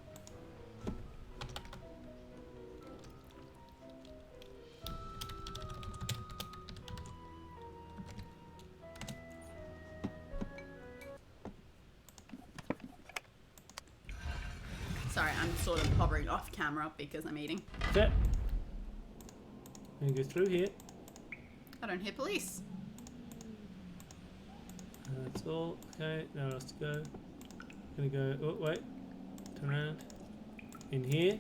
Sorry, I'm sort of hovering off camera because I'm eating. Okay. I'm gonna go through here. I don't hear police. That's all. Okay, nowhere else to go. Gonna go. Oh, wait. Turn around. In here.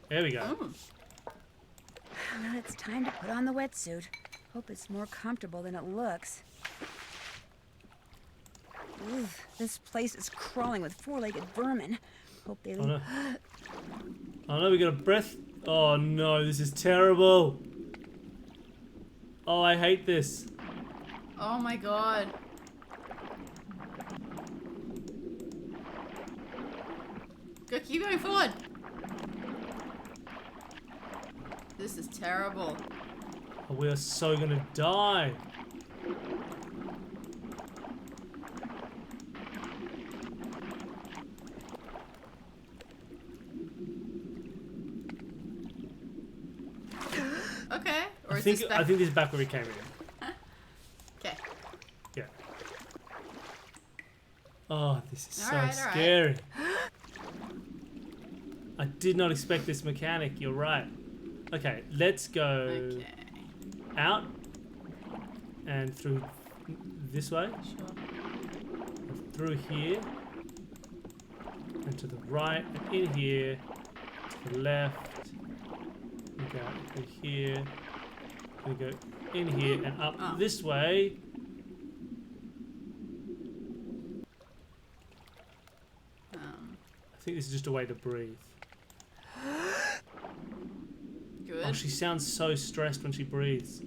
There we go. Well, it's time to put on the wetsuit. Hope it's more comfortable than it looks. Ugh, this place is crawling with four-legged vermin. Hope they Oh leave. no. Oh no, we got a breath. Oh no, this is terrible. Oh, I hate this. Oh my god. Go, keep going forward. This is terrible. Oh, we are so gonna die. Okay. Or I is think this back? I think this is back where we came in. Okay. Yeah. Oh, this is so Alright, scary. I did not expect this mechanic. You're right. Okay, let's go out and through this way. Sure. And through here and to the right and in here to the left. We go through here. We go in here and up this way. I think this is just a way to breathe. Good. Oh, she sounds so stressed when she breathes.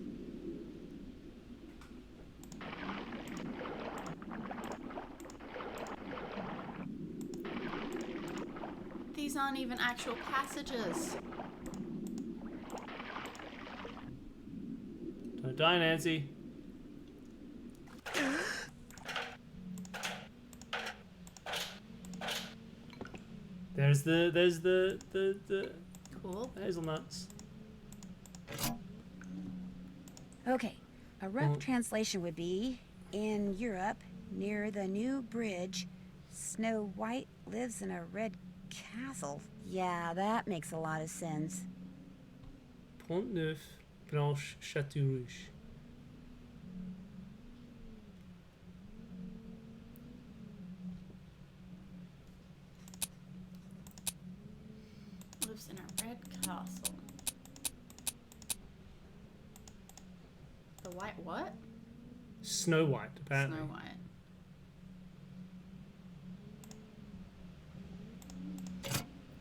These aren't even actual passages. Don't die, Nancy. There's the cool hazelnuts. Okay, a rough translation would be, in Europe, near the new bridge, Snow White lives in a red castle. Yeah, that makes a lot of sense. Pont Neuf, Blanche, Château Rouge. Lives in a red castle. The white what? Snow White, apparently. Snow White.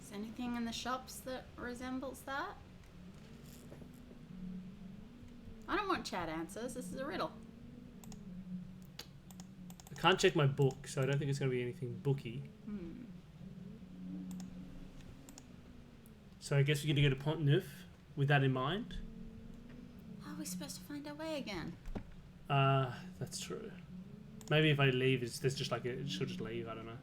Is anything in the shops that resembles that? I don't want chat answers. This is a riddle. I can't check my book, so I don't think it's going to be anything booky. So I guess we're going to go to Pont Neuf with that in mind. How are we supposed to find our way again? That's true. Maybe if I leave, there's just like she'll just leave. I don't know.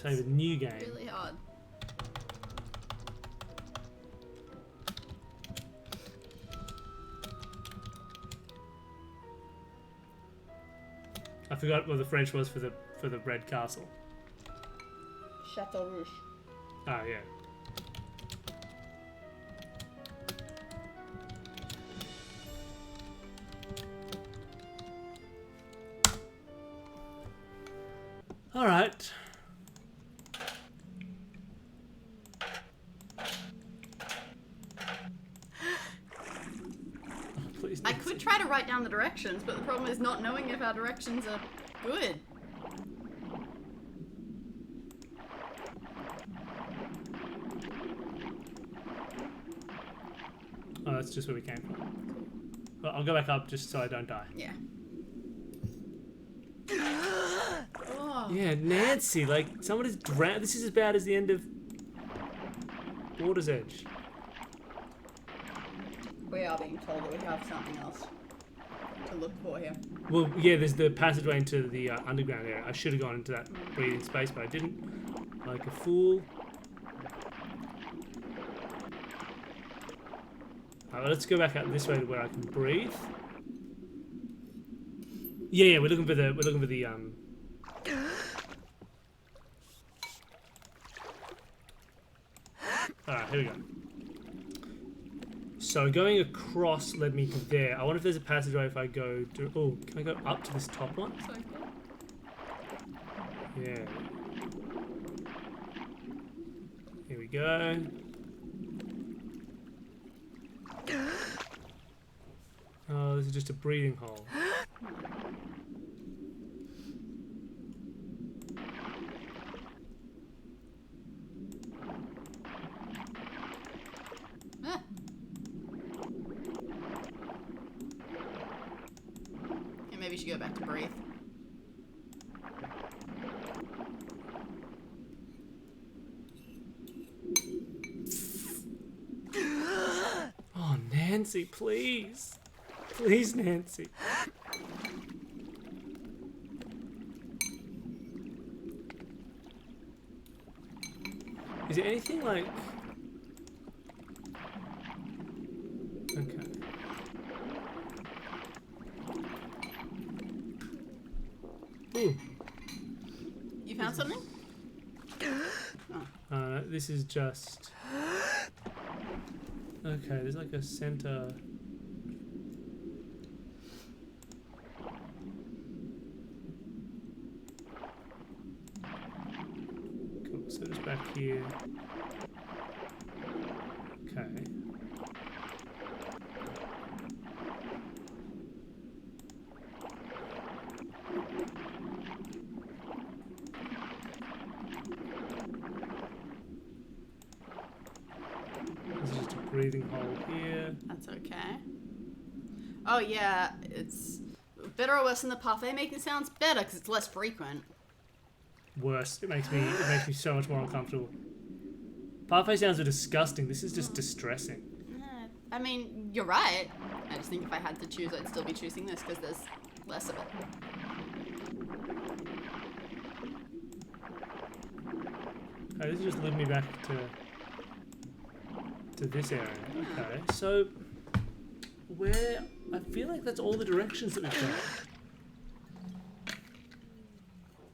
Save a new game. Really hard. I forgot what the French was for the Red Castle. Chateau Rouge. Oh yeah. All right. Please. I could try to write down the directions, but the problem is not knowing if our directions are good. Oh, that's just where we came from. Well, I'll go back up just so I don't die. Yeah. Yeah, Nancy, like, someone is drowned. This is as bad as the end of Water's Edge. We are being told that we have something else to look for here. Well, yeah, there's the passageway into the underground area. I should have gone into that breathing space, but I didn't. Like a fool. Alright, let's go back out this way to where I can breathe. Yeah, we're looking for the Alright, here we go. So going across led me to there. I wonder if there's a passageway if I go to... Oh, can I go up to this top one? Yeah. Here we go. Oh, this is just a breathing hole. Maybe we should go back to breathe. Oh, Nancy, please. Please, Nancy. Is there anything like... Okay. Ooh. You found something? This is just... Okay, there's like a center... Cool, so just back here. Okay. This is just a breathing hole here. That's okay. Oh yeah, it's better or worse than the parfait making sounds? Better because it's less frequent. Worse. It makes me so much more uncomfortable. Parfait sounds are disgusting. This is just distressing. I mean, you're right. I just think if I had to choose, I'd still be choosing this because there's less of it. Okay, this is just leading me back to this area. Okay, so where I feel like that's all the directions that we've got.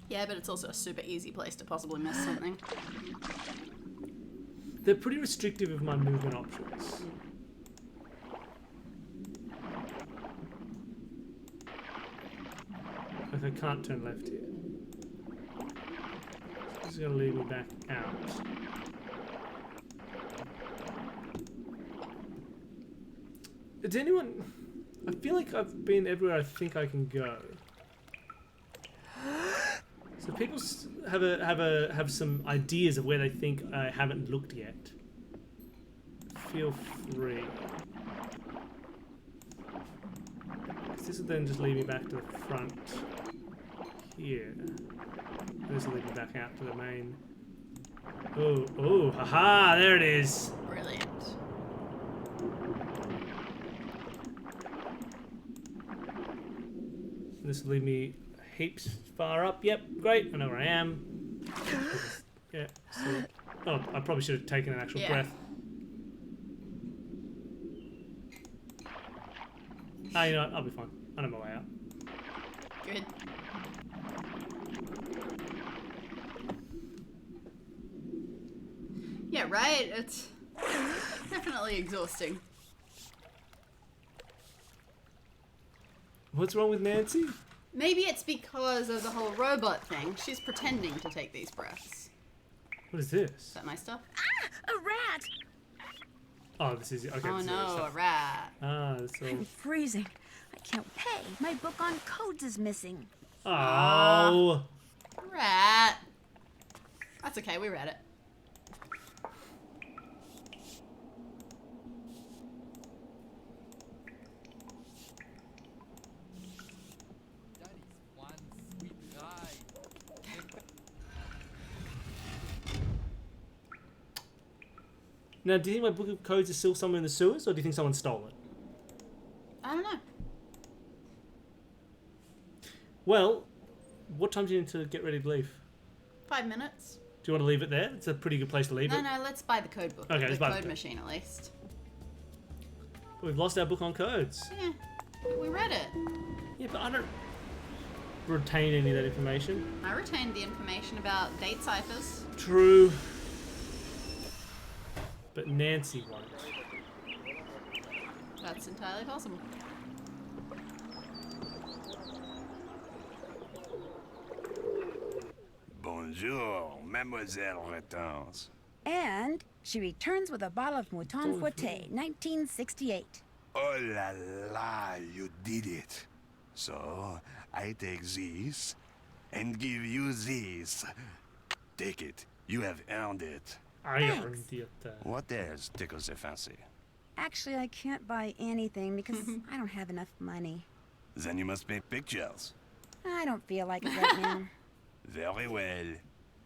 Yeah, but it's also a super easy place to possibly miss something. They're pretty restrictive of my movement options. Like I can't turn left here. So this is gonna lead me back out. Does anyone... I feel like I've been everywhere I think I can go. So people have some ideas of where they think I haven't looked yet. Feel free. 'Cause this will then just lead me back to the front here. And this will lead me back out to the main. Oh, haha, there it is. Brilliant. This will lead me heaps far up. Yep, great. I know where I am. So, oh, I probably should have taken an actual breath. Ah, you know what? I'll be fine. I know my way out. Good. Yeah, right? It's definitely exhausting. What's wrong with Nancy? Maybe it's because of the whole robot thing. She's pretending to take these breaths. What is this? Is that my stuff? A rat! Oh, this is okay. Oh this is no, stuff. a rat. Ah, that's all. I'm freezing. I can't pay. My book on codes is missing. Oh. Rat. That's okay, we read it. That is one sweet ride. Now, do you think my book of codes is still somewhere in the sewers, or do you think someone stole it? I don't know. Well, what time do you need to get ready to leave? 5 minutes. Do you want to leave it there? It's a pretty good place to leave No, it. no, let's buy the code book. Okay, the let's buy the code code. machine at least. We've lost our book on codes. Yeah, we read it. Yeah, but I don't retain any of that information. I retained the information about date ciphers. True. But Nancy won't. That's entirely possible. Bonjour, Mademoiselle returns. And she returns with a bottle of Mouton Foueté, 1968. Oh la la, you did it. So, I take this and give you this. Take it. You have earned it. I Thanks. earned it. What else tickles your fancy? Actually, I can't buy anything because I don't have enough money. Then you must make pictures. I don't feel like it right now. Very well.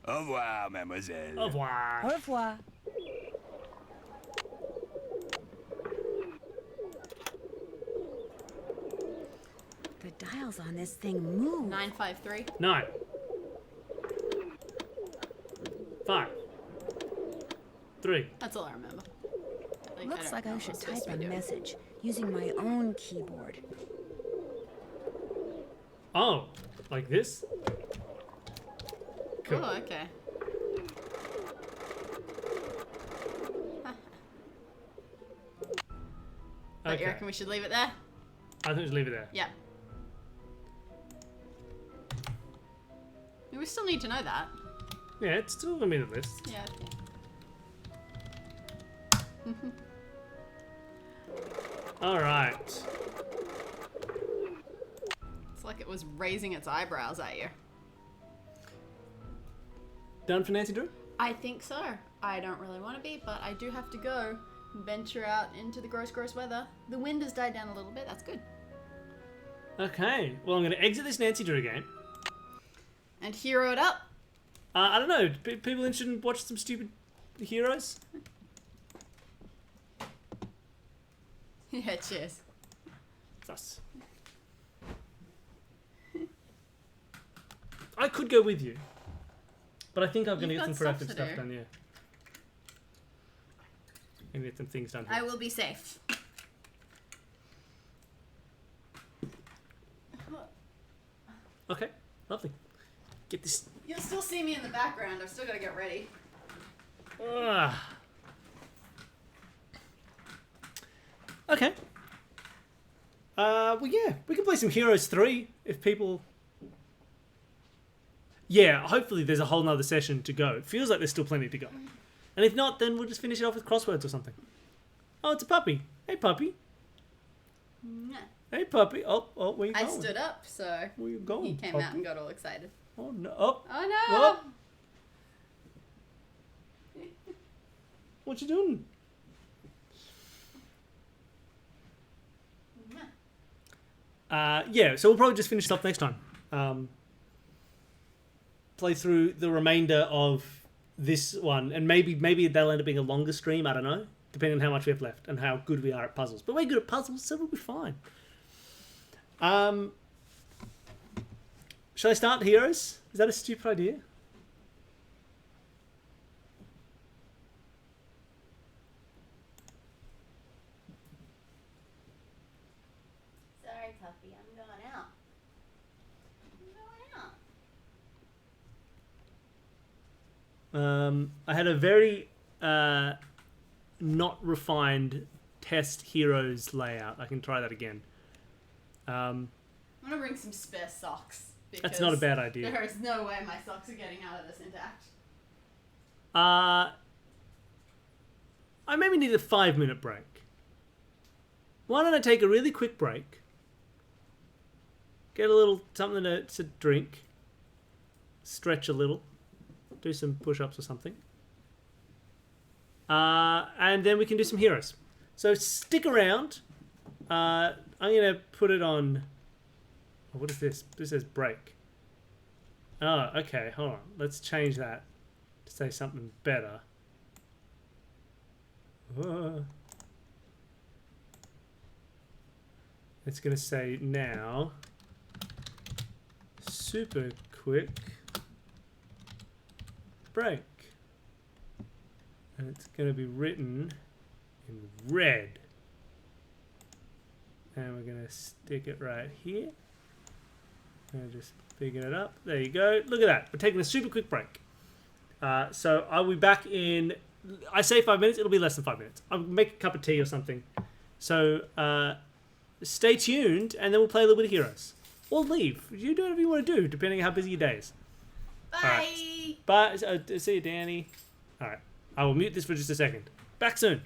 Au revoir, mademoiselle. Au revoir. Au revoir. The dials on this thing move. 953. 9. 5. 3. That's all I remember. Looks like I should type a message. message using my own keyboard. Oh, like this? Cool. Oh, okay. But you Okay. reckon we should leave it there? I think we should leave it there. Yeah. We still need to know that. Yeah, it's still gonna be in the list. Yeah. Alright. It's like it was raising its eyebrows at you. Done for Nancy Drew? I think so. I don't really want to be, but I do have to go venture out into the gross, gross weather. The wind has died down a little bit. That's good. Okay. Well, I'm gonna exit this Nancy Drew game. And hero it up. I don't know. People interested in watching some stupid heroes? Yeah, cheers. It's us. I could go with you. But I think I'm going to You've get some got productive stuff to stuff do. done, yeah. And get some things done I here. will be safe. Okay, lovely. Get this... You'll still see me in the background. I've still got to get ready. Okay. Well, yeah, we can play some Heroes 3 if people... Yeah, hopefully there's a whole nother session to go. It feels like there's still plenty to go. And if not, then we'll just finish it off with crosswords or something. Oh, it's a puppy. Hey, puppy. Mwah. Hey, puppy. Oh, where you I going? stood up, so Where you going, he came puppy? out and got all excited. Oh, no. Oh, Oh no! oh. What you doing? Yeah, so we'll probably just finish it off next time. Play through the remainder of this one, and maybe they'll end up being a longer stream. I don't know, depending on how much we have left and how good we are at puzzles. But we're good at puzzles, so we'll be fine. Shall I start Heroes? Is that a stupid idea? puppy. I'm going out. I had a very not refined test heroes layout. I can try that again. I'm gonna bring some spare socks. That's not a bad idea. There is no way my socks are getting out of this intact. I maybe need a 5-minute break. Why don't I take a really quick break? Get a little something to drink. Stretch a little. Do some push-ups or something. And then we can do some heroes. So stick around. I'm going to put it on... Oh, what is this? This says break. Oh, okay. Hold on. Let's change that to say something better. It's going to say now super quick break. And it's going to be written in red. And we're going to stick it right here. And just picking it up. There you go. Look at that. We're taking a super quick break. So I'll be back in, I say 5 minutes, it'll be less than 5 minutes. I'll make a cup of tea or something. So stay tuned and then we'll play a little bit of Heroes. Or leave. You do whatever you want to do, depending on how busy your day is. Bye. Right. Bye. See you, Danny. All right. I will mute this for just a second. Back soon.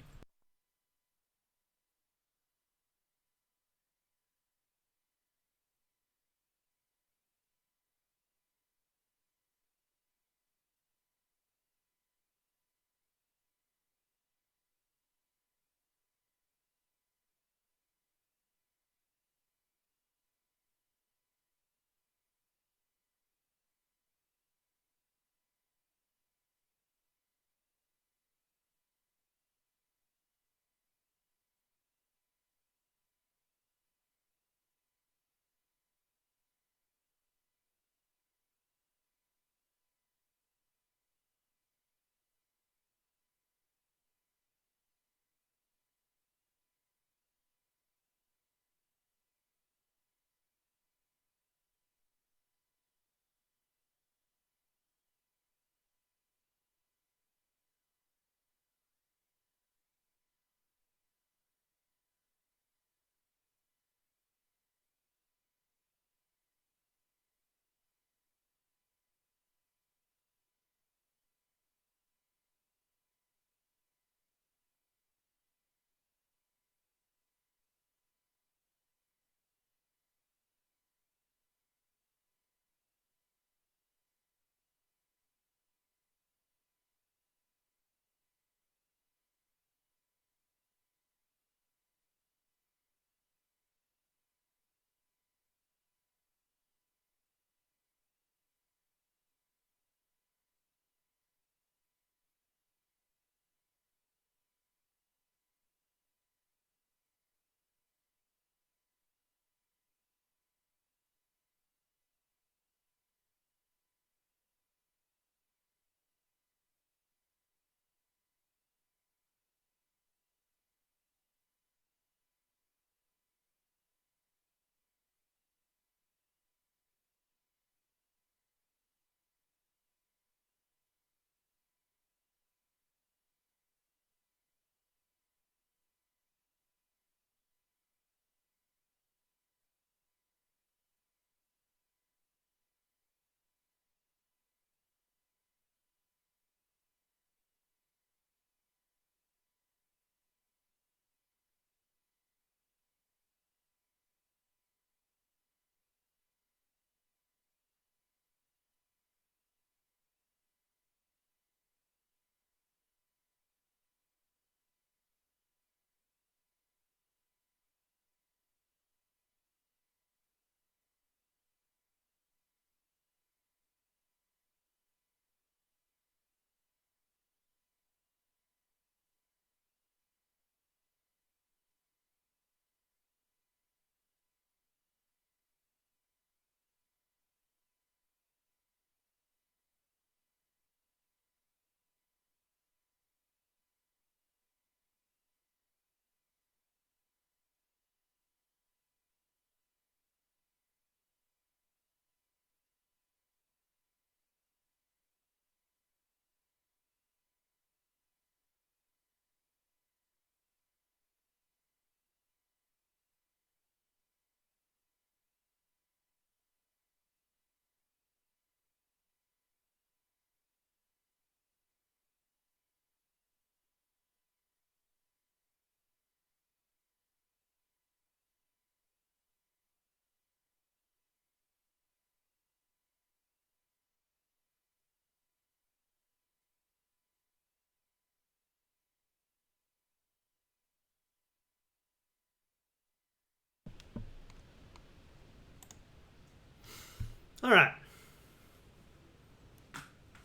All right.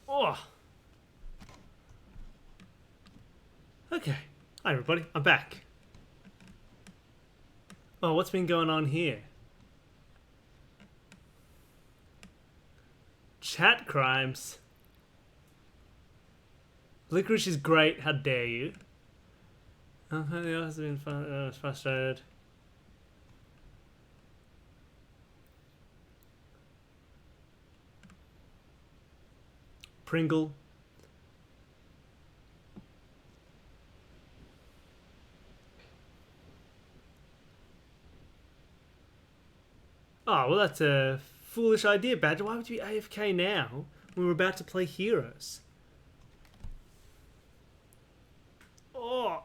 Oh. Okay. Hi, everybody. I'm back. Oh, what's been going on here? Chat crimes. Licorice is great. How dare you? Has been frustrated. Pringle. Oh, well, that's a foolish idea, Badger. Why would you be AFK now when we're about to play Heroes? Oh.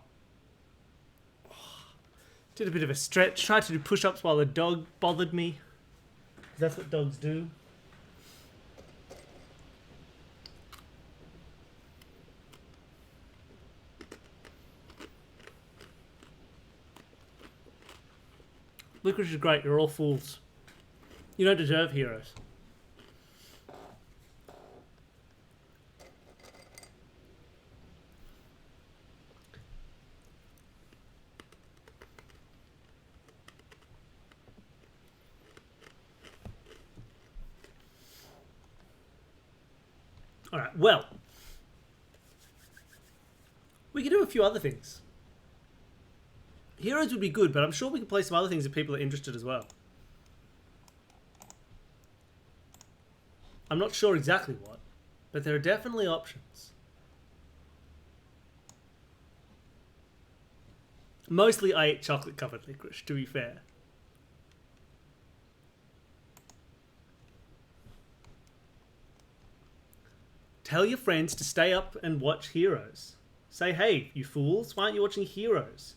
Did a bit of a stretch. Tried to do push-ups while the dog bothered me. That's what dogs do. Licorice is great. You're all fools. You don't deserve heroes. Alright, well. We can do a few other things. Heroes would be good, but I'm sure we can play some other things if people are interested as well. I'm not sure exactly what, but there are definitely options. Mostly I eat chocolate-covered licorice, to be fair. Tell your friends to stay up and watch Heroes. Say, hey, you fools, why aren't you watching Heroes?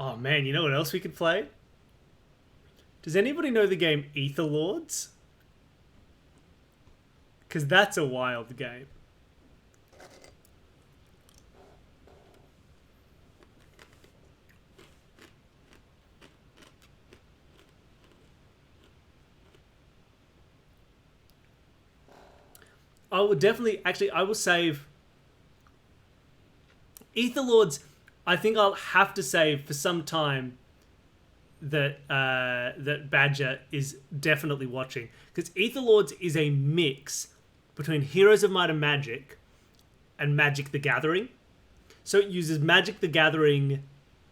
Oh man, you know what else we could play? Does anybody know the game Ether Lords? Because that's a wild game. I would definitely, actually, I will save Ether Lords. I think I'll have to save for some time that that Badger is definitely watching, because Ether Lords is a mix between Heroes of Might and Magic Magic the Gathering. So it uses Magic the Gathering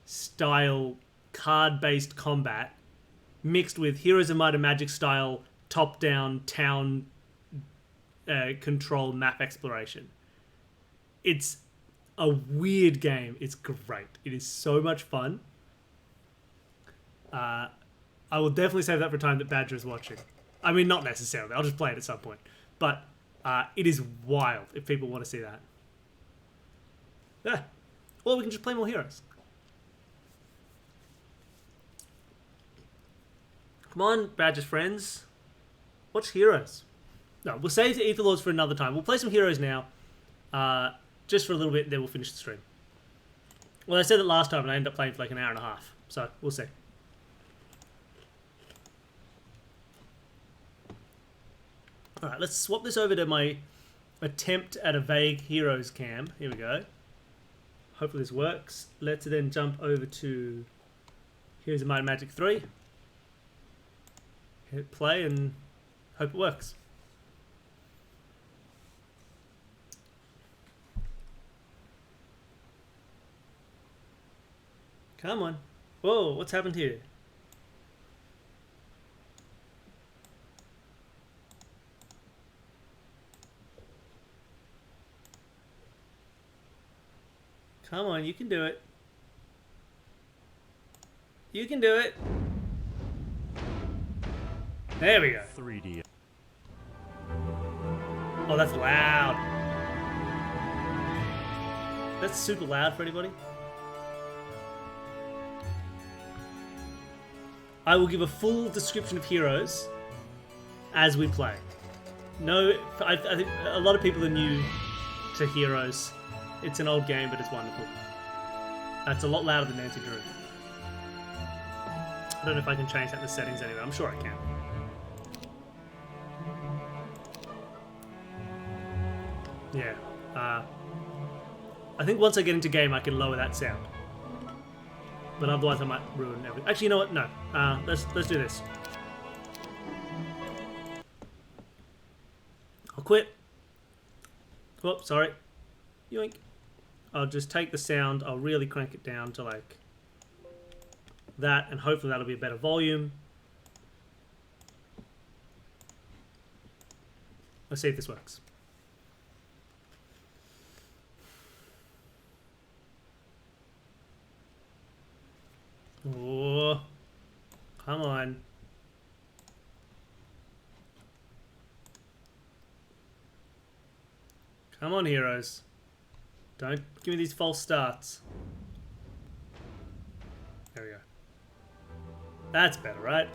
style card-based combat mixed with Heroes of Might and Magic style top-down town control map exploration. It's a weird game. It's great. It is so much fun. I will definitely save that for time that Badger is watching. I mean, not necessarily. I'll just play it at some point. But it is wild if people want to see that. Yeah. Or we can just play more Heroes. Come on, Badger's friends. Watch Heroes. No, we'll save the Ether Lords for another time. We'll play some Heroes now. Just for a little bit, and then we'll finish the stream. Well, I said it last time, and I ended up playing for like an hour and a half. So, we'll see. Alright, let's swap this over to my attempt at a vague Heroes cam. Here we go. Hopefully this works. Let's then jump over to Heroes of Might and Magic 3. Hit play and hope it works. Come on. Whoa, what's happened here? Come on, you can do it. You can do it. There we go. 3D. Oh, that's loud. That's super loud for anybody. I will give a full description of Heroes as we play. No, I think a lot of people are new to Heroes. It's an old game, but it's wonderful. It's a lot louder than Nancy Drew. I don't know if I can change that in the settings anyway. I'm sure I can. Yeah. I think once I get into game, I can lower that sound. But otherwise, I might ruin everything. Actually, you know what? No. Let's do this. I'll quit. Whoop, sorry. Yoink. I'll just take the sound. I'll really crank it down to like that, and hopefully that'll be a better volume. Let's see if this works. Oh, come on. Come on, heroes. Don't give me these false starts. There we go. That's better, right?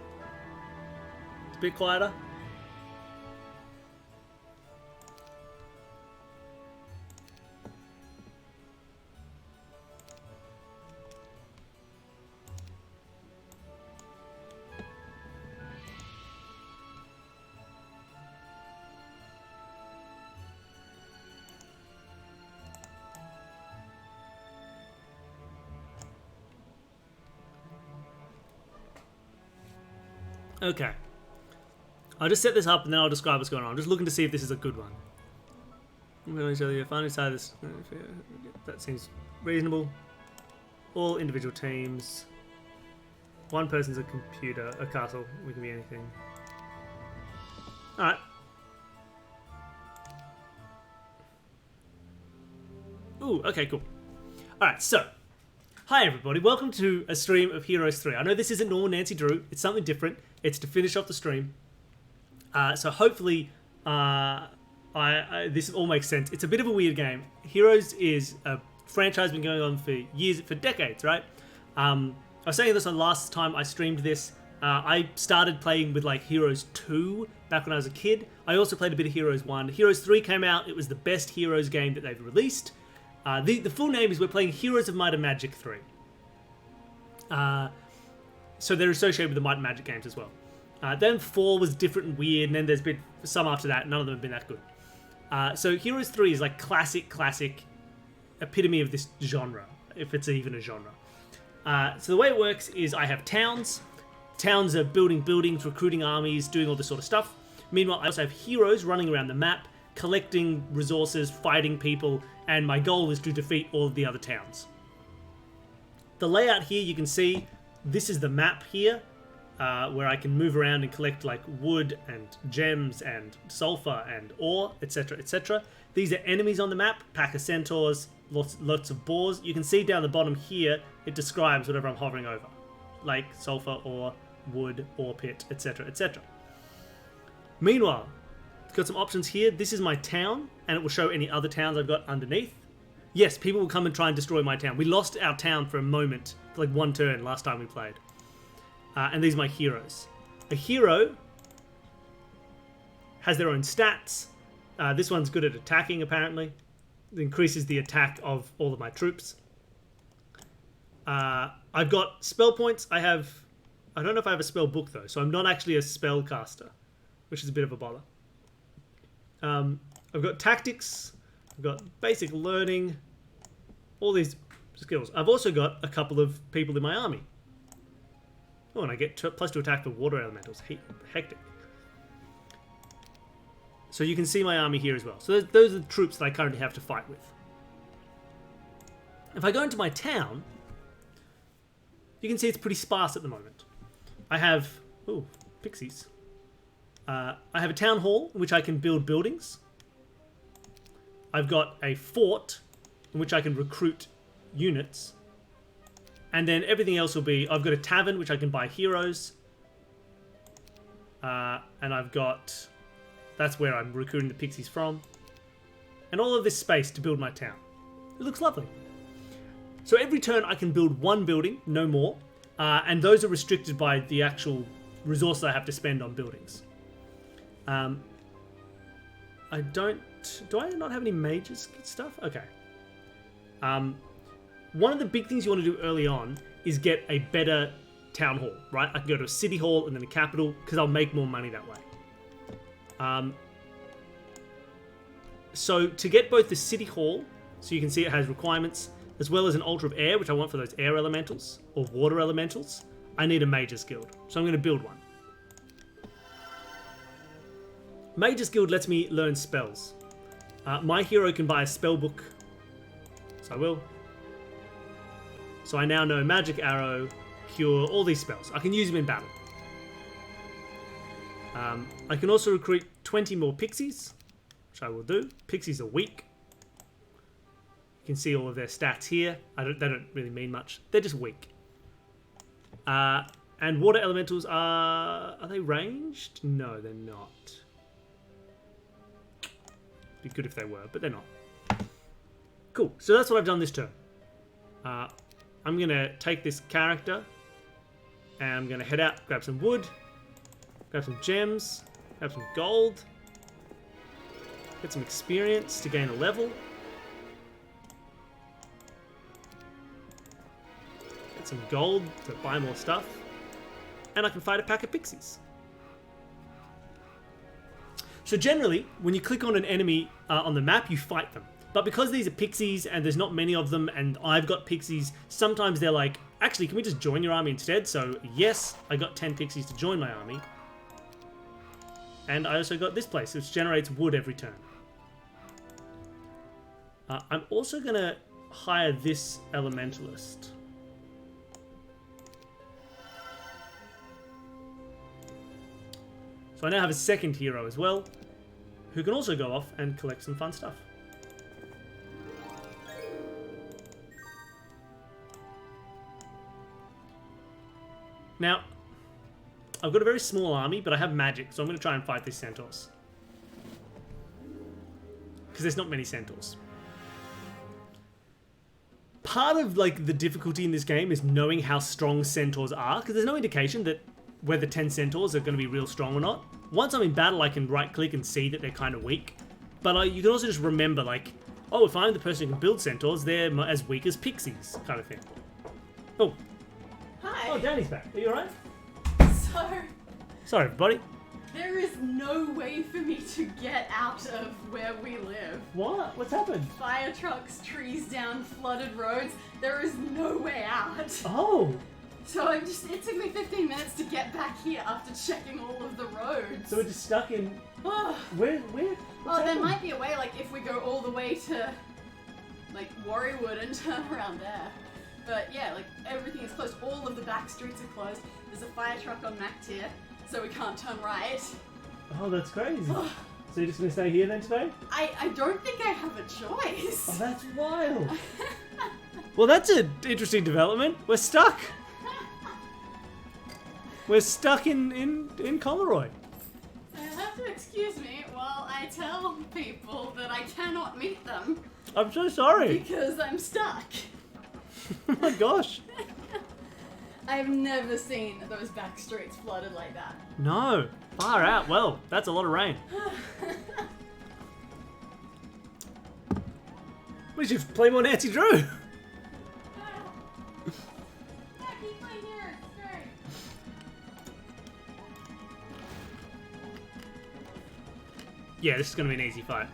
It's a bit quieter. Okay. I'll just set this up and then I'll describe what's going on. I'm just looking to see if this is a good one. I'm going to show you a funny side of this. That seems reasonable. All individual teams. One person's a computer, a castle. We can be anything. Alright. Ooh, okay, cool. Alright, so. Hi everybody, welcome to a stream of Heroes 3. I know this isn't normal Nancy Drew, it's something different. It's to finish off the stream. So hopefully this all makes sense. It's a bit of a weird game. Heroes is a franchise been going on for years, for decades, right? I was saying this on last time I streamed this. I started playing with like Heroes 2 back when I was a kid. I also played a bit of Heroes 1. Heroes 3 came out, it was the best Heroes game that they've released. The full name is we're playing Heroes of Might and Magic 3. So they're associated with the Might and Magic games as well. Then 4 was different and weird, and then there's been some after that. None of them have been that good. So Heroes 3 is like classic epitome of this genre, if it's even a genre. So the way it works is I have towns. Towns are building buildings, recruiting armies, doing all this sort of stuff. Meanwhile, I also have heroes running around the map, collecting resources, fighting people, and my goal is to defeat all of the other towns. The layout here, you can see, this is the map here, where I can move around and collect like wood and gems and sulfur and ore, etc, etc. These are enemies on the map, pack of centaurs, lots of boars. You can see down the bottom here, it describes whatever I'm hovering over, like sulfur, ore, wood, ore pit, etc, etc. Meanwhile, it's got some options here. This is my town, and it will show any other towns I've got underneath. Yes, people will come and try and destroy my town. We lost our town for a moment, for like one turn last time we played. And these are my heroes. A hero has their own stats. This one's good at attacking, apparently. It increases the attack of all of my troops. I've got spell points. I don't know if I have a spell book, though, so I'm not actually a spellcaster, which is a bit of a bother. I've got tactics. I've got basic learning, all these skills. I've also got a couple of people in my army. Oh, and I get plus 2 attack for water elementals. Hectic. So you can see my army here as well. So those are the troops that I currently have to fight with. If I go into my town, you can see it's pretty sparse at the moment. I have... Ooh, pixies. I have a town hall in which I can build buildings. I've got a fort in which I can recruit units. And then everything else will be... I've got a tavern which I can buy heroes. And I've got... That's where I'm recruiting the pixies from. And all of this space to build my town. It looks lovely. So every turn I can build one building, no more. And those are restricted by the actual resources I have to spend on buildings. I don't... Do I not have any mages stuff? Okay. One of the big things you want to do early on is get a better town hall, right? I can go to a city hall and then a capital because I'll make more money that way. So to get both the city hall, so you can see it has requirements, as well as an altar of air, which I want for those air elementals or water elementals, I need a Mage's Guild. So I'm going to build one. Mage's Guild lets me learn spells. My hero can buy a spell book, so I will. So I now know Magic Arrow, Cure, all these spells. I can use them in battle. I can also recruit 20 more pixies, which I will do. Pixies are weak. You can see all of their stats here. They don't really mean much. They're just weak. And water elementals are they ranged? No, they're not. Be good if they were, but they're not. Cool. So that's what I've done this turn. I'm going to take this character and I'm going to head out, grab some wood, grab some gems, grab some gold, get some experience to gain a level, get some gold to buy more stuff, and I can fight a pack of pixies. So generally, when you click on an enemy on the map, you fight them. But because these are pixies and there's not many of them and I've got pixies, sometimes they're like, actually, can we just join your army instead? So yes, I got 10 pixies to join my army. And I also got this place, which generates wood every turn. I'm also going to hire this elementalist. So I now have a second hero as well, who can also go off and collect some fun stuff. Now, I've got a very small army, but I have magic, so I'm going to try and fight these centaurs. Because there's not many centaurs. Part of like the difficulty in this game is knowing how strong centaurs are, because there's no indication that whether 10 centaurs are going to be real strong or not. Once I'm in battle, I can right-click and see that they're kind of weak. But you can also just remember, like, oh, if I'm the person who can build centaurs, they're as weak as pixies, kind of thing. Oh. Hi. Oh, Danny's back. Are you alright? So, Sorry, everybody. there is no way for me to get out of where we live. What? What's happened? Fire trucks, trees down, flooded roads. There is no way out. Oh. So it took me 15 minutes to get back here after checking all of the roads. So we're just stuck in... Where? What's Oh, there happened? might be a way, like, if we go all the way to, like, Warriewood and turn around there. But yeah, like, everything is closed. All of the back streets are closed. There's a fire truck on Mactier, so we can't turn right. Oh, that's crazy. So you're just going to stay here then today? I don't think I have a choice. Oh, that's wild. Well, that's an interesting development. We're stuck. We're stuck in Coleroy. You'll have to excuse me while I tell people that I cannot meet them. I'm so sorry. Because I'm stuck. Oh my gosh. I've never seen those back streets flooded like that. No. Far out. Well, that's a lot of rain. We should play more Nancy Drew. Yeah, this is going to be an easy fight.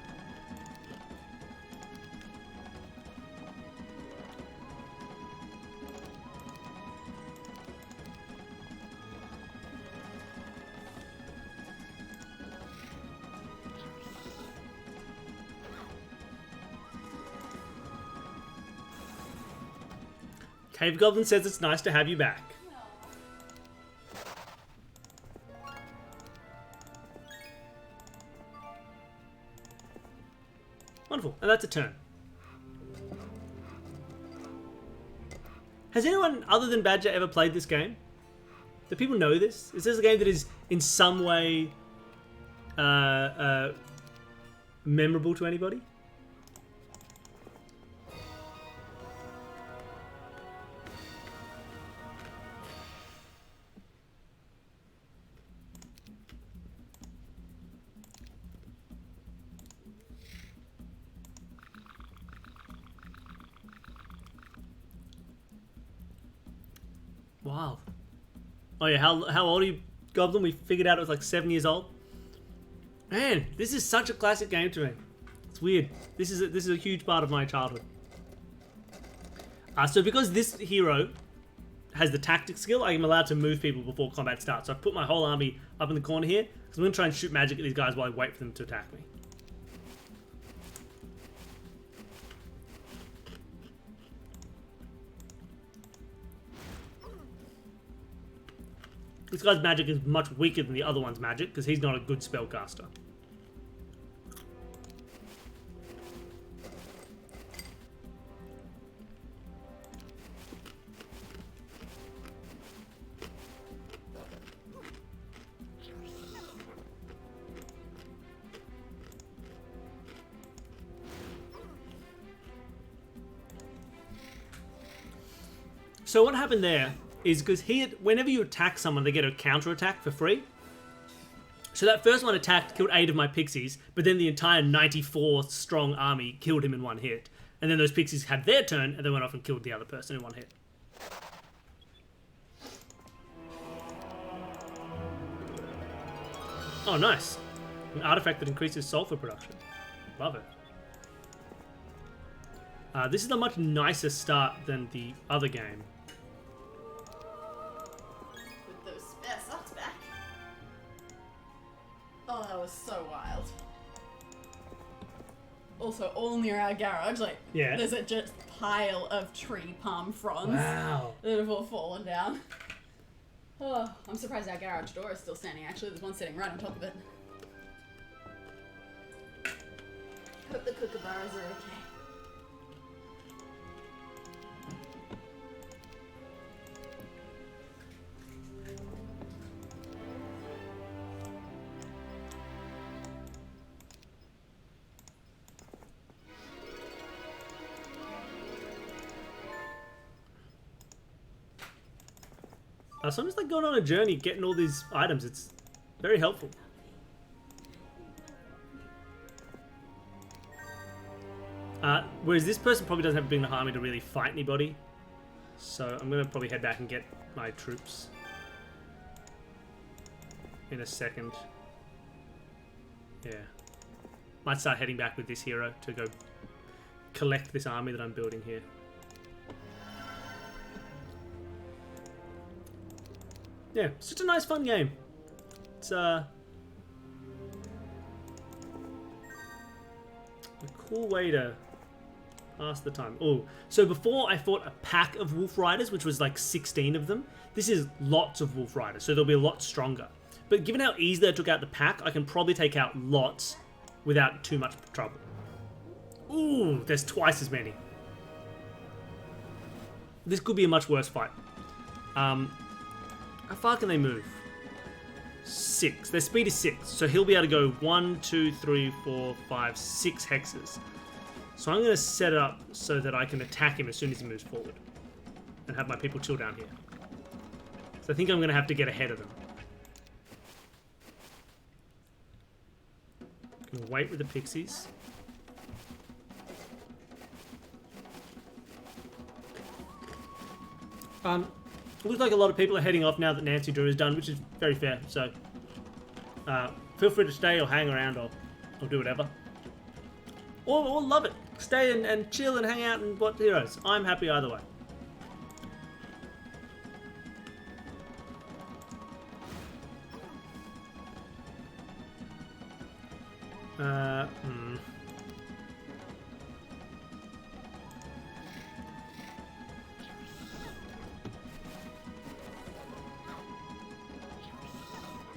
Cave Goblin says it's nice to have you back. Wonderful, and that's a turn. Has anyone other than Badger ever played this game? Do people know this? Is this a game that is in some way memorable to anybody? Wild. Oh yeah, how old are you, Goblin? We figured out it was like 7 years old. Man, this is such a classic game to me. It's weird. This is a huge part of my childhood. So because this hero has the tactic skill, I am allowed to move people before combat starts. So I've put my whole army up in the corner here, because I'm going to try and shoot magic at these guys while I wait for them to attack me. This guy's magic is much weaker than the other one's magic, because he's not a good spellcaster. So what happened there is because whenever you attack someone, they get a counter attack for free. So that first one attacked, killed 8 of my pixies, but then the entire 94 strong army killed him in one hit. And then those pixies had their turn, and they went off and killed the other person in one hit. Oh, nice. An artifact that increases sulfur production. Love it. This is a much nicer start than the other game. With those spare socks back. Oh, that was so wild. Also, all near our garage, like, yeah. There's a just pile of tree palm fronds wow. that have all fallen down. Oh, I'm surprised our garage door is still standing, actually. There's one sitting right on top of it. Hope the kookaburras are okay. So I'm just like going on a journey, getting all these items. It's very helpful. Whereas this person probably doesn't have a big enough army to really fight anybody. So I'm going to probably head back and get my troops in a second. Yeah. Might start heading back with this hero to go collect this army that I'm building here. Yeah, it's such a nice, fun game. It's a cool way to pass the time. Oh, so before I fought a pack of Wolf Riders, which was like 16 of them. This is lots of Wolf Riders, so they'll be a lot stronger. But given how easily I took out the pack, I can probably take out lots without too much trouble. Ooh, there's twice as many. This could be a much worse fight. How far can they move? 6. Their speed is 6, so he'll be able to go 1, 2, 3, 4, 5, 6 hexes. So I'm going to set it up so that I can attack him as soon as he moves forward. And have my people chill down here. So I think I'm going to have to get ahead of them. I'm going to wait with the pixies. It looks like a lot of people are heading off now that Nancy Drew is done, which is very fair. So, feel free to stay or hang around or do whatever. Or love it. Stay and chill and hang out and watch Heroes. I'm happy either way.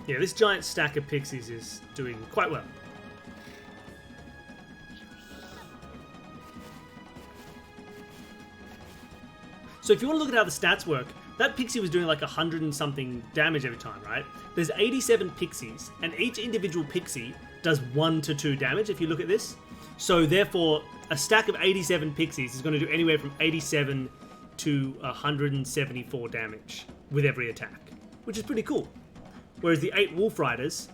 Yeah, this giant stack of pixies is doing quite well. So if you want to look at how the stats work, that pixie was doing like 100 and something damage every time, right? There's 87 pixies, and each individual pixie does 1 to 2 damage if you look at this. So therefore, a stack of 87 pixies is going to do anywhere from 87 to 174 damage with every attack, which is pretty cool. Whereas the 8 Wolf Riders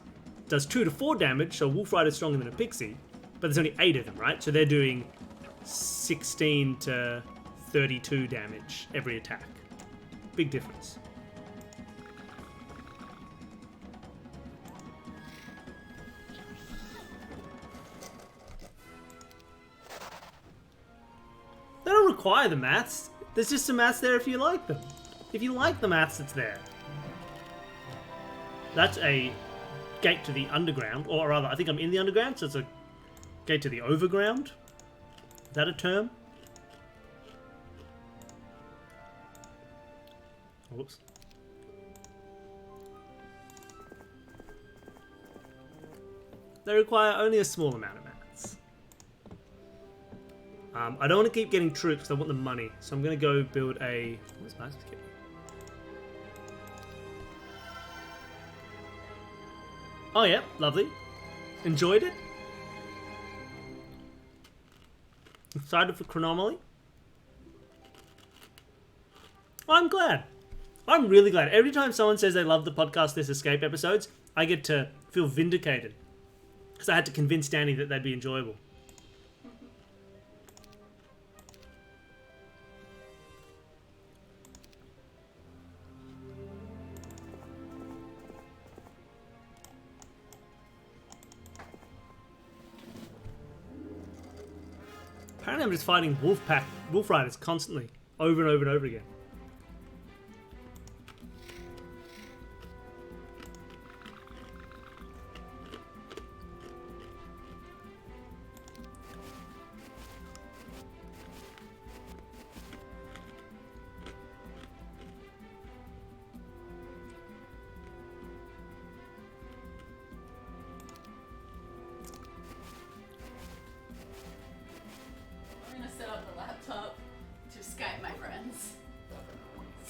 does 2 to 4 damage, so Wolf Rider's stronger than a pixie, but there's only 8 of them, right? So they're doing 16 to 32 damage every attack. Big difference. require the maths. There's just some maths there if you like them. If you like the maths, it's there. That's a gate to the underground, or rather, I think I'm in the underground, so it's a gate to the overground. Is that a term? Whoops. They require only a small amount of maths. I don't want to keep getting troops because I want the money. So I'm going to go build a... What's my skip? Oh yeah, lovely. Enjoyed it. Excited for Chronomaly. I'm glad. I'm really glad. Every time someone says they love the podcast This Escape episodes, I get to feel vindicated. Because I had to convince Danny that they'd be enjoyable. Apparently I'm just fighting wolf riders constantly, over and over and over again.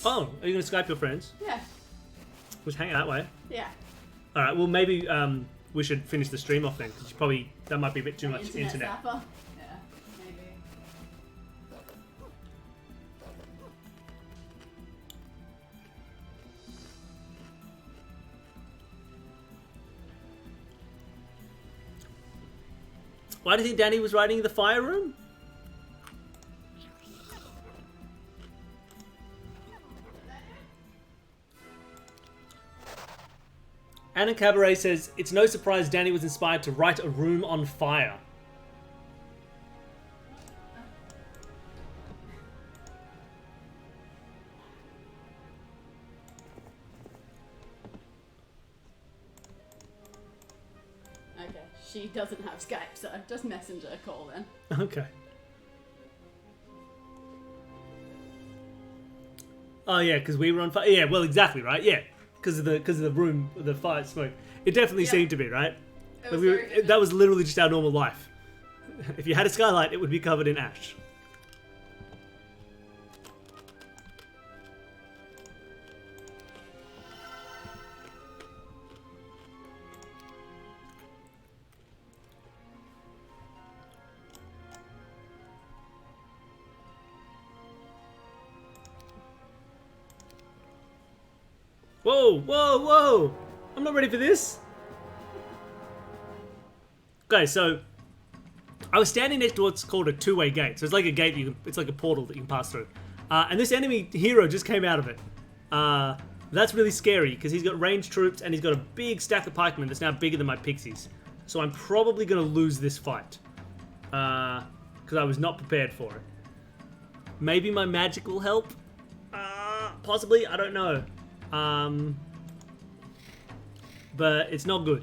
Oh, are you going to Skype your friends? Yeah. We'll hang out that way. Yeah. All right. Well, maybe we should finish the stream off then, because probably that might be a bit too much internet. Zapper? Yeah, maybe. Why do you think Danny was riding the fire room? Anna Cabaret says, it's no surprise Danny was inspired to write a room on fire. Okay, she doesn't have Skype, so just messenger call then. Okay. Oh yeah, because we were on fire. Yeah, well, exactly, right? Yeah. Because of the room, the fire smoke. It definitely seemed to be, right? That was literally just our normal life. If you had a skylight, it would be covered in ash. Whoa, whoa, whoa! I'm not ready for this. Okay, so I was standing next to what's called a two-way gate. So it's like a gate it's like a portal that you can pass through. And this enemy hero just came out of it. That's really scary because he's got ranged troops and he's got a big stack of pikemen that's now bigger than my pixies. So I'm probably going to lose this fight. Because I was not prepared for it. Maybe my magic will help? Possibly, I don't know. But it's not good.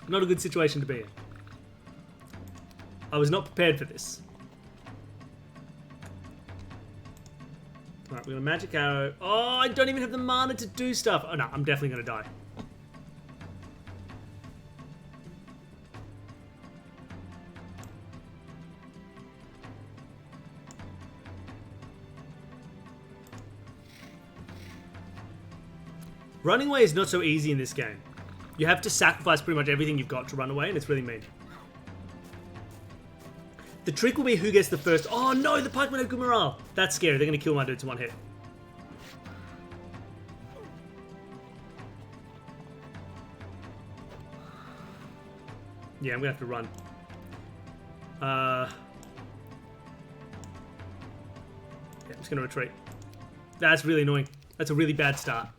Not a good situation to be in. I was not prepared for this. Alright, we're gonna magic arrow. Oh, I don't even have the mana to do stuff. Oh no, I'm definitely gonna die. Running away is not so easy in this game. You have to sacrifice pretty much everything you've got to run away, and it's really mean. The trick will be who gets the first... Oh no, the pikemen have good morale. That's scary. They're going to kill my dudes in one hit. Yeah, I'm going to have to run. Yeah, I'm just going to retreat. That's really annoying. That's a really bad start.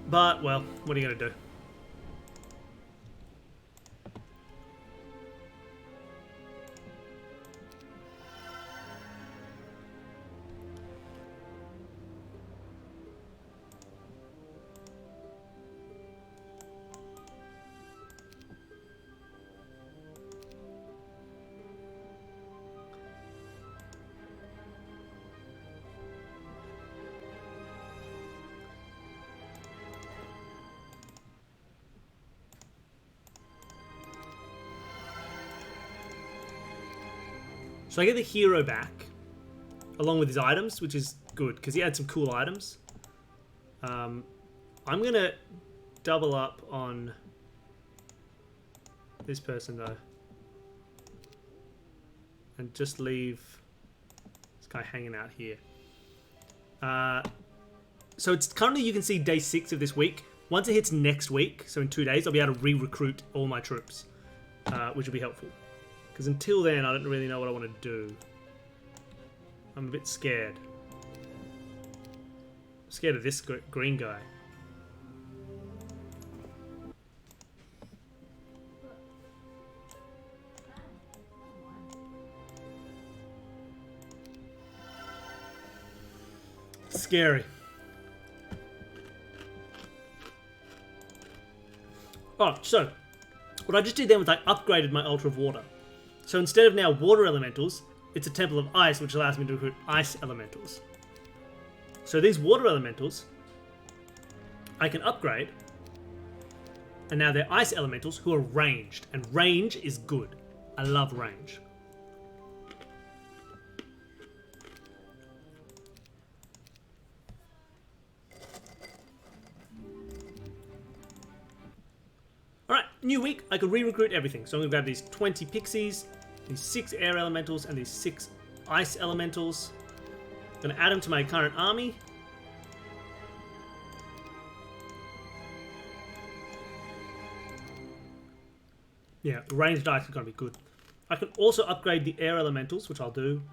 But, well, what are you going to do? So I get the hero back, along with his items, which is good, because he had some cool items. I'm going to double up on this person, though. And just leave this guy hanging out here. So it's currently, you can see day 6 of this week. Once it hits next week, so in 2 days, I'll be able to re-recruit all my troops, which will be helpful. Because until then, I don't really know what I want to do. I'm a bit scared. I'm scared of this green guy. Scary. Oh, so what I just did then was I upgraded my Altar of Water. So instead of now water elementals, it's a Temple of Ice, which allows me to recruit ice elementals. So these water elementals, I can upgrade, and now they're ice elementals who are ranged, and range is good. I love range. Alright, new week, I can re-recruit everything. So I'm going to grab these 20 pixies, these 6 air elementals, and these 6 ice elementals. I'm going to add them to my current army. Yeah, ranged ice is going to be good. I can also upgrade the air elementals, which I'll do.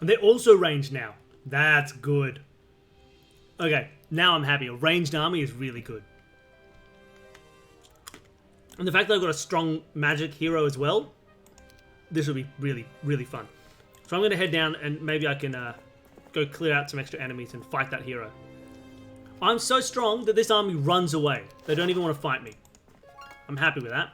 And they're also ranged now. That's good. Okay, now I'm happy. A ranged army is really good. And the fact that I've got a strong magic hero as well, this will be really, really fun. So I'm going to head down and maybe I can go clear out some extra enemies and fight that hero. I'm so strong that this army runs away. They don't even want to fight me. I'm happy with that.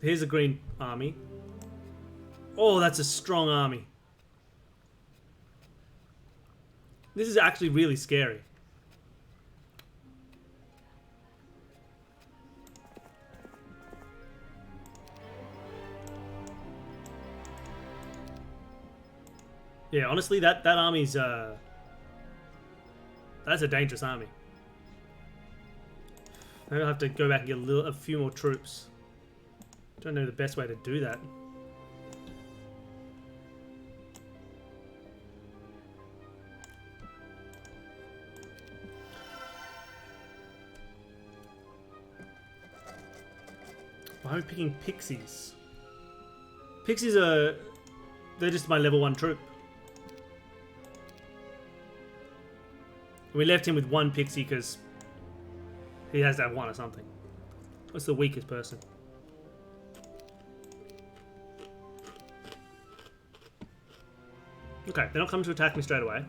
Here's a green army. Oh, that's a strong army. This is actually really scary. Yeah, honestly, that army's that's a dangerous army. Maybe I'll have to go back and get a few more troops. Don't know the best way to do that. Why am I picking pixies? Pixies are... they're just my level 1 troop. We left him with 1 pixie because he has to have 1 or something. What's the weakest person? Okay, they're not coming to attack me straight away.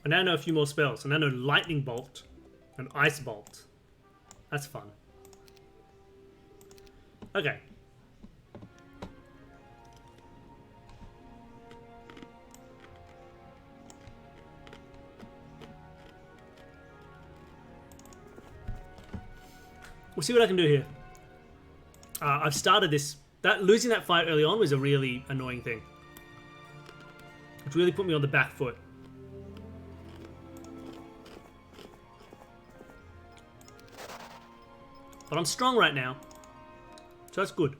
I now know a few more spells. I now know Lightning Bolt and Ice Bolt. That's fun. Okay. We'll see what I can do here. I've started this... losing that fight early on was a really annoying thing. Which really put me on the back foot. But I'm strong right now. So that's good.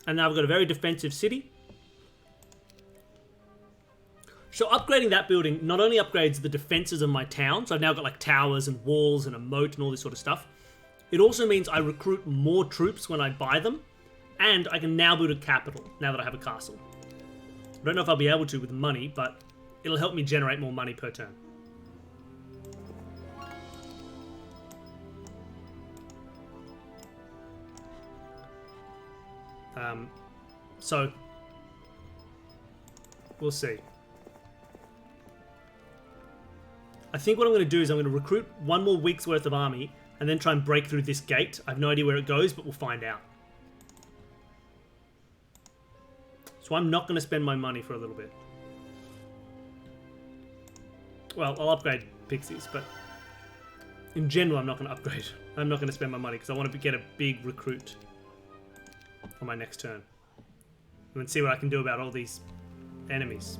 And now I've got a very defensive city. So upgrading that building not only upgrades the defenses of my town, so I've now got like towers and walls and a moat and all this sort of stuff. It also means I recruit more troops when I buy them. And I can now build a capital, now that I have a castle. I don't know if I'll be able to with money, but it'll help me generate more money per turn. So we'll see. I think what I'm going to do is I'm going to recruit one more week's worth of army and then try and break through this gate. I have no idea where it goes, but we'll find out. So I'm not going to spend my money for a little bit. Well, I'll upgrade pixies, but in general, I'm not going to upgrade. I'm not going to spend my money because I want to get a big recruit on my next turn. And then see what I can do about all these enemies.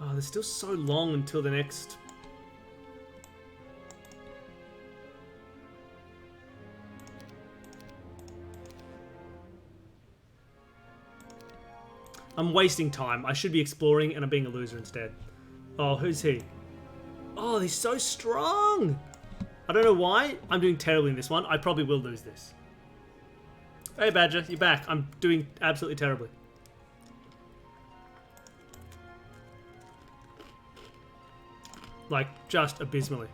Oh, there's still so long until the next... I'm wasting time. I should be exploring and I'm being a loser instead. Oh, who's he? Oh, he's so strong! I don't know why. I'm doing terribly in this one. I probably will lose this. Hey, Badger, you're back. I'm doing absolutely terribly. Like, just abysmally.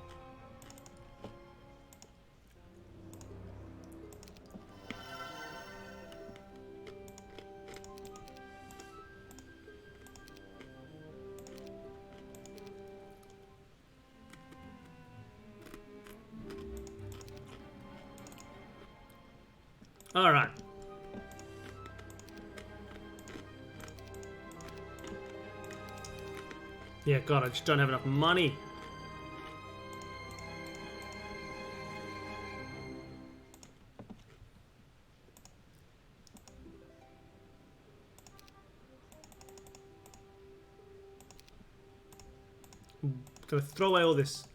All right. Yeah, God, I just don't have enough money. I'm gonna throw away all this.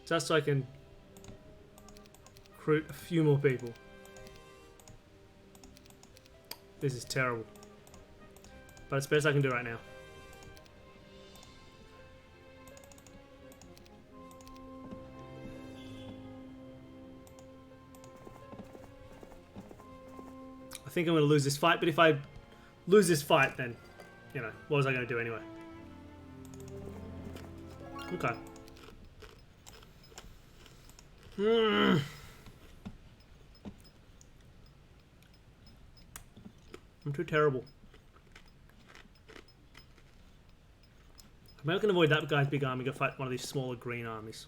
Just so I can recruit a few more people. This is terrible. But it's the best I can do right now. I think I'm going to lose this fight, but if I lose this fight, then, you know, what was I going to do anyway? Okay. I'm too terrible. Maybe I can avoid that guy's big army, go fight one of these smaller green armies.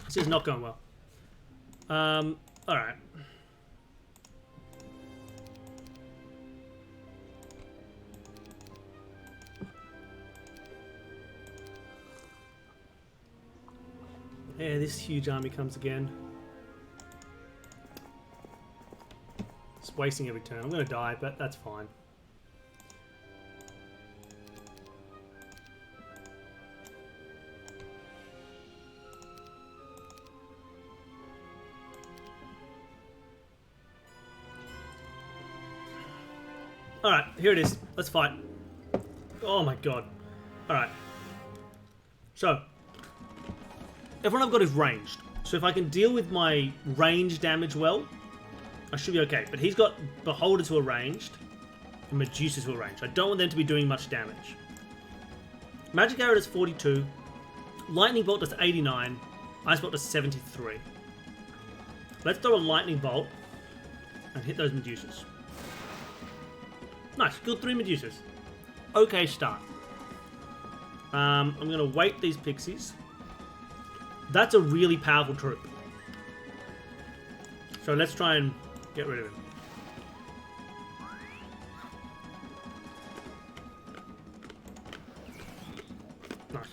This is not going well. Alright. Yeah, this huge army comes again. It's wasting every turn. I'm going to die, but that's fine. Alright, here it is. Let's fight. Oh my god. Alright. So, everyone I've got is ranged. So if I can deal with my range damage well, I should be okay. But he's got Beholder to a ranged and Medusa to a ranged. I don't want them to be doing much damage. Magic Arrow does 42. Lightning Bolt does 89. Ice Bolt does 73. Let's throw a Lightning Bolt and hit those Medusas. Nice, killed 3 Medusas. Okay start. I'm going to wait these pixies. That's a really powerful troop. So let's try and get rid of him. Nice.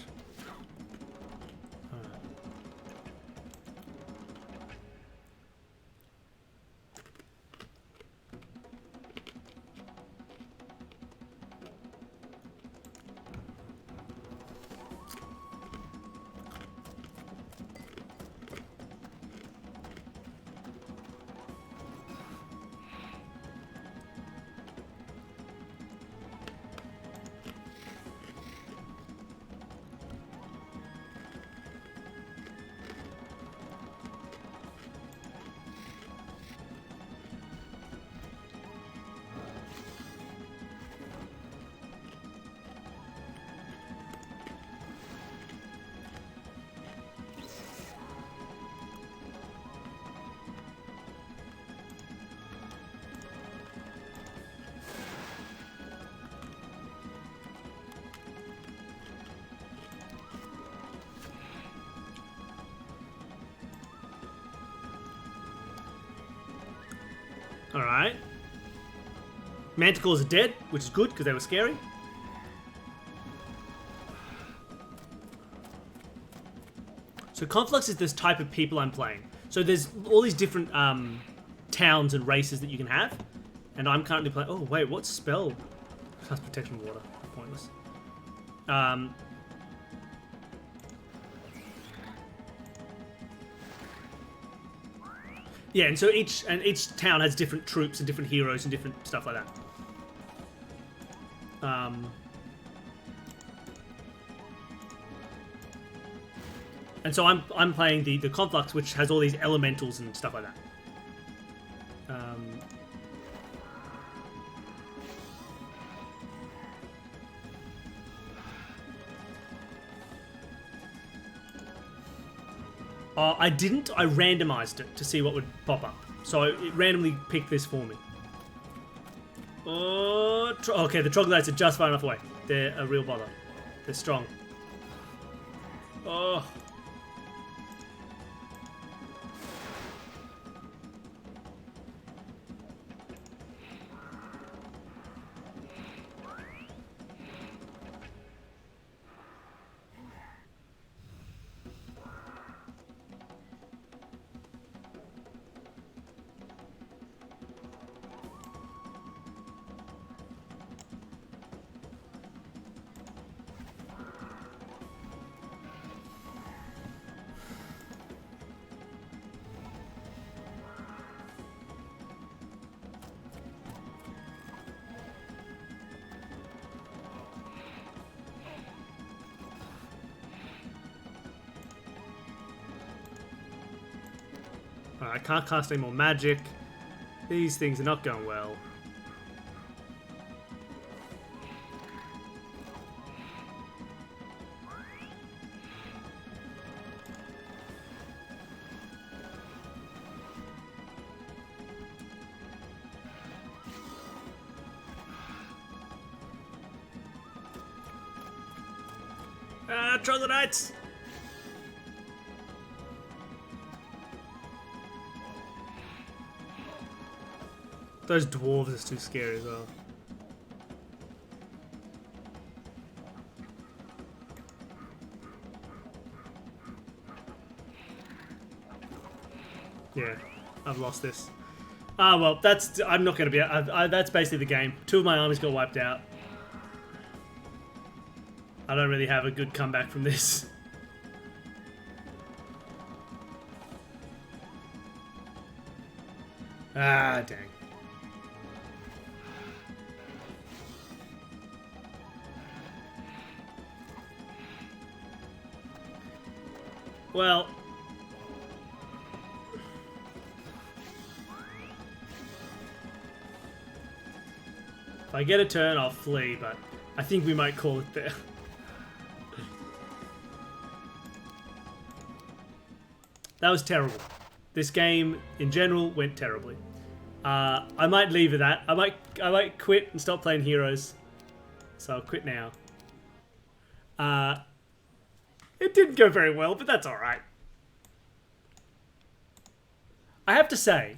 Alright. Manticores are dead, which is good because they were scary. So Conflux is this type of people I'm playing. So there's all these different towns and races that you can have. And I'm currently playing... Oh, wait, what spell? Class Protection Water. Pointless. Yeah, and so each town has different troops and different heroes and different stuff like that. And so I'm playing the Conflux, which has all these elementals and stuff like that. I didn't. I randomized it to see what would pop up. So it randomly picked this for me. Okay, the troglodytes are just far enough away. They're a real bother. They're strong. Oh. I can't cast any more magic. These things are not going well. Troglodytes! Those dwarves are too scary as well. Yeah, I've lost this. Ah, well, that's... I'm not going to be... that's basically the game. 2 of my armies got wiped out. I don't really have a good comeback from this. Ah, dang. Well... if I get a turn, I'll flee, but I think we might call it there. That was terrible. This game, in general, went terribly. I might leave it at that. I might quit and stop playing Heroes. So I'll quit now. It didn't go very well, but that's alright. I have to say,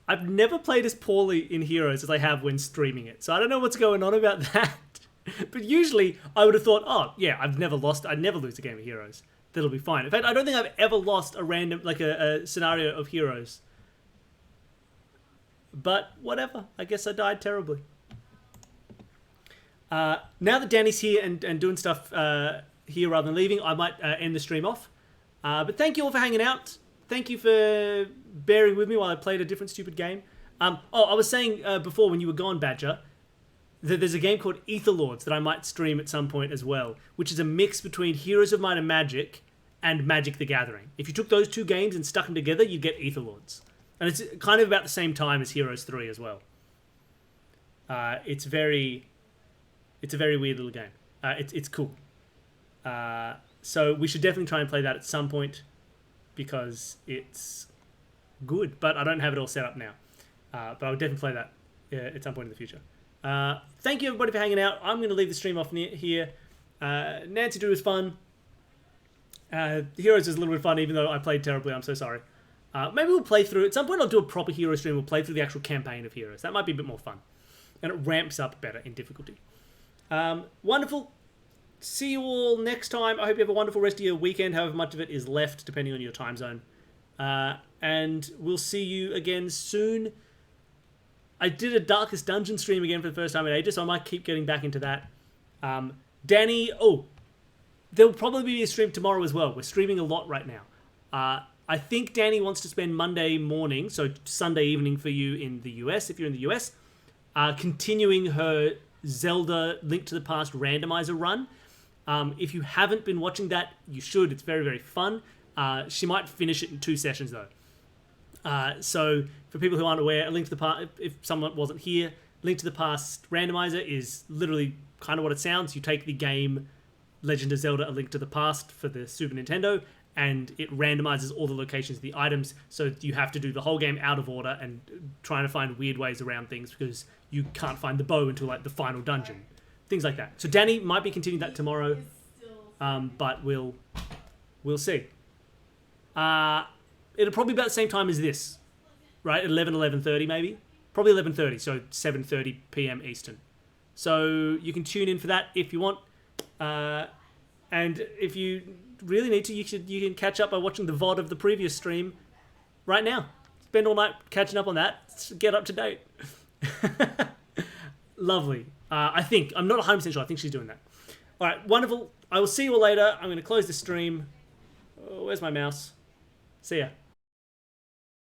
I've never played as poorly in Heroes as I have when streaming it. So I don't know what's going on about that. But usually, I would have thought, oh, yeah, I'd never lose a game of Heroes. That'll be fine. In fact, I don't think I've ever lost a random, like a scenario of Heroes. But whatever. I guess I died terribly. Now that Danny's here and doing stuff here rather than leaving, I might end the stream off. But thank you all for hanging out. Thank you for bearing with me while I played a different stupid game. I was saying before when you were gone, Badger, that there's a game called Aetherlords that I might stream at some point as well, which is a mix between Heroes of Might and Magic Magic the Gathering. If you took those 2 games and stuck them together, you'd get Aetherlords. And it's kind of about the same time as Heroes 3 as well. It's a very weird little game. It's cool. So we should definitely try and play that at some point because it's good, but I don't have it all set up now. But I'll definitely play that at some point in the future. Thank you everybody for hanging out. I'm going to leave the stream off here. Nancy Drew was fun. Heroes is a little bit fun, even though I played terribly. I'm so sorry. Maybe we'll play through, at some point I'll do a proper hero stream, we'll play through the actual campaign of Heroes. That might be a bit more fun. And it ramps up better in difficulty. Wonderful. See you all next time. I hope you have a wonderful rest of your weekend, however much of it is left, depending on your time zone. And we'll see you again soon. I did a Darkest Dungeon stream again for the first time in ages, so I might keep getting back into that. Danny, there'll probably be a stream tomorrow as well. We're streaming a lot right now. I think Danny wants to spend Monday morning, so Sunday evening for you in the US, if you're in the US, continuing her Zelda Link to the Past randomizer run. If you haven't been watching that, you should. It's very, very fun. She might finish it in 2 sessions, though. So, for people who aren't aware, A Link to the Past, if someone wasn't here, Link to the Past randomizer is literally kind of what it sounds. You take the game Legend of Zelda A Link to the Past for the Super Nintendo, and it randomizes all the locations of the items, so you have to do the whole game out of order and trying to find weird ways around things because you can't find the bow until like the final dungeon. Things like that. So Danny might be continuing that tomorrow, but we'll see. It'll probably be about the same time as this, right? 11:30 maybe? Probably 11:30, so 7:30 p.m. Eastern. So you can tune in for that if you want. And if you really need to, you can catch up by watching the VOD of the previous stream right now. Spend all night catching up on that. Get up to date. Lovely. I think. I'm not 100% sure. I think she's doing that. All right, wonderful. I will see you all later. I'm going to close the stream. Oh, where's my mouse? See ya.